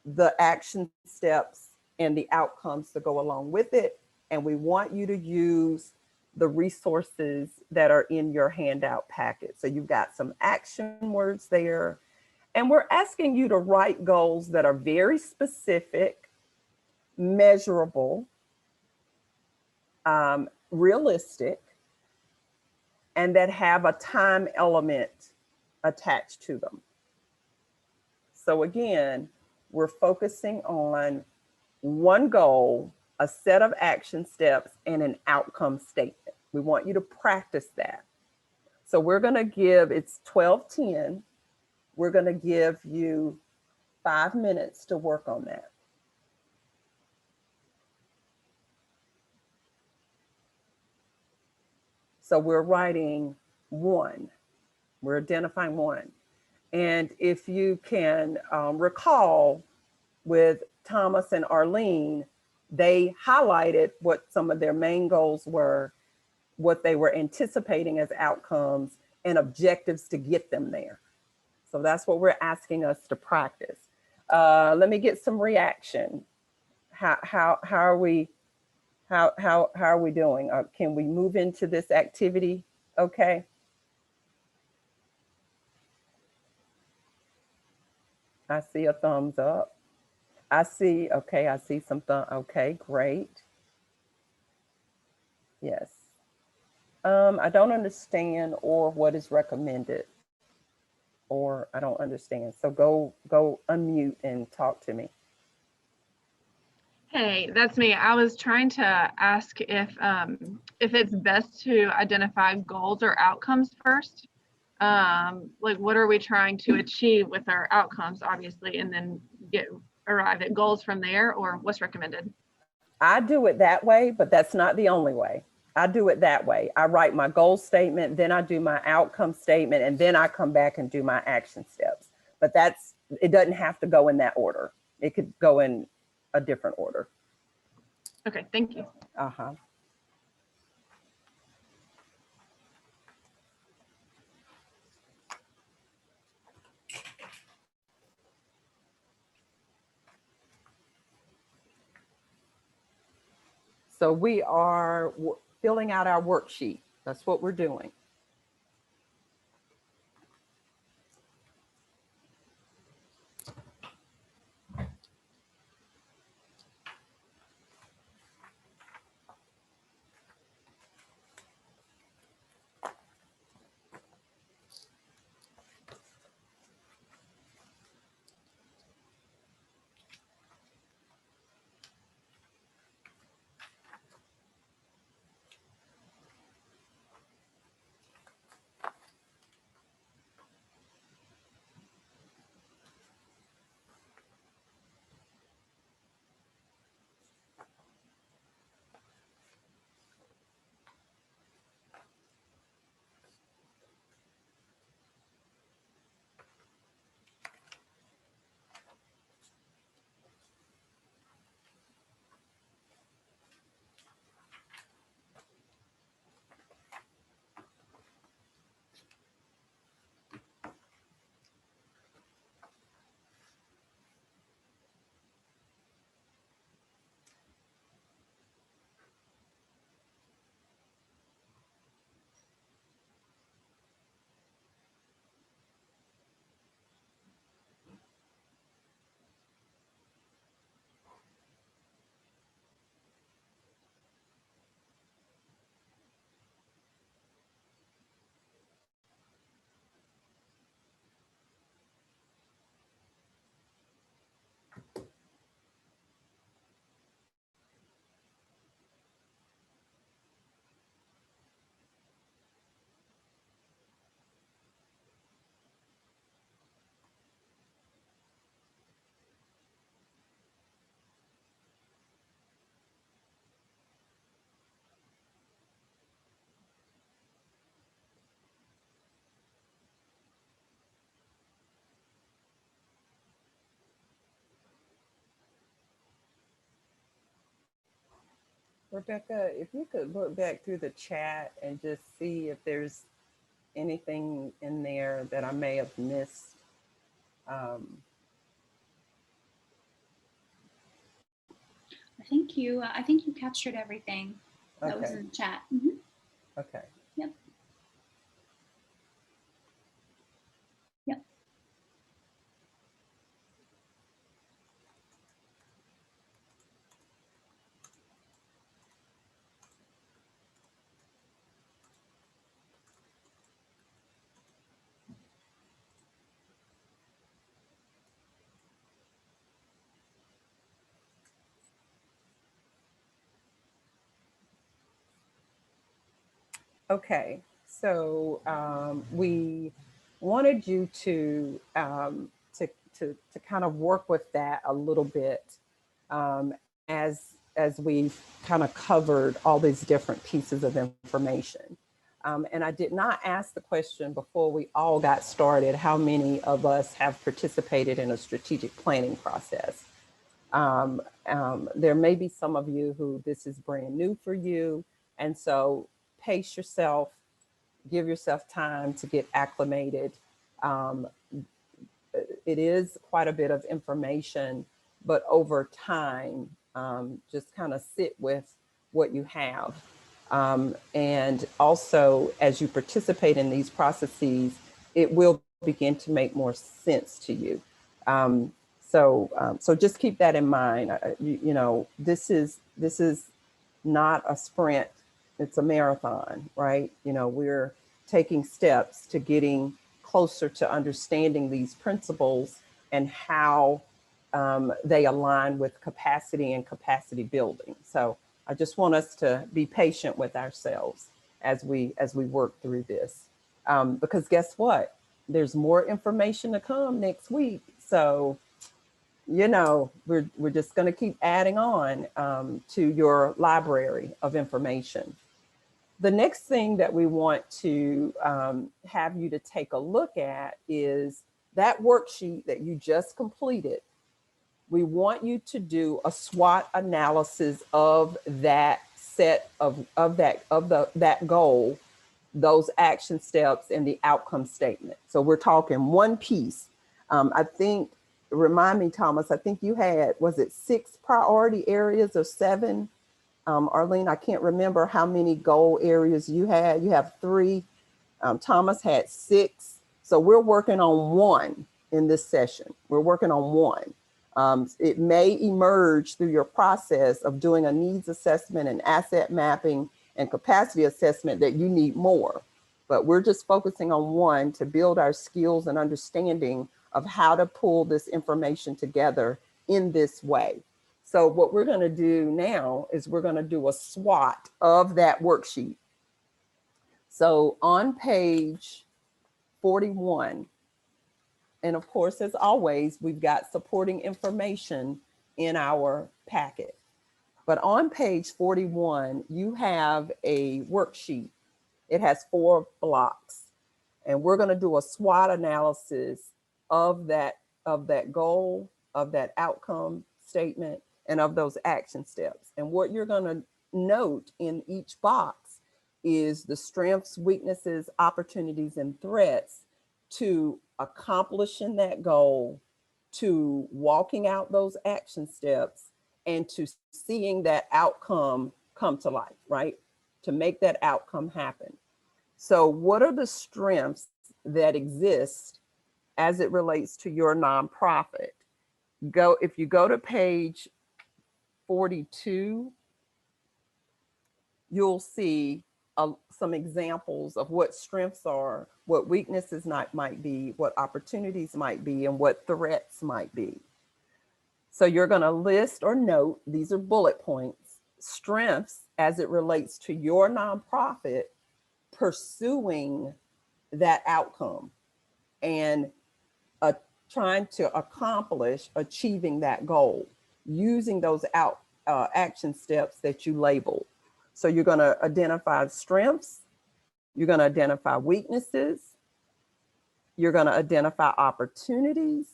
the action steps and the outcomes to go along with it. And we want you to use the resources that are in your handout packet. So you've got some action words there. And we're asking you to write goals that are very specific, measurable, realistic, and that have a time element attached to them. So again, we're focusing on one goal, a set of action steps, and an outcome statement. We want you to practice that. So we're gonna give, it's 12:10. We're gonna give you 5 minutes to work on that. So we're writing one, we're identifying one. And if you can recall with Thomas and Arlene, they highlighted what some of their main goals were, what they were anticipating as outcomes and objectives to get them there. So that's what we're asking us to practice. Let me get some reaction. How are we? How are we doing? Can we move into this activity? Okay. I see a thumbs up. I see, okay, I see some okay, great. Yes. I don't understand or what is recommended, or I don't understand. So go unmute and talk to me. Hey, that's me. I was trying to ask if it's best to identify goals or outcomes first. Like, what are we trying to achieve with our outcomes, obviously, and then arrive at goals from there, or what's recommended? I do it that way, but that's not the only way. I do it that way. I write my goal statement, then I do my outcome statement, and then I come back and do my action steps. But it doesn't have to go in that order. It could go in a different order. Okay, thank you. Uh-huh. So we are filling out our worksheet. That's what we're doing. Rebecca, if you could look back through the chat and just see if there's anything in there that I may have missed. I think you captured everything that was Okay. in the chat. Mhm. Okay. Yep. Yep. Okay, so we wanted you to kind of work with that a little bit um, as we kind of covered all these different pieces of information. And I did not ask the question before we all got started, how many of us have participated in a strategic planning process? There may be some of you who this is brand new for you. And so pace yourself, give yourself time to get acclimated. It is quite a bit of information, but over time, just kind of sit with what you have. And also, as you participate in these processes, it will begin to make more sense to you. So just keep that in mind. You know, this is not a sprint, it's a marathon, right? You know, we're taking steps to getting closer to understanding these principles and how they align with capacity and capacity building. So I just want us to be patient with ourselves as we work through this. Because guess what? There's more information to come next week. So, you know, we're just going to keep adding on to your library of information. The next thing that we want to have you to take a look at is that worksheet that you just completed. We want you to do a SWOT analysis of that set of that goal, those action steps, and the outcome statement. So we're talking one piece. I think, remind me, Thomas, I think you had, was it 6 priority areas or 7? Arlene, I can't remember how many goal areas you had. You have 3. Thomas had 6. So we're working on 1 in this session. We're working on 1. It may emerge through your process of doing a needs assessment and asset mapping and capacity assessment that you need more. But we're just focusing on 1 to build our skills and understanding of how to pull this information together in this way. So what we're going to do now is we're going to do a SWOT of that worksheet. So on page 41, and of course, as always, we've got supporting information in our packet. But on page 41, you have a worksheet. It has 4 blocks. And we're going to do a SWOT analysis of that goal, of that outcome statement, and of those action steps. And what you're going to note in each box is the strengths, weaknesses, opportunities, and threats to accomplishing that goal, to walking out those action steps, and to seeing that outcome come to life, right? To make that outcome happen. So what are the strengths that exist as it relates to your nonprofit? If you go to page 42, you'll see some examples of what strengths are, what weaknesses might be, what opportunities might be, and what threats might be. So you're going to list or note, these are bullet points, strengths as it relates to your nonprofit pursuing that outcome and trying to accomplish achieving that goal using those action steps that you labeled. So you're going to identify strengths, you're going to identify weaknesses, you're going to identify opportunities,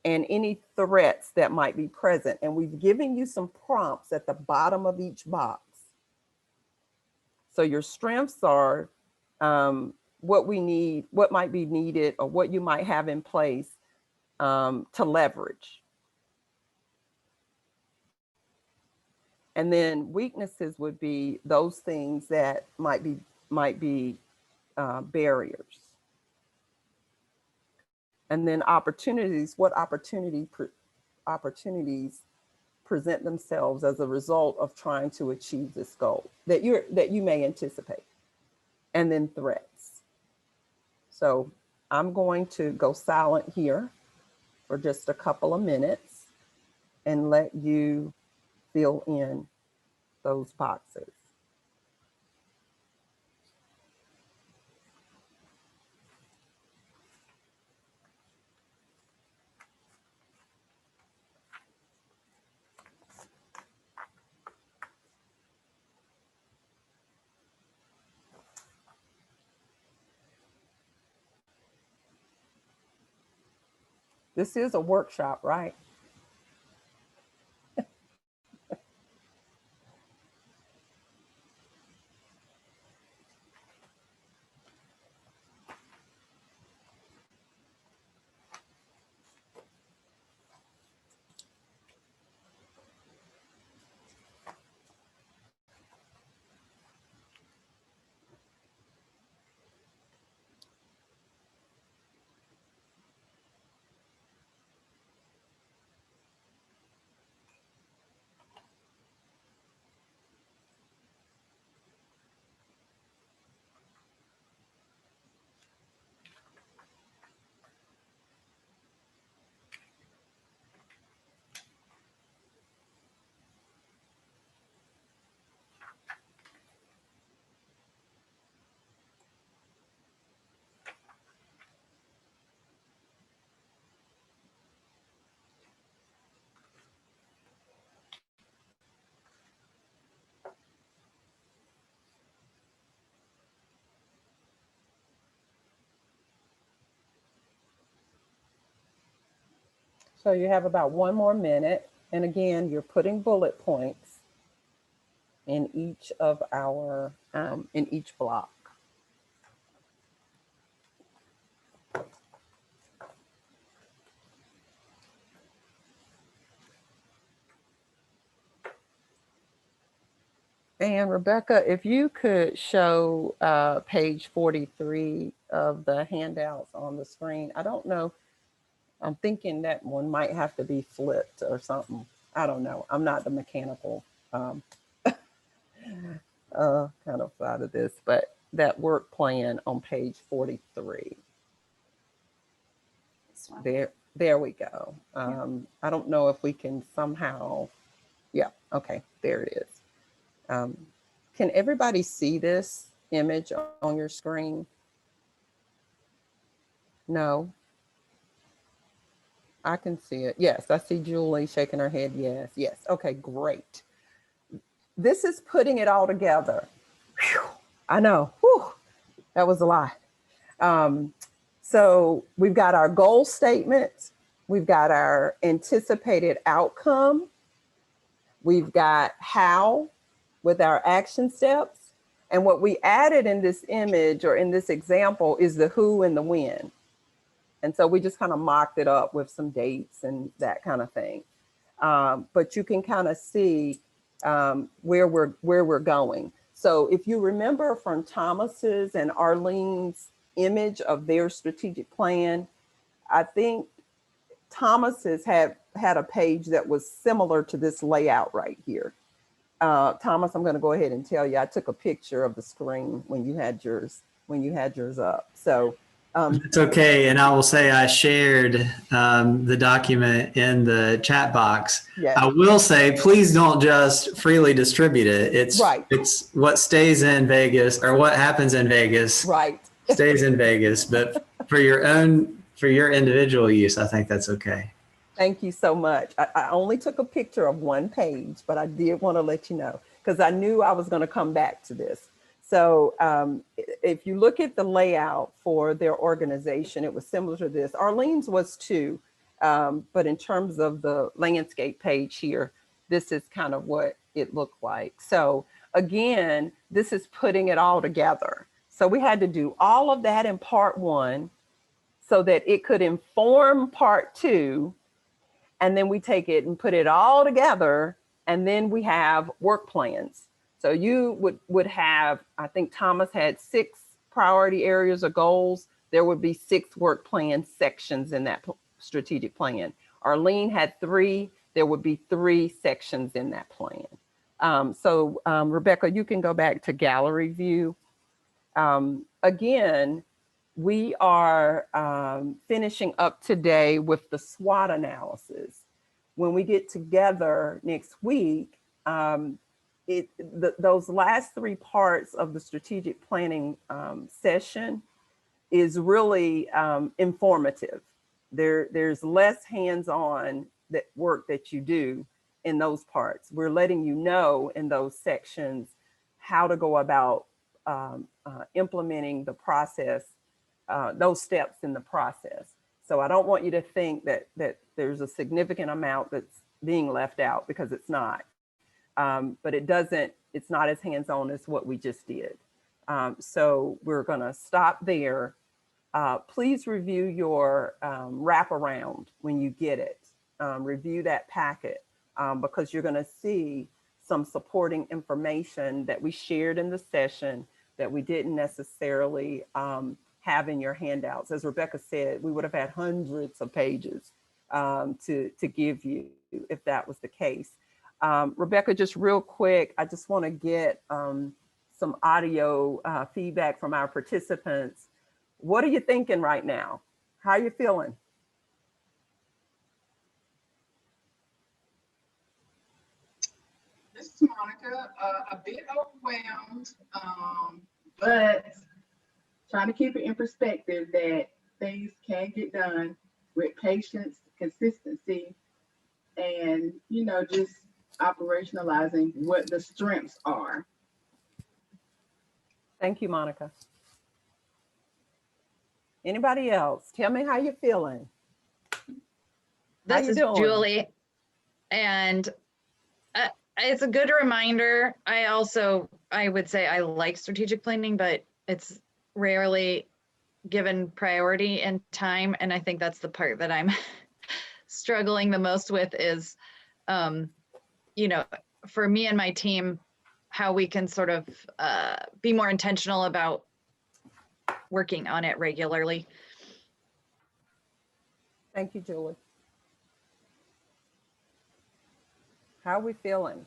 and any threats that might be present. And we've given you some prompts at the bottom of each box So your strengths are what we need, what might be needed, or what you might have in place to leverage. And then weaknesses would be those things that might be barriers. And then opportunities, what opportunities present themselves as a result of trying to achieve this goal that you may anticipate. And then threats. So I'm going to go silent here for just a couple of minutes and let you fill in those boxes. This is a workshop, right? So you have about 1 more minute. And again, you're putting bullet points in each of our, in each block. And Rebecca, if you could show page 43 of the handouts on the screen. I don't know. I'm thinking that one might have to be flipped or something. I don't know. I'm not the mechanical kind of side of this, but that work plan on page 43. There we go. I don't know if we can somehow, yeah, okay, there it is. Can everybody see this image on your screen? No? I can see it. Yes, I see Julie shaking her head. Yes, yes. Okay, great. This is putting it all together. Whew, I know. Whew, that was a lot. So we've got our goal statement. We've got our anticipated outcome. We've got how with our action steps. And what we added in this image or in this example is the who and the when. And so we just kind of mocked it up with some dates and that kind of thing. But you can kind of see where we're going. So if you remember from Thomas's and Arlene's image of their strategic plan, I think Thomas's had a page that was similar to this layout right here. Thomas, I'm going to go ahead and tell you, I took a picture of the screen when you had yours up. So it's okay. And I will say I shared the document in the chat box. Yes. I will say, please don't just freely distribute it. It's right. It's what stays in Vegas or what happens in Vegas. Right. Stays in Vegas. But for your individual use, I think that's okay. Thank you so much. I only took a picture of one page, but I did want to let you know because I knew I was going to come back to this. So if you look at the layout for their organization, it was similar to this. Arlene's was too, but in terms of the landscape page here, this is kind of what it looked like. So again, this is putting it all together. So we had to do all of that in part 1 so that it could inform part 2. And then we take it and put it all together. And then we have work plans. So you would have, I think Thomas had 6 priority areas or goals. There would be 6 work plan sections in that strategic plan. Arlene had 3. There would be 3 sections in that plan. Rebecca, you can go back to gallery view. Again, we are finishing up today with the SWOT analysis. When we get together next week, those last 3 parts of the strategic planning session is really informative. There's less hands-on work that you do in those parts. We're letting you know in those sections how to go about implementing the process, those steps in the process. So I don't want you to think that there's a significant amount that's being left out, because it's not. But it's not as hands-on as what we just did. So we're gonna stop there. Please review your wraparound when you get it. Review that packet because you're gonna see some supporting information that we shared in the session that we didn't necessarily have in your handouts. As Rebecca said, we would have had hundreds of pages to give you if that was the case. Rebecca, just real quick, I just want to get some audio feedback from our participants. What are you thinking right now? How are you feeling? This is Monica, a bit overwhelmed, but trying to keep it in perspective that things can get done with patience, consistency, and, just operationalizing what the strengths are. Thank you, Monica. Anybody else? Tell me how you're feeling. This is Julie, and it's a good reminder. I would say I like strategic planning, but it's rarely given priority and time. And I think that's the part that I'm struggling the most with is, for me and my team, how we can sort of be more intentional about working on it regularly. Thank you, Julie. How are we feeling?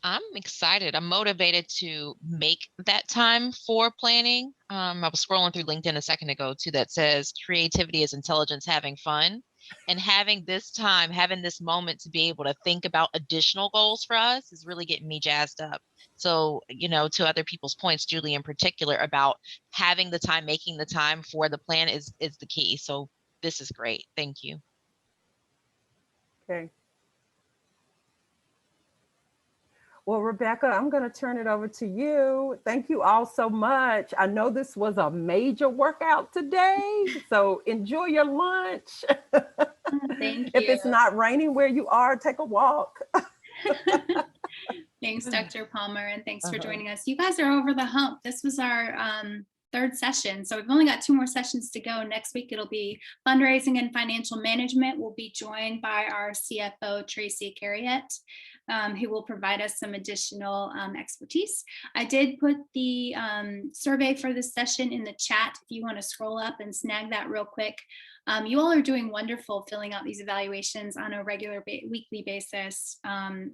I'm excited. I'm motivated to make that time for planning. I was scrolling through LinkedIn a second ago too that says creativity is intelligence having fun. And having this time, having this moment to be able to think about additional goals for us is really getting me jazzed up. So, to other people's points, Julie in particular, about having the time, making the time for the plan is the key. So this is great. Thank you. Okay. Well, Rebecca, I'm going to turn it over to you. Thank you all so much. I know this was a major workout today, so enjoy your lunch. Thank you. If it's not raining where you are, take a walk. Thanks, Dr. Palmer, and thanks for joining us. You guys are over the hump. This was our 3rd session, so we've only got 2 more sessions to go. Next week, it'll be fundraising and financial management. We'll be joined by our CFO, Tracy Carriette, who will provide us some additional expertise. I did put the survey for this session in the chat if you want to scroll up and snag that real quick. You all are doing wonderful filling out these evaluations on a regular weekly basis.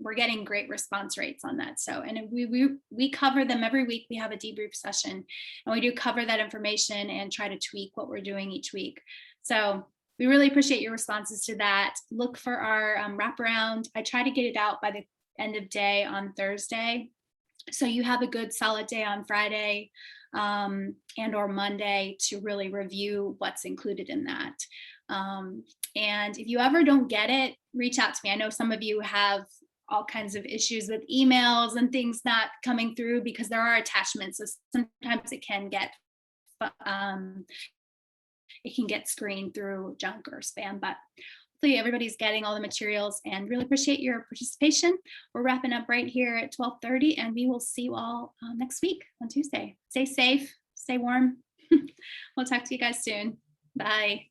We're getting great response rates on that. So, and we cover them every week. We have a debrief session and we do cover that information and try to tweak what we're doing each week. So we really appreciate your responses to that. Look for our wraparound. I try to get it out by the end of day on Thursday. So you have a good solid day on Friday and or Monday to really review what's included in that. And if you ever don't get it, reach out to me. I know some of you have all kinds of issues with emails and things not coming through because there are attachments. So sometimes it can get it can get screened through junk or spam, but hopefully everybody's getting all the materials, and really appreciate your participation. We're wrapping up right here at 12:30, and we will see you all next week on Tuesday. Stay safe, stay warm. We'll talk to you guys soon. Bye.